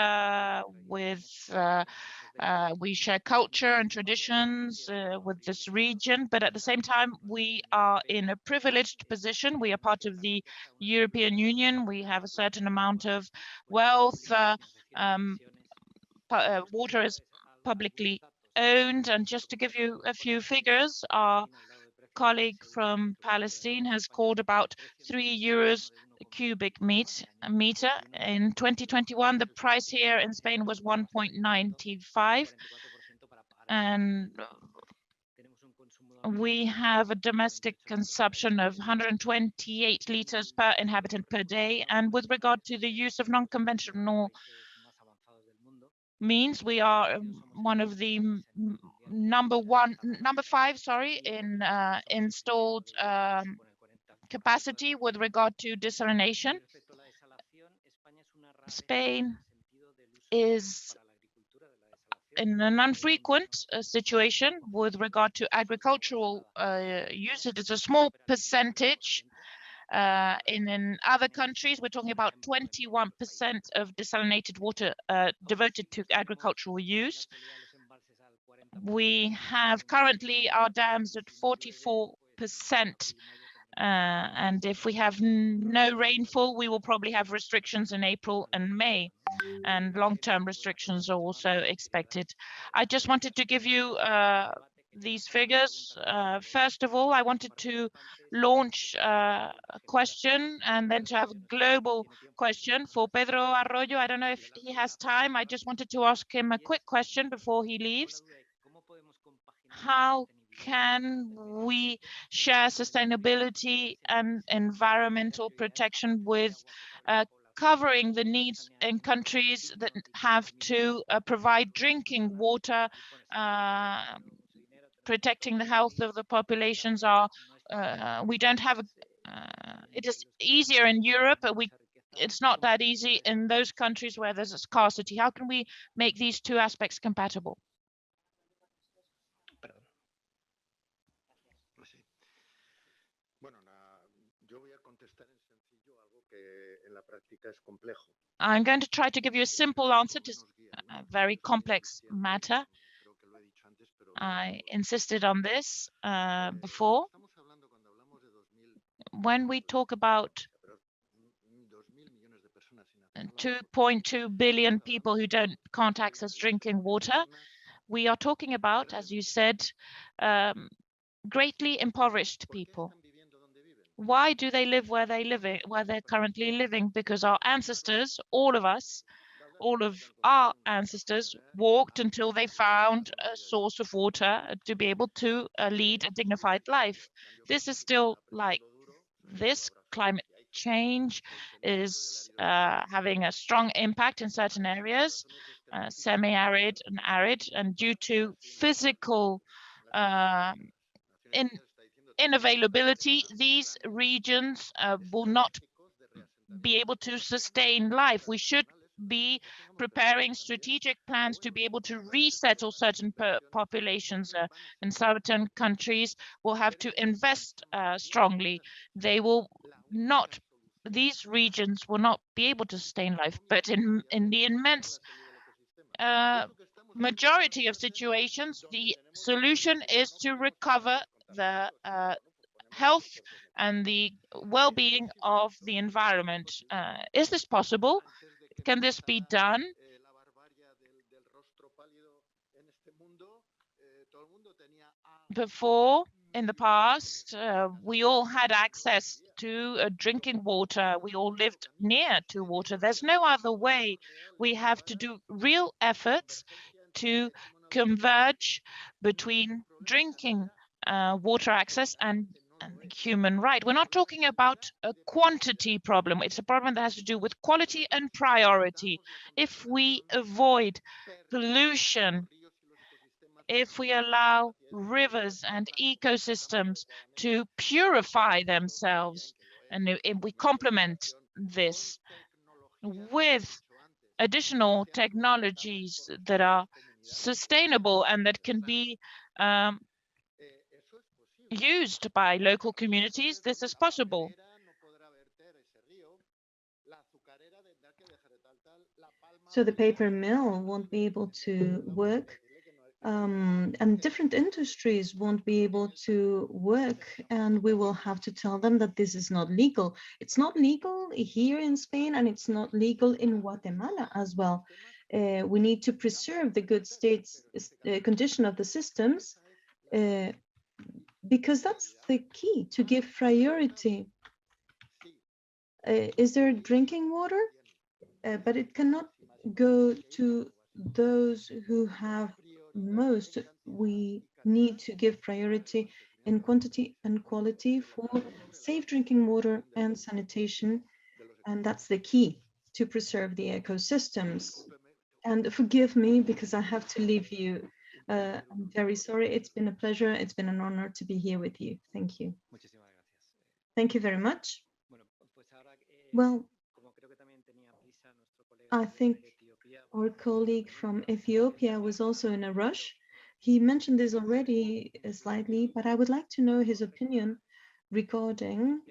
we share culture and traditions with this region, but at the same time, we are in a privileged position. We are part of the European Union. We have a certain amount of wealth. Water is publicly owned. And just to give you a few figures, our colleague from Palestine has called about €3 a cubic meter. In 2021, the price here in Spain was 1.95, and we have a domestic consumption of 128 liters per inhabitant per day. And with regard to the use of non-conventional means, we are one of the number 5, in installed capacity with regard to desalination. Spain is in an infrequent situation with regard to agricultural use. It is a small percentage. In other countries, we're talking about 21% of desalinated water devoted to agricultural use. We have currently our dams at 44%. And if we have no rainfall, we will probably have restrictions in April and May, and long-term restrictions are also expected. I just wanted to give you these figures. First of all, I wanted to launch a question and then to have a global question for Pedro Arroyo. I don't know if he has time. I just wanted to ask him a quick question before he leaves. How can we share sustainability and environmental protection with covering the needs in countries that have to provide drinking water, protecting the health of the populations? We don't have it is easier in Europe, but it's not that easy in those countries where there's a scarcity. How can we make these two aspects compatible? I'm going to try to give you a simple answer to a very complex matter. I insisted on this before. When we talk about 2.2 billion people who can't access drinking water, we are talking about, as you said, greatly impoverished people. Why do they live where they're currently living? Because our ancestors, all of our ancestors, walked until they found a source of water to be able to lead a dignified life. This is still like this. Climate change is having a strong impact in certain areas, semi-arid and arid, and due to physical inavailability, these regions will not be able to sustain life. We should be preparing strategic plans to be able to resettle certain populations. In certain countries will have to invest strongly. These regions will not be able to sustain life, but in the immense majority of situations, the solution is to recover the health and the well-being of the environment. Is this possible? Can this be done? Before, in the past, we all had access to drinking water. We all lived near to water. There's no other way. We have to do real efforts to converge between drinking water access and human right. We're not talking about a quantity problem. It's a problem that has to do with quality and priority. If we avoid pollution, if we allow rivers and ecosystems to purify themselves, and if we complement this with additional technologies that are sustainable and that can be used by local communities, this is possible. So the paper mill won't be able to work, and different industries won't be able to work, and we will have to tell them that this is not legal. It's not legal here in Spain, and it's not legal in Guatemala as well. We need to preserve the good condition of the systems, because that's the key, to give priority. Is there drinking water? But it cannot go to those who have most. We need to give priority in quantity and quality for safe drinking water and sanitation, and that's the key to preserve the ecosystems. And forgive me because I have to leave you. I'm very sorry. It's been a pleasure. It's been an honor to be here with you. Thank you. Thank you very much. Well, I think our colleague from Ethiopia was also in a rush. He mentioned this already slightly, but I would like to know his opinion regarding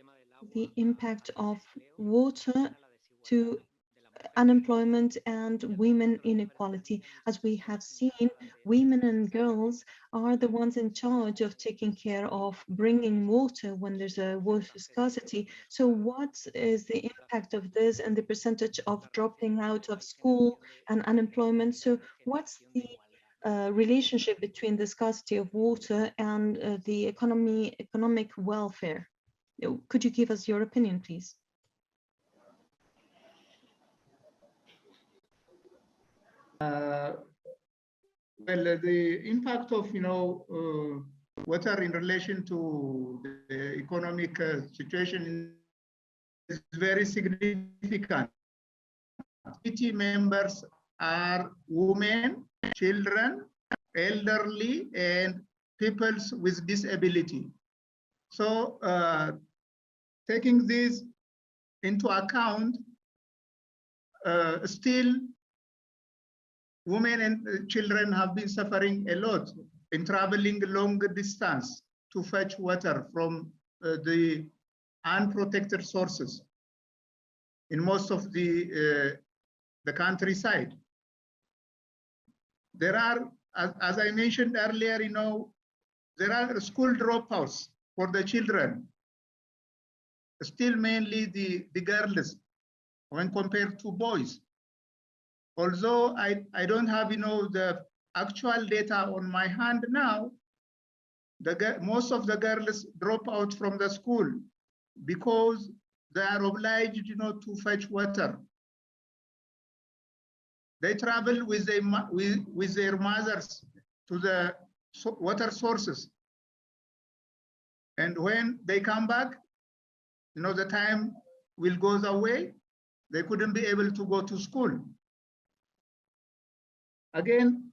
the impact of water to unemployment and women inequality. As we have seen, women and girls are the ones in charge of taking care of bringing water when there's a water scarcity. So what is the impact of this and the percentage of dropping out of school and unemployment? So what's the relationship between the scarcity of water and the economic welfare? Could you give us your opinion, please? Well, the impact of water in relation to the economic situation is very significant. Committee members are women, children, elderly, and people with disability. So, taking this into account, still women and children have been suffering a lot in traveling long distance to fetch water from the unprotected sources in most of the countryside. There are, as I mentioned earlier, there are school dropouts for the children, still mainly the girls when compared to boys. Although I don't have the actual data on my hand now, most of the girls drop out from the school because they are obliged to fetch water. They travel with their mothers to the water sources, and when they come back, the time will go away. They couldn't be able to go to school. Again,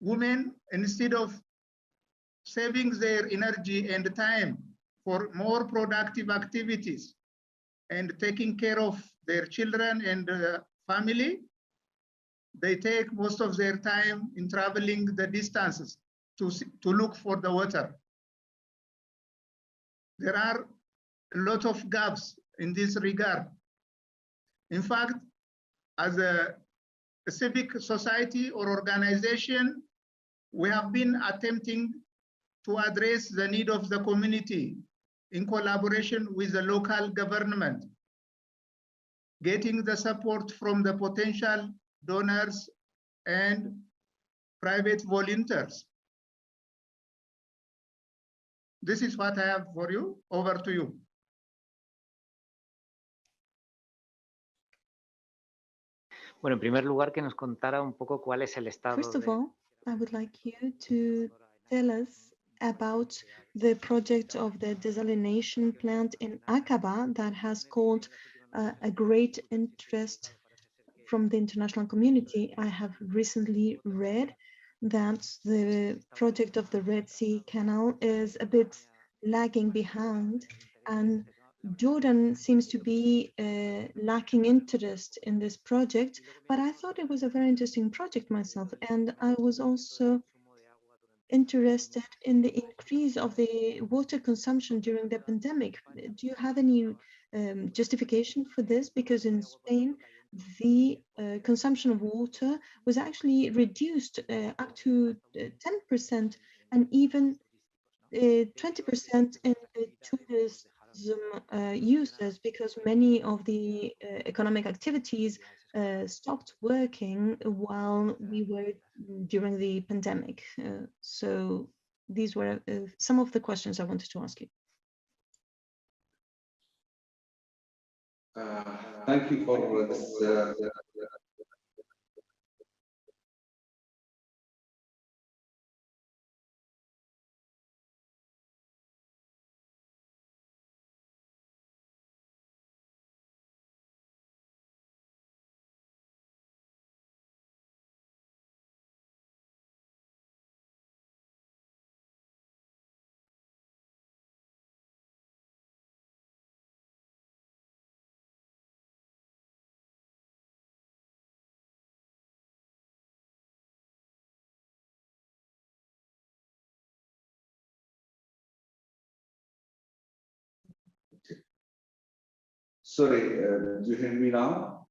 women, instead of saving their energy and time for more productive activities and taking care of their children and family, they take most of their time in traveling the distances to look for the water. There are a lot of gaps in this regard. In fact, as a civic society or organization, we have been attempting to address the need of the community in collaboration with the local government, getting the support from the potential donors and private volunteers. This is what I have for you. Over to you. Bueno, en primer lugar, que nos contara un poco cuál es el estado. First of all, I would like you to tell us about the project of the desalination plant in Aqaba that has called a great interest from the international community. I have recently read that the project of the Red Sea Canal is a bit lagging behind, and Jordan seems to be lacking interest in this project, but I thought it was a very interesting project myself, and I was also interested in the increase of the water consumption during the pandemic. Do you have any justification for this? Because in Spain, the consumption of water was actually reduced up to 10% and even 20% in tourism uses, because many of the economic activities stopped working while we were during the pandemic. So these were some of the questions I wanted to ask you. Thank you for this. Sorry, do you hear me now?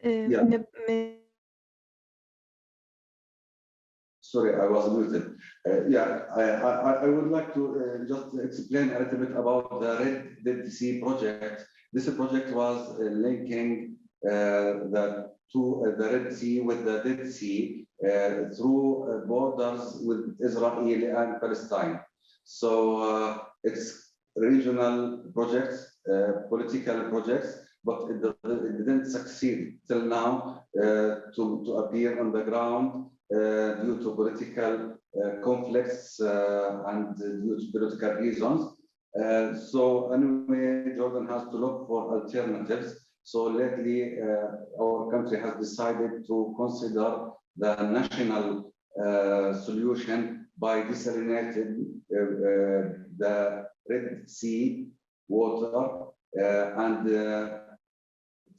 Yeah. Sorry, I was muted. I would like to just explain a little bit about the Red Sea project. This project was linking the Red Sea with the Dead Sea through borders with Israel and Palestine. So it's regional projects, political projects, but it didn't succeed till now to appear on the ground due to political conflicts and due to political reasons. So anyway, Jordan has to look for alternatives. So lately, our country has decided to consider the national solution by desalinating the Red Sea water and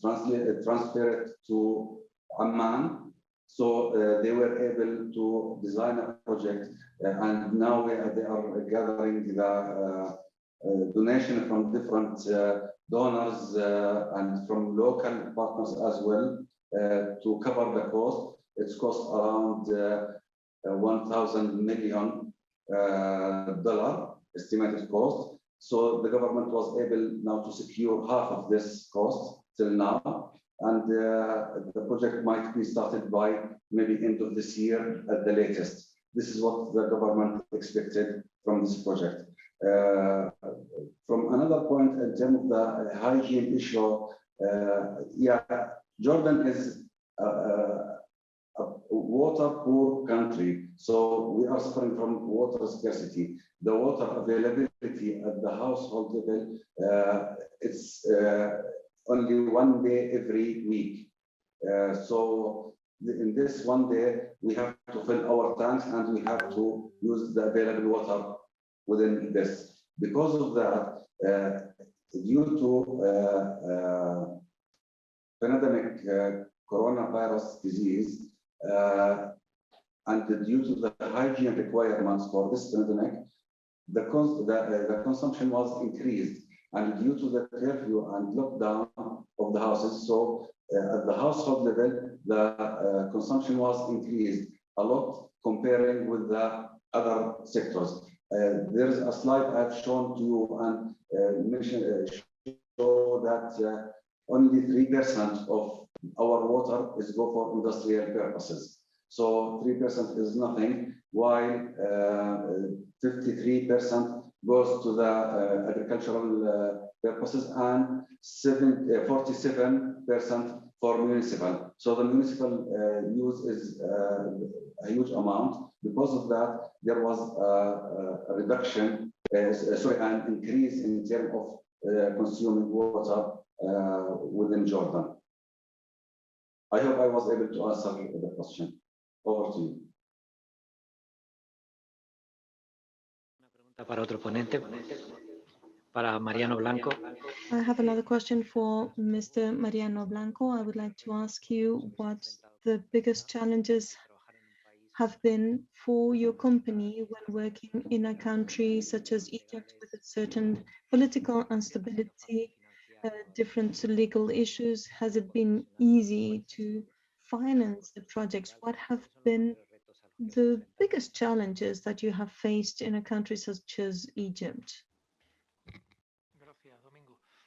transfer it to Amman. So they were able to design a project, and now they are gathering the donation from different donors and from local partners as well to cover the cost. It's cost around $1,000 million estimated cost. So the government was able now to secure half of this cost till now. And the project might be started by maybe end of this year at the latest. This is what the government expected from this project. From another point, in terms of the hygiene issue, Jordan is a water poor country, so we are suffering from water scarcity. The water availability at the household level, it's only 1 day every week. So in this 1 day, we have to fill our tanks and we have to use the available water within this. Because of that, due to pandemic coronavirus disease, and due to the hygiene requirements for this pandemic, the consumption was increased. And due to the curfew and lockdown of the houses, so at the household level, the consumption was increased a lot comparing with the other sectors. There is a slide I've shown to you and show that only 3% of our water is go for industrial purposes. So 3% is nothing, while 53% goes to the agricultural purposes and 47% for municipal. So the municipal use is a huge amount. Because of that, there was a reduction, an increase in terms of consuming water within Jordan. I hope I was able to answer the question. Over to you. Para otro ponente. para Mariano Blanco. I have another question for Mr. Mariano Blanco. I would like to ask you what the biggest challenges have been for your company when working in a country such as Egypt with a certain political instability, different legal issues. Has it been easy to finance the projects? What have been the biggest challenges that you have faced in a country such as Egypt?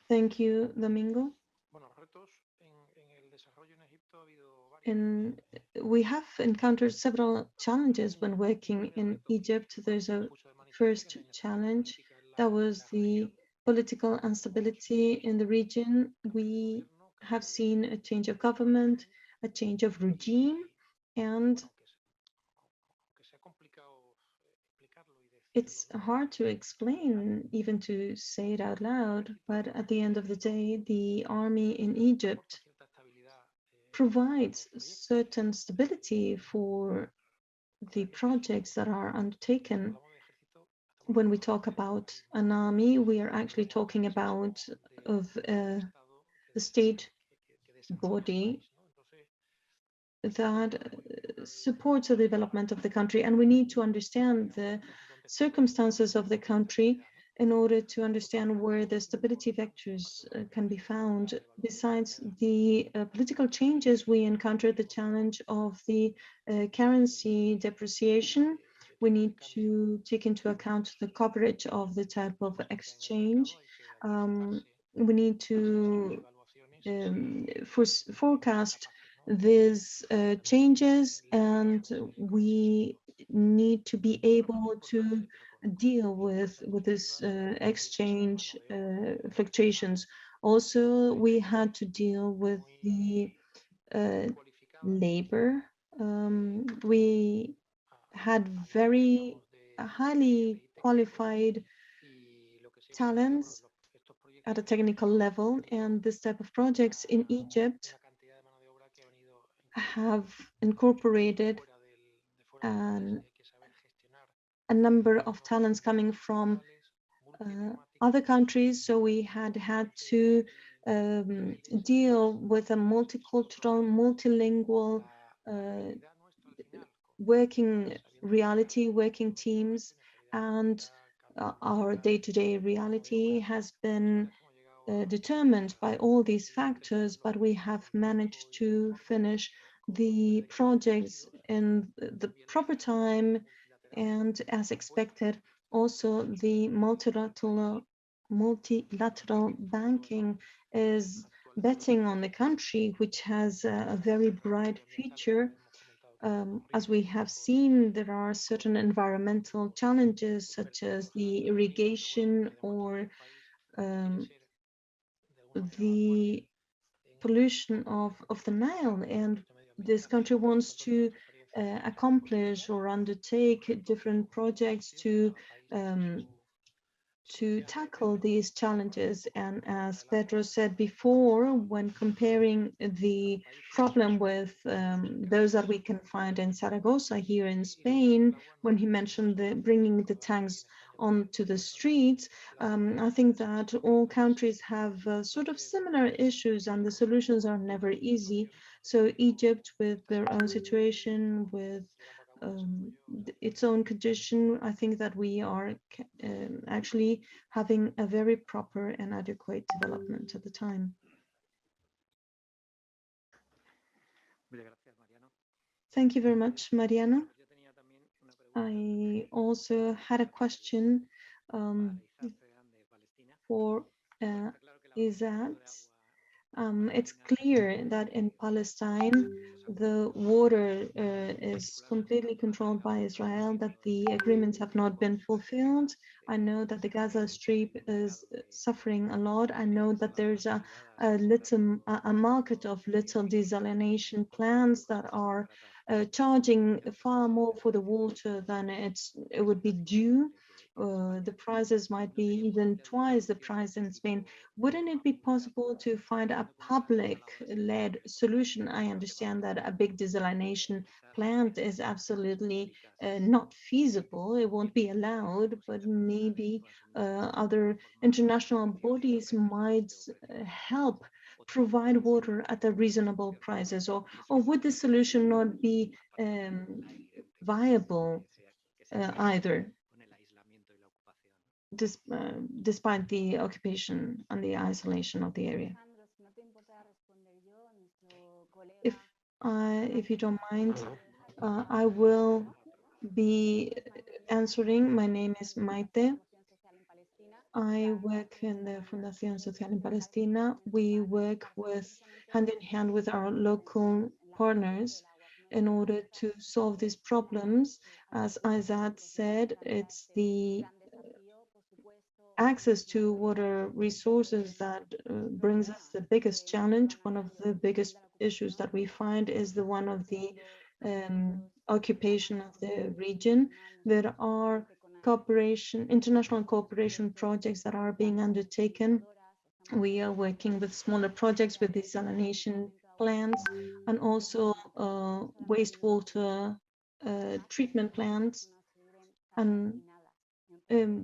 Thank you, Domingo. And we have encountered several challenges when working in Egypt. There's a first challenge that was the political instability in the region. We have seen a change of government, a change of regime, and it's hard to explain, even to say it out loud, but at the end of the day, the army in Egypt provides certain stability for the projects that are undertaken. When we talk about an army, we are actually talking about the state body that supports the development of the country, and we need to understand the circumstances of the country in order to understand where the stability vectors can be found. Besides the political changes, we encountered the challenge of the currency depreciation. We need to take into account the coverage of the type of exchange. We need to forecast these changes, and we need to be able to deal with this exchange fluctuations. Also, we had to deal with the labor. We had very highly qualified talents at a technical level, and this type of projects in Egypt have incorporated a number of talents coming from other countries. So we had to deal with a multicultural, multilingual working reality, working teams, and our day-to-day reality has been determined by all these factors, but we have managed to finish the projects in the proper time and as expected. Also, the multilateral banking is betting on the country, which has a very bright future. As we have seen, there are certain environmental challenges such as the irrigation or the pollution of the Nile, and this country wants to accomplish or undertake different projects to tackle these challenges. And as Pedro said before, when comparing the problem with those that we can find in Zaragoza here in Spain, when he mentioned bringing the tanks onto the streets, I think that all countries have sort of similar issues, and the solutions are never easy. So Egypt, with their own situation, with its own condition, I think that we are actually having a very proper and adequate development at the time. Thank you very much, Mariano. I also had a question for Izzat. It's clear that in Palestine, the water is completely controlled by Israel, that the agreements have not been fulfilled. I know that the Gaza Strip is suffering a lot. I know that there's a market of little desalination plants that are charging far more for the water than it would be due. the prices might be even twice the price in Spain. Wouldn't it be possible to find a public-led solution? I understand that a big desalination plant is absolutely not feasible. It won't be allowed, but maybe other international bodies might help provide water at a reasonable prices, or would the solution not be viable either, despite the occupation and the isolation of the area? If you don't mind, I will be answering. My name is Maite. I work in the Fundación Social en Palestina. We work hand in hand with our local partners in order to solve these problems. As Azad said, it's the access to water resources that brings us the biggest challenge. One of the biggest issues that we find is the one of the occupation of the region. There are international cooperation projects that are being undertaken. We are working with smaller projects with desalination plants and also wastewater treatment plants. And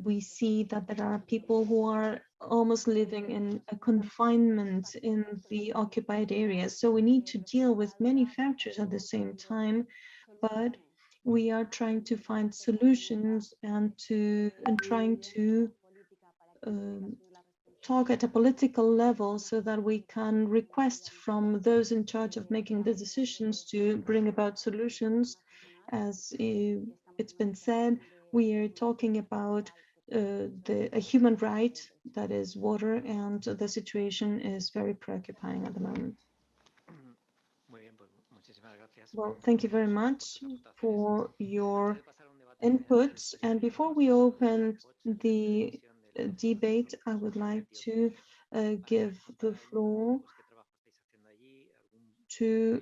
we see that there are people who are almost living in a confinement in the occupied areas. So we need to deal with many factors at the same time, but we are trying to find solutions and trying to talk at a political level so that we can request from those in charge of making the decisions to bring about solutions. As it's been said, we are talking about a human right, that is water, and the situation is very preoccupying at the moment. Well, thank you very much for your inputs. And before we open the debate, I would like to give the floor to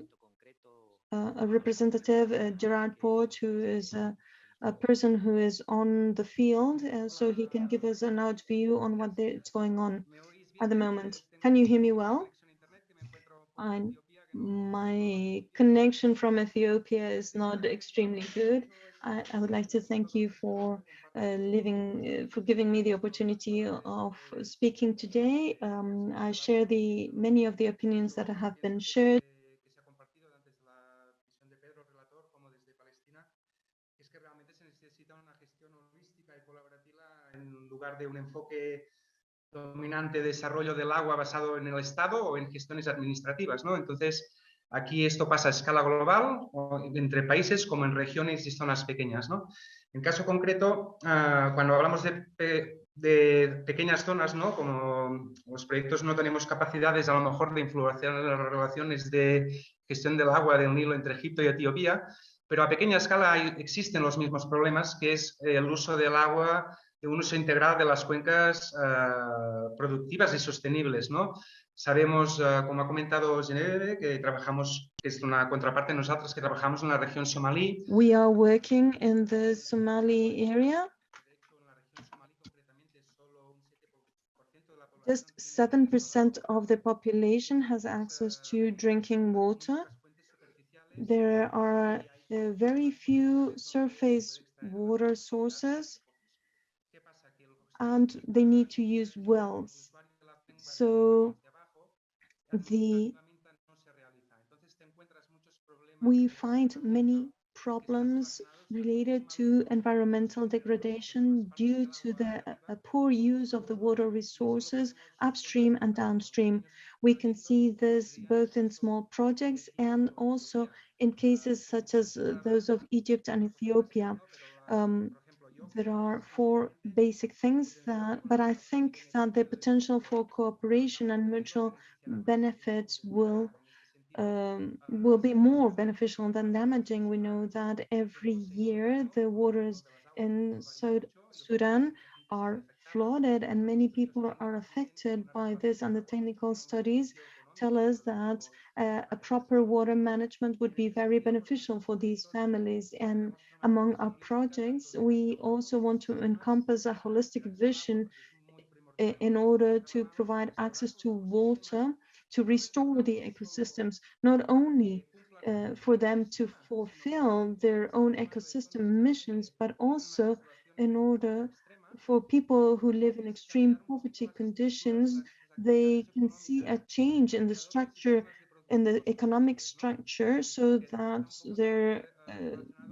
a representative, Gerard Port, who is a person who is on the field, so he can give us an out view on what is going on at the moment. Can you hear me well? My connection from Ethiopia is not extremely good. I would like to thank you for giving me the opportunity of speaking today. I share many of the opinions that have been shared. En lugar de un enfoque dominante de desarrollo del agua basado en el Estado o en gestiones administrativas, ¿no? Entonces, aquí esto pasa a escala global, entre países como en regiones y zonas pequeñas, ¿no? En caso concreto, cuando hablamos de pequeñas zonas, ¿no? Como los proyectos no tenemos capacidades a lo mejor de influenciar en las relaciones de gestión del agua del Nilo entre Egipto y Etiopía, pero a pequeña escala existen los mismos problemas, que es el uso del agua, de un uso integral de las cuencas productivas y sostenibles, ¿no? Sabemos, como ha comentado Genevieve, que es una contraparte de nosotros, que trabajamos en la región somalí. We are working in the Somali area. Just 7% of the population has access to drinking water. There are very few surface water sources, and they need to use wells. So we find many problems related to environmental degradation due to the poor use of the water resources upstream and downstream. We can see this both in small projects and also in cases such as those of Egypt and Ethiopia. There are 4 basic things but I think that the potential for cooperation and mutual benefits will be more beneficial than damaging. We know that every year the waters in Sudan are flooded and many people are affected by this, and the technical studies tell us that a proper water management would be very beneficial for these families. And among our projects, we also want to encompass a holistic vision in order to provide access to water, to restore the ecosystems, not only for them to fulfill their own ecosystem missions, but also in order for people who live in extreme poverty conditions, they can see a change in the structure, in the economic structure, so that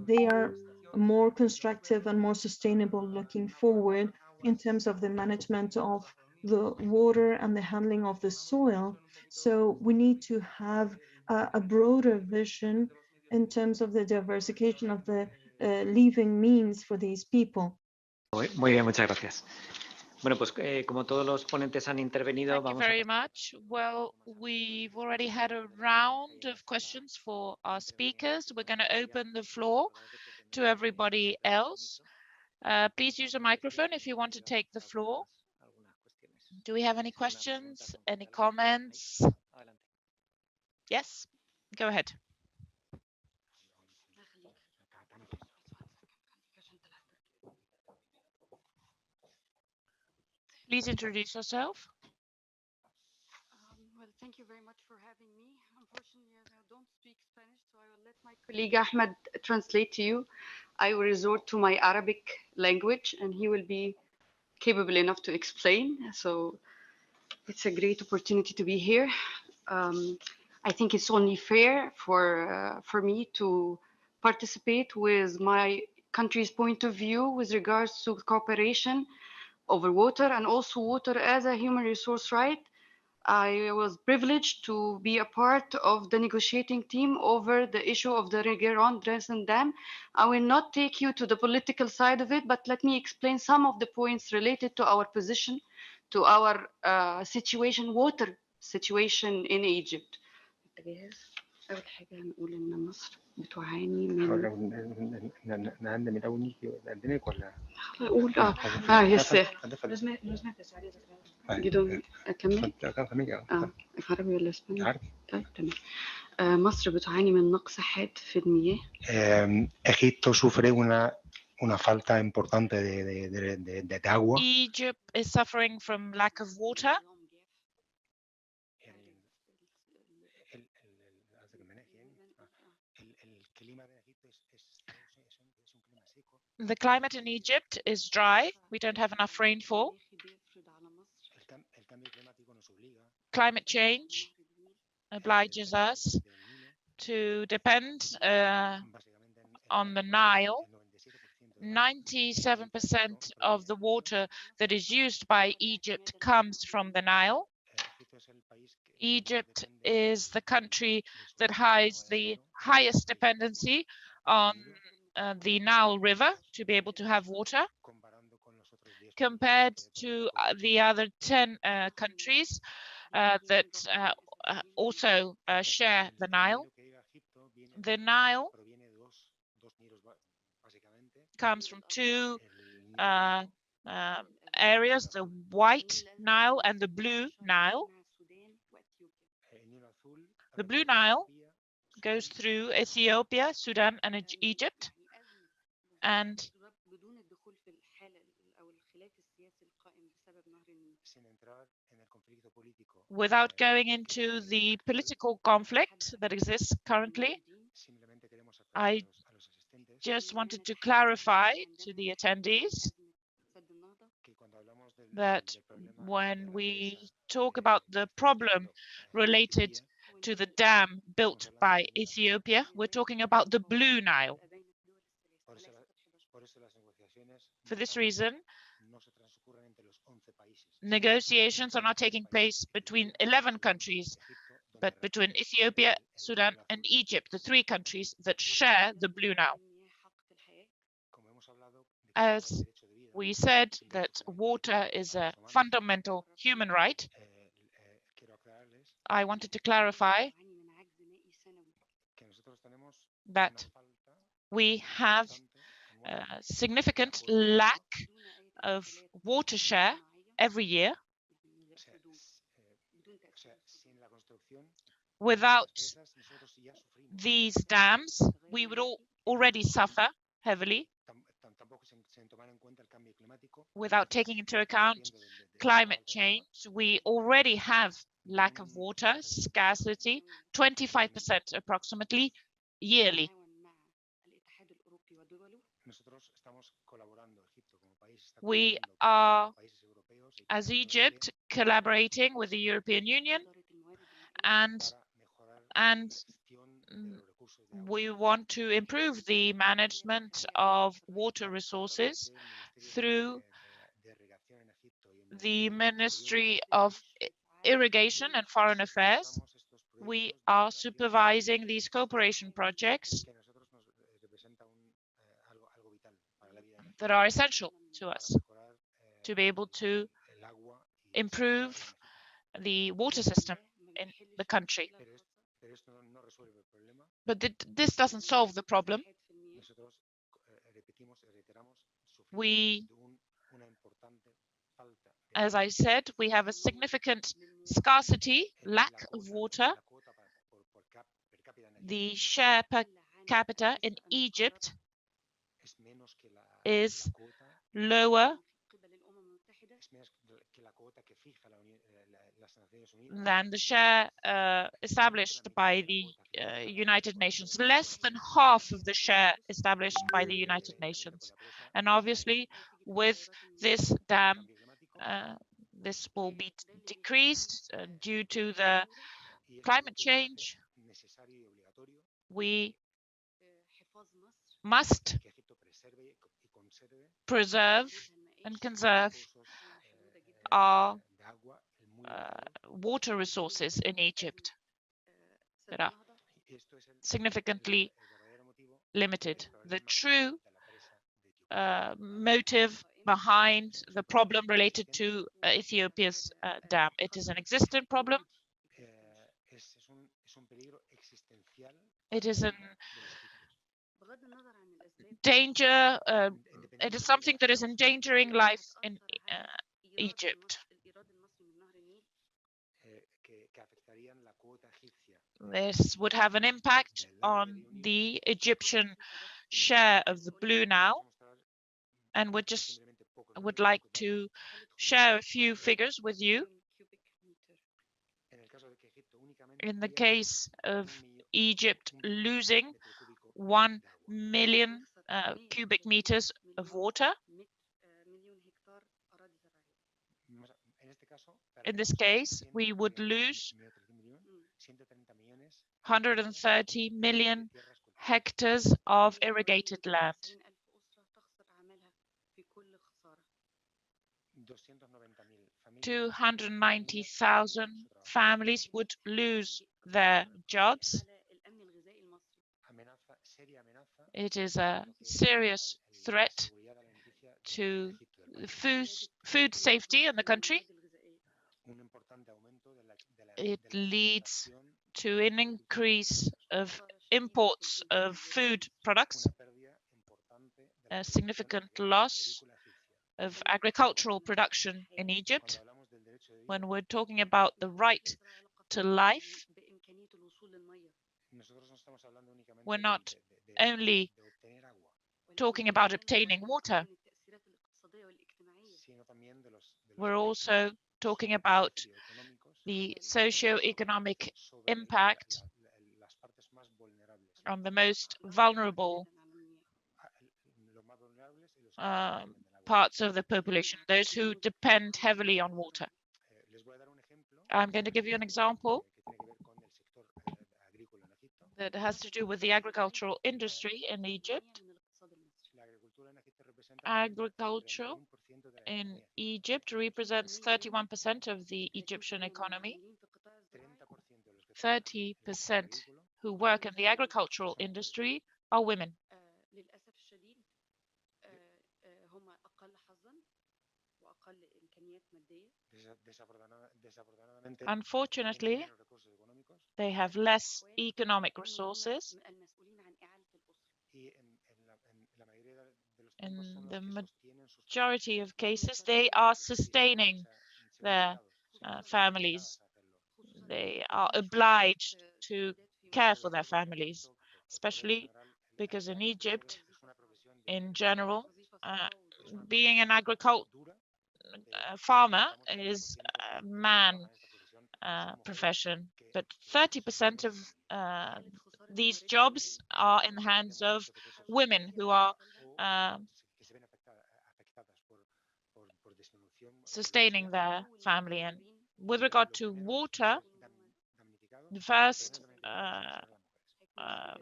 they are more constructive and more sustainable looking forward in terms of the management of the water and the handling of the soil. So we need to have a broader vision in terms of the diversification of the living means for these people. Muy bien, muchas gracias. Bueno, pues como todos los ponentes han intervenido, Thank you very much. Well, we've already had a round of questions for our speakers. We're going to open the floor to everybody else. Please use a microphone if you want to take the floor. Do we have any questions? Any comments? Yes, go ahead. Please introduce yourself. Well, thank you very much for having me. Unfortunately, I don't speak Spanish, so I will let my colleague Ahmed translate to you. I will resort to my Arabic language, and he will be capable enough to explain. So it's a great opportunity to be here. I think it's only fair for me to participate with my country's point of view with regards to cooperation over water, and also water as a human resource right. I was privileged to be a part of the negotiating team over the issue of the Dresden Dam. I will not take you to the political side of it, but let me explain some of the points related to our position, to our water situation in Egypt. أول حاجة نقول إن مصر بتعاني من نعلم الأول نيجي قدامك ولا أقول يس لازم تساعدي جدون أكمل عربي ولا إسباني عربي طيب تمام مصر بتعاني من نقص حاد في المياه Egipto sufre una falta importante de agua. Egypt is suffering from lack of water. The climate in Egypt is dry. We don't have enough rainfall. Climate change obliges us to depend on the Nile. 97% of the water that is used by Egypt comes from the Nile. Egypt is the country that has the highest dependency on the Nile River to be able to have water, compared to the other 10 countries that also share the Nile. The Nile comes from two areas, the White Nile and the Blue Nile. The Blue Nile goes through Ethiopia, Sudan, and Egypt. And without going into the political conflict that exists currently, I just wanted to clarify to the attendees that when we talk about the problem related to the dam built by Ethiopia, we're talking about the Blue Nile. For this reason, negotiations are not taking place between 11 countries, but between Ethiopia, Sudan, and Egypt, the three countries that share the Blue Nile. As we said that water is a fundamental human right, I wanted to clarify that we have a significant lack of water share every year. Without these dams, we would already suffer heavily. Without taking into account climate change, we already have lack of water, scarcity, 25% approximately yearly. We are, as Egypt, collaborating with the European Union, and we want to improve the management of water resources through the Ministry of Irrigation and Foreign Affairs. We are supervising these cooperation projects that are essential to us to be able to improve the water system in the country. But this doesn't solve the problem. We, as I said, we have a significant scarcity, lack of water. The share per capita in Egypt is lower than the share established by the United Nations, less than half of the share established by the United Nations. And obviously, with this dam, this will be decreased due to the climate change. We must preserve and conserve our water resources in Egypt that are significantly limited. The true motive behind the problem related to Ethiopia's dam. It is an existing problem. It is a danger. It is something that is endangering life in Egypt. This would have an impact on the Egyptian share of the Blue Nile, and would like to share a few figures with you. In the case of Egypt losing 1 million cubic meters of water, in this case, we would lose 130 million hectares of irrigated land. 290,000 families would lose their jobs. It is a serious threat to food safety in the country. It leads to an increase of imports of food products, a significant loss of agricultural production in Egypt. When we're talking about the right to life, we're not only talking about obtaining water, we're also talking about the socio-economic impact on the most vulnerable parts of the population, those who depend heavily on water. I'm going to give you an example that has to do with the agricultural industry in Egypt. Agriculture in Egypt represents 31% of the Egyptian economy. 30% who work in the agricultural industry are women. Unfortunately, they have less economic resources. In the majority of cases, they are sustaining their families they are obliged to care for their families, especially because in Egypt, in general, being an farmer is a man profession, but 30% of these jobs are in the hands of women who are sustaining their family. And with regard to water, the first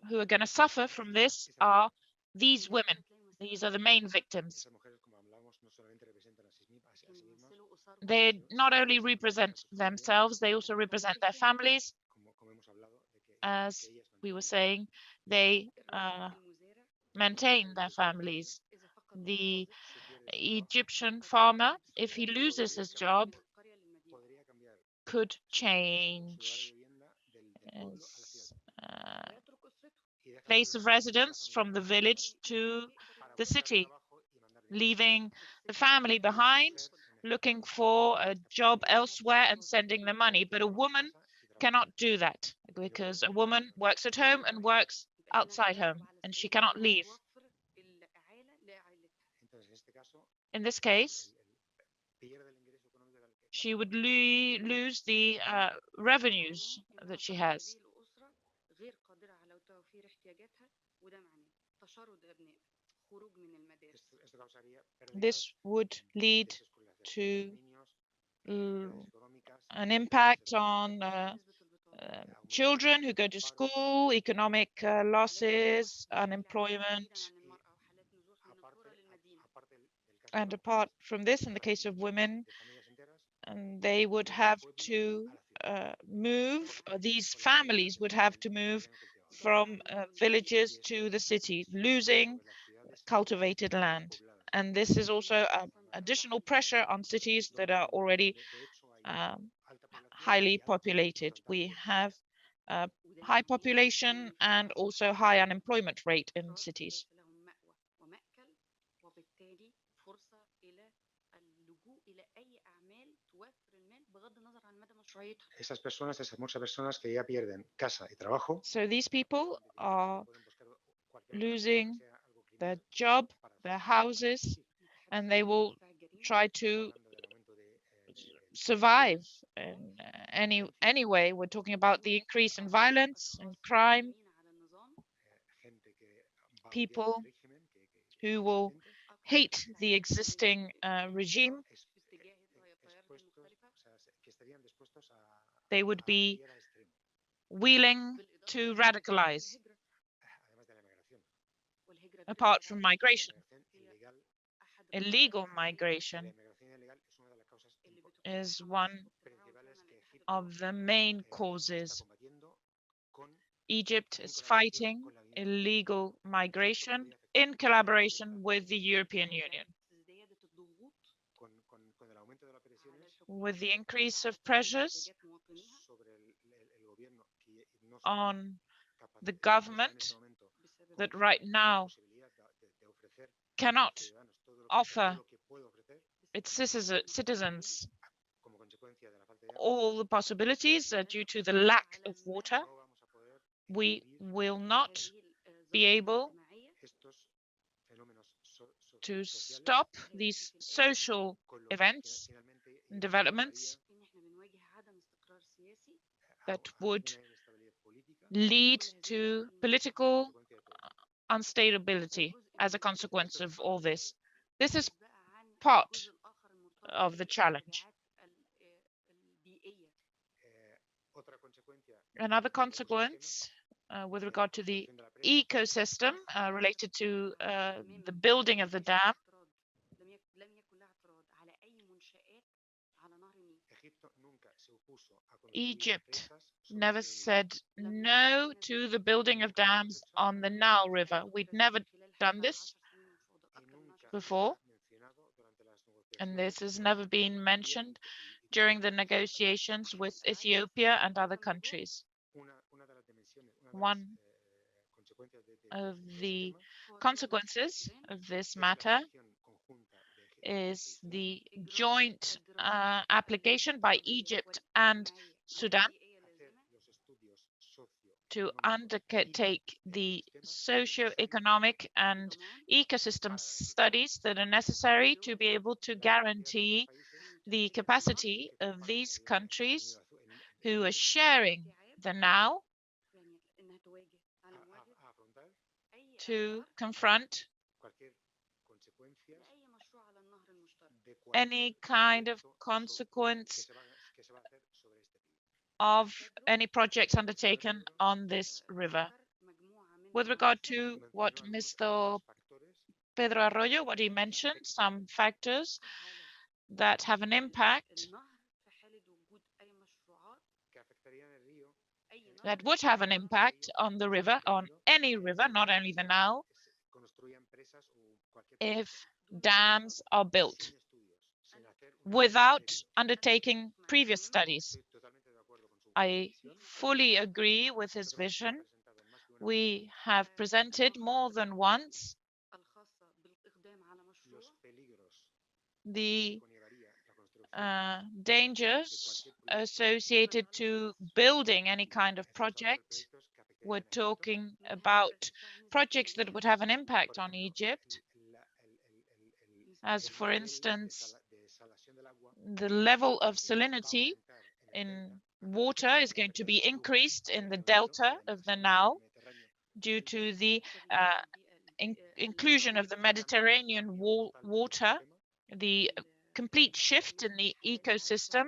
who are going to suffer from this are these women. These are the main victims. They not only represent themselves, they also represent their families. As we were saying, they maintain their families. The Egyptian farmer, if he loses his job, could change his place of residence from the village to the city, leaving the family behind, looking for a job elsewhere and sending the money. But a woman cannot do that because a woman works at home and works outside home, and she cannot leave. In this case, she would lose the revenues that she has. This would lead to an impact on children who go to school, economic losses, unemployment. And apart from this, in the case of women, they would have to move, these families would have to move from villages to the city, losing cultivated land. And this is also additional pressure on cities that are already highly populated. We have a high population and also high unemployment rate in cities. So these people are losing their job, their houses, and they will try to survive in any way. We're talking about the increase in violence and crime, people who will hate the existing regime. They would be willing to radicalize, apart from migration. Illegal migration is one of the main causes. Egypt is fighting illegal migration in collaboration with the European Union. With the increase of pressures on the government that right now cannot offer its citizens all the possibilities due to the lack of water, we will not be able to stop these social events and developments that would lead to political instability as a consequence of all this. This is part of the challenge. Another consequence with regard to the ecosystem related to the building of the dam, Egypt never said no to the building of dams on the Nile River. We'd never done this before, and this has never been mentioned during the negotiations with Ethiopia and other countries. One of the consequences of this matter is the joint application by Egypt and Sudan to undertake the socio-economic and ecosystem studies that are necessary to be able to guarantee the capacity of these countries who are sharing the now to confront any kind of consequence of any projects undertaken on this river. With regard to what Mr. Pedro Arroyo, what he mentioned, some factors that have an impact, that would have an impact on the river, on any river, not only the Nile, if dams are built without undertaking previous studies. I fully agree with his vision. We have presented more than once the dangers associated to building any kind of project. We're talking about projects that would have an impact on Egypt, as for instance, the level of salinity in water is going to be increased in the delta of the Nile due to the inclusion of the Mediterranean water, the complete shift in the ecosystem.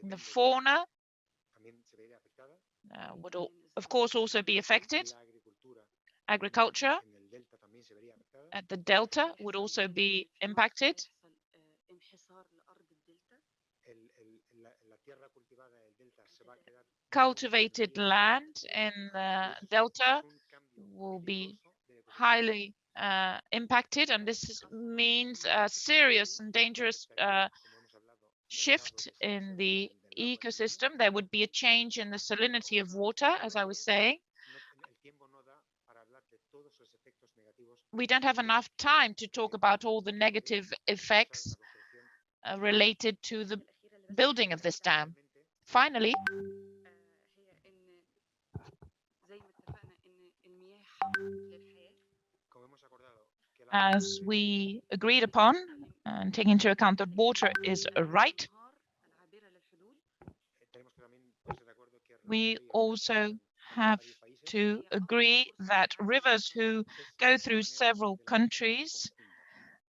The fauna would, of course, also be affected. Agriculture at the delta would also be impacted. Cultivated land in the delta will be highly impacted, and this means a serious and dangerous shift in the ecosystem. There would be a change in the salinity of water, as I was saying. We don't have enough time to talk about all the negative effects related to the building of this dam. Finally, as we agreed upon, and taking into account that water is a right, we also have to agree that rivers who go through several countries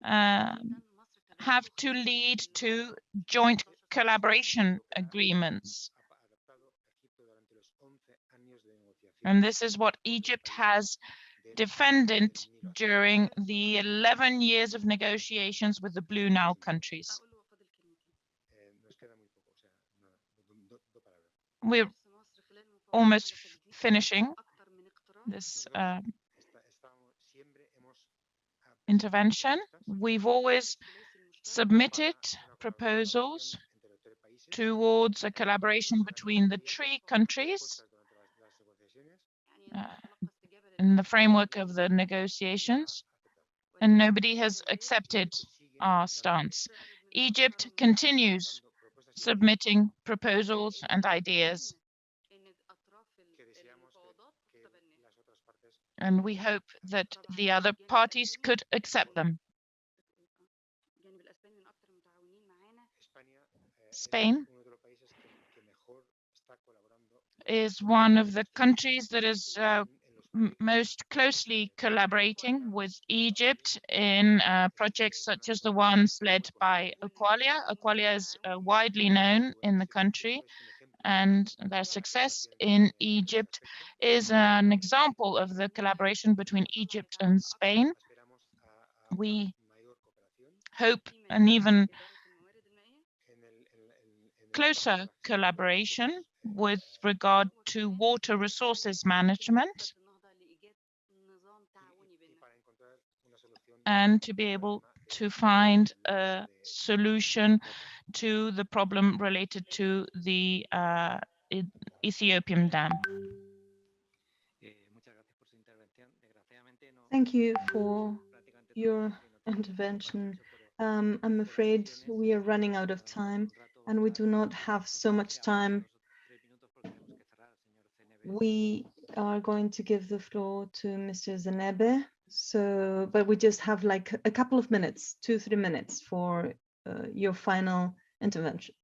have to lead to joint collaboration agreements. And this is what Egypt has defended during the 11 years of negotiations with the Blue Nile countries. We're almost finishing this intervention. We've always submitted proposals towards a collaboration between the three countries in the framework of the negotiations, and nobody has accepted our stance. Egypt continues submitting proposals and ideas, and we hope that the other parties could accept them. Spain is one of the countries that is most closely collaborating with Egypt in projects such as the ones led by Qualia. Qualia is widely known in the country, and their success in Egypt is an example of the collaboration between Egypt and Spain. We hope an even closer collaboration with regard to water resources management, and to be able to find a solution to the problem related to the Ethiopian dam. Thank you for your intervention. I'm afraid we are running out of time, and we do not have so much time we are going to give the floor to Mr. Zenebe. So, but we just have like a couple of minutes, 2-3 minutes for your final intervention.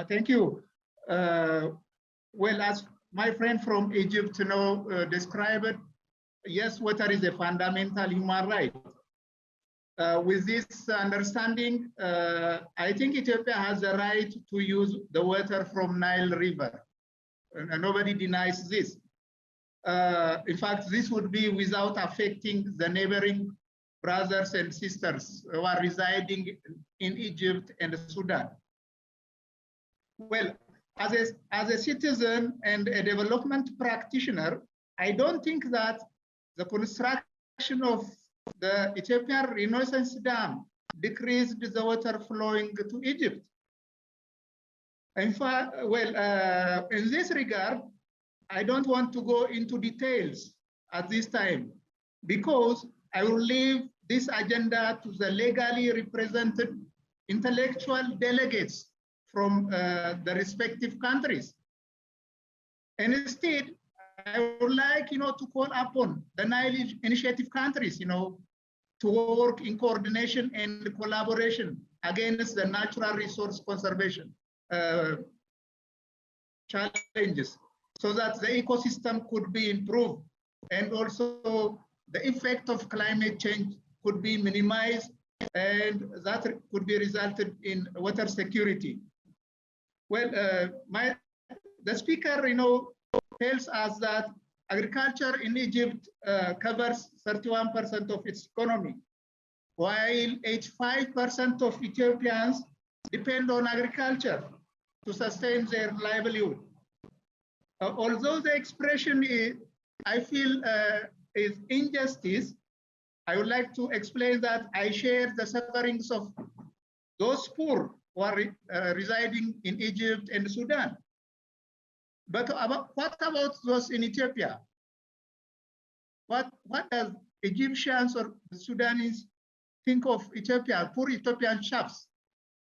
Thank you. Well, as my friend from Egypt described it, yes, water is a fundamental human right. With this understanding, I think Ethiopia has the right to use the water from Nile River. Nobody denies this. In fact, this would be without affecting the neighboring brothers and sisters who are residing in Egypt and Sudan. Well, as a citizen and a development practitioner, I don't think that the construction of the Ethiopian Renaissance Dam decreased the water flowing to Egypt. In fact, well, in this regard, I don't want to go into details at this time because I will leave this agenda to the legally represented intellectual delegates from the respective countries. And instead, I would like, to call upon the Nile Initiative countries, to work in coordination and collaboration against the natural resource conservation challenges, so that the ecosystem could be improved and also the effect of climate change could be minimized, and that could be resulted in water security. Well, the speaker, tells us that agriculture in Egypt covers 31% of its economy, while 85% of Ethiopians depend on agriculture to sustain their livelihood. Although the expression I feel is injustice, I would like to explain that I share the sufferings of those poor who are residing in Egypt and Sudan. But what about those in Ethiopia? What does Egyptians or Sudanese think of Ethiopia, poor Ethiopian chaps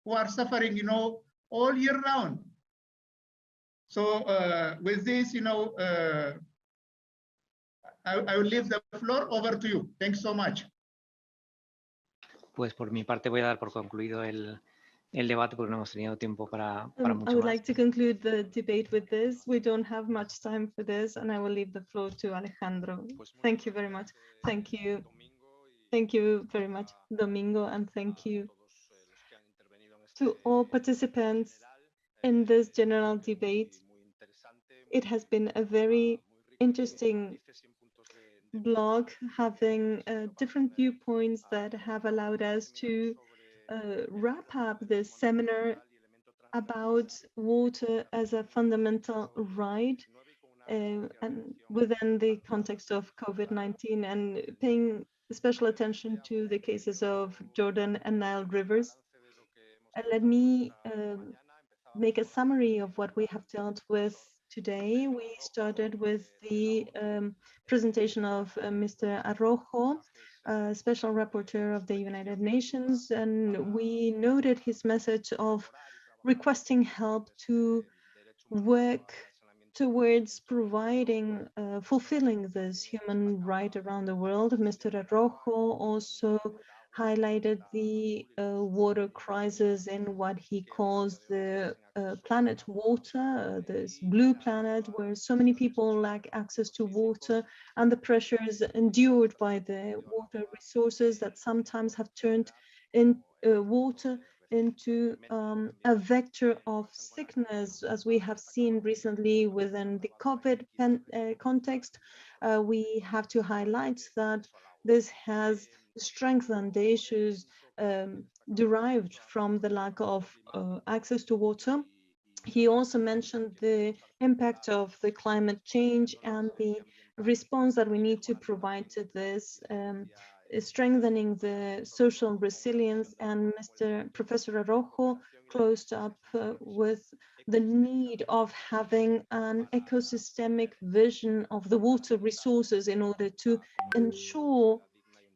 who are suffering, all year round? So with this, I will leave the floor over to you. Thanks so much. Pues por mi parte voy a dar por concluido el debate porque no hemos tenido tiempo para mucho I would más. like to conclude the debate with this. We don't have much time for this, and I will leave the floor to Alejandro. Thank you very much. Thank you. Thank you very much, Domingo, and thank you to all participants in this general debate. It has been a very interesting blog, having different viewpoints that have allowed us to wrap up this seminar about water as a fundamental right and within the context of COVID-19, and paying special attention to the cases of Jordan and Nile rivers. And let me make a summary of what we have dealt with today. We started with the presentation of Mr. Arrojo, Special Rapporteur of the United Nations, and we noted his message of requesting help to work towards providing, fulfilling this human right around the world. Mr. Arrojo also highlighted the water crisis in what he calls the planet water, this blue planet where so many people lack access to water, and the pressures endured by the water resources that sometimes have turned in water into a vector of sickness, as we have seen recently within the COVID context. We have to highlight that this has strengthened the issues derived from the lack of access to water. He also mentioned the impact of the climate change and the response that we need to provide to this, strengthening the social resilience. And Professor Arrojo closed up with the need of having an ecosystemic vision of the water resources in order to ensure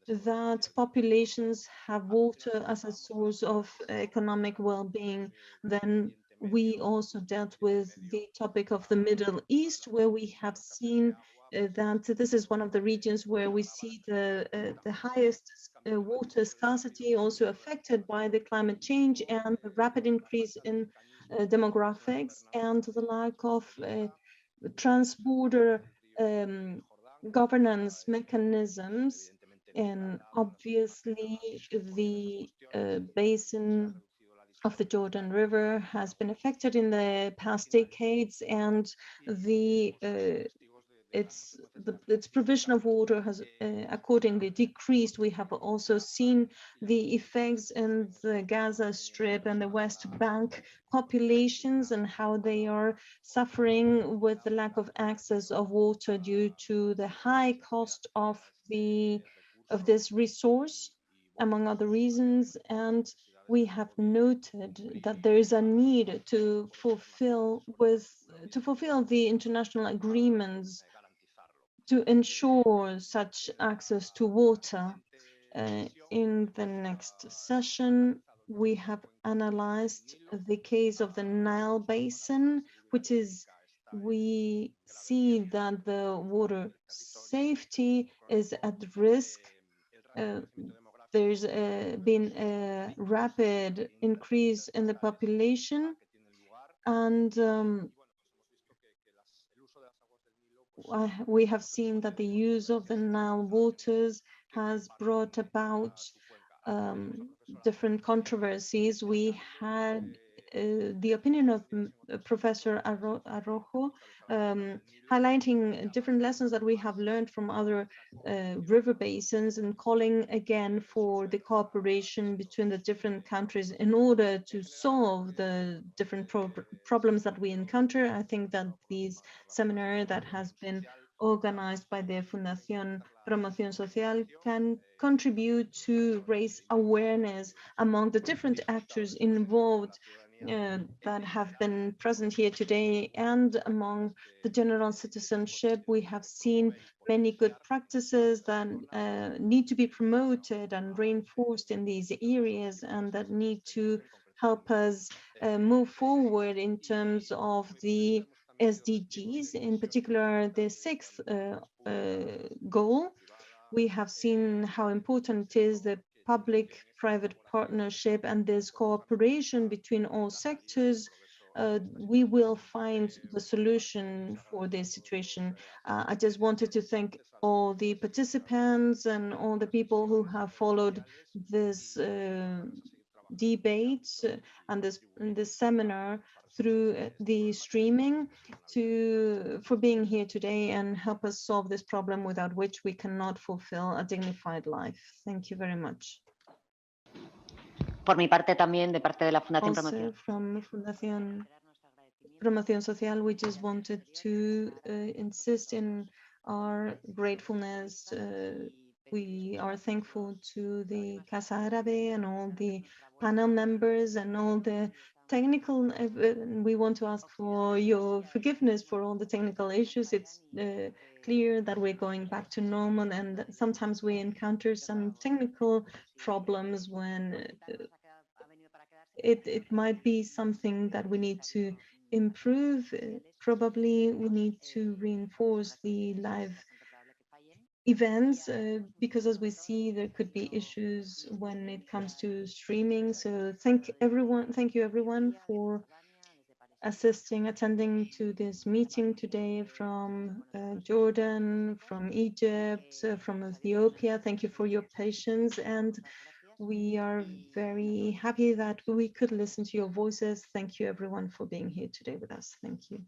that populations have water as a source of economic well-being. Then we also dealt with the topic of the Middle East, where we have seen that this is one of the regions where we see the highest water scarcity, also affected by the climate change and the rapid increase in demographics and the lack of transborder governance mechanisms. And obviously the basin of the Jordan River has been affected in the past decades, and its provision of water has accordingly decreased. We have also seen the effects in the Gaza Strip and the West Bank populations and how they are suffering with the lack of access of water due to the high cost of this resource, among other reasons. And we have noted that there is a need to fulfill the international agreements to ensure such access to water. In the next session, we have analyzed the case of the Nile Basin, we see that the water safety is at risk. There's been a rapid increase in the population, and we have seen that the use of the Nile waters has brought about different controversies. We had the opinion of Professor Arrojo highlighting different lessons that we have learned from other river basins and calling again for the cooperation between the different countries in order to solve the different problems that we encounter. I think that this seminar that has been organized by the Fundación Promoción Social can contribute to raise awareness among the different actors involved that have been present here today, and among the general citizenship. We have seen many good practices that need to be promoted and reinforced in these areas, and that need to help us move forward in terms of the SDGs, in particular the sixth goal. We have seen how important it is the public-private partnership and this cooperation between all sectors. We will find the solution for this situation. I just wanted to thank all the participants and all the people who have followed this debate and this seminar through the streaming for being here today and help us solve this problem without which we cannot fulfill a dignified life. Thank you very much. Por mi parte también, de parte de la Fundación Also, from Fundación Promoción Social, we just wanted to insist in our gratefulness. We are thankful to the Casa Árabe and all the panel members and all the technical. We want to ask for your forgiveness for all the technical issues. It's clear that we're going back to normal, and sometimes we encounter some technical problems when it might be something that we need to improve. Probably we need to reinforce the live events because, as we see, there could be issues when it comes to streaming. So thank you everyone for attending to this meeting today from Jordan, from Egypt, from Ethiopia. Thank you for your patience, and we are very happy that we could listen to your voices. Thank you everyone for being here today with us. Thank you.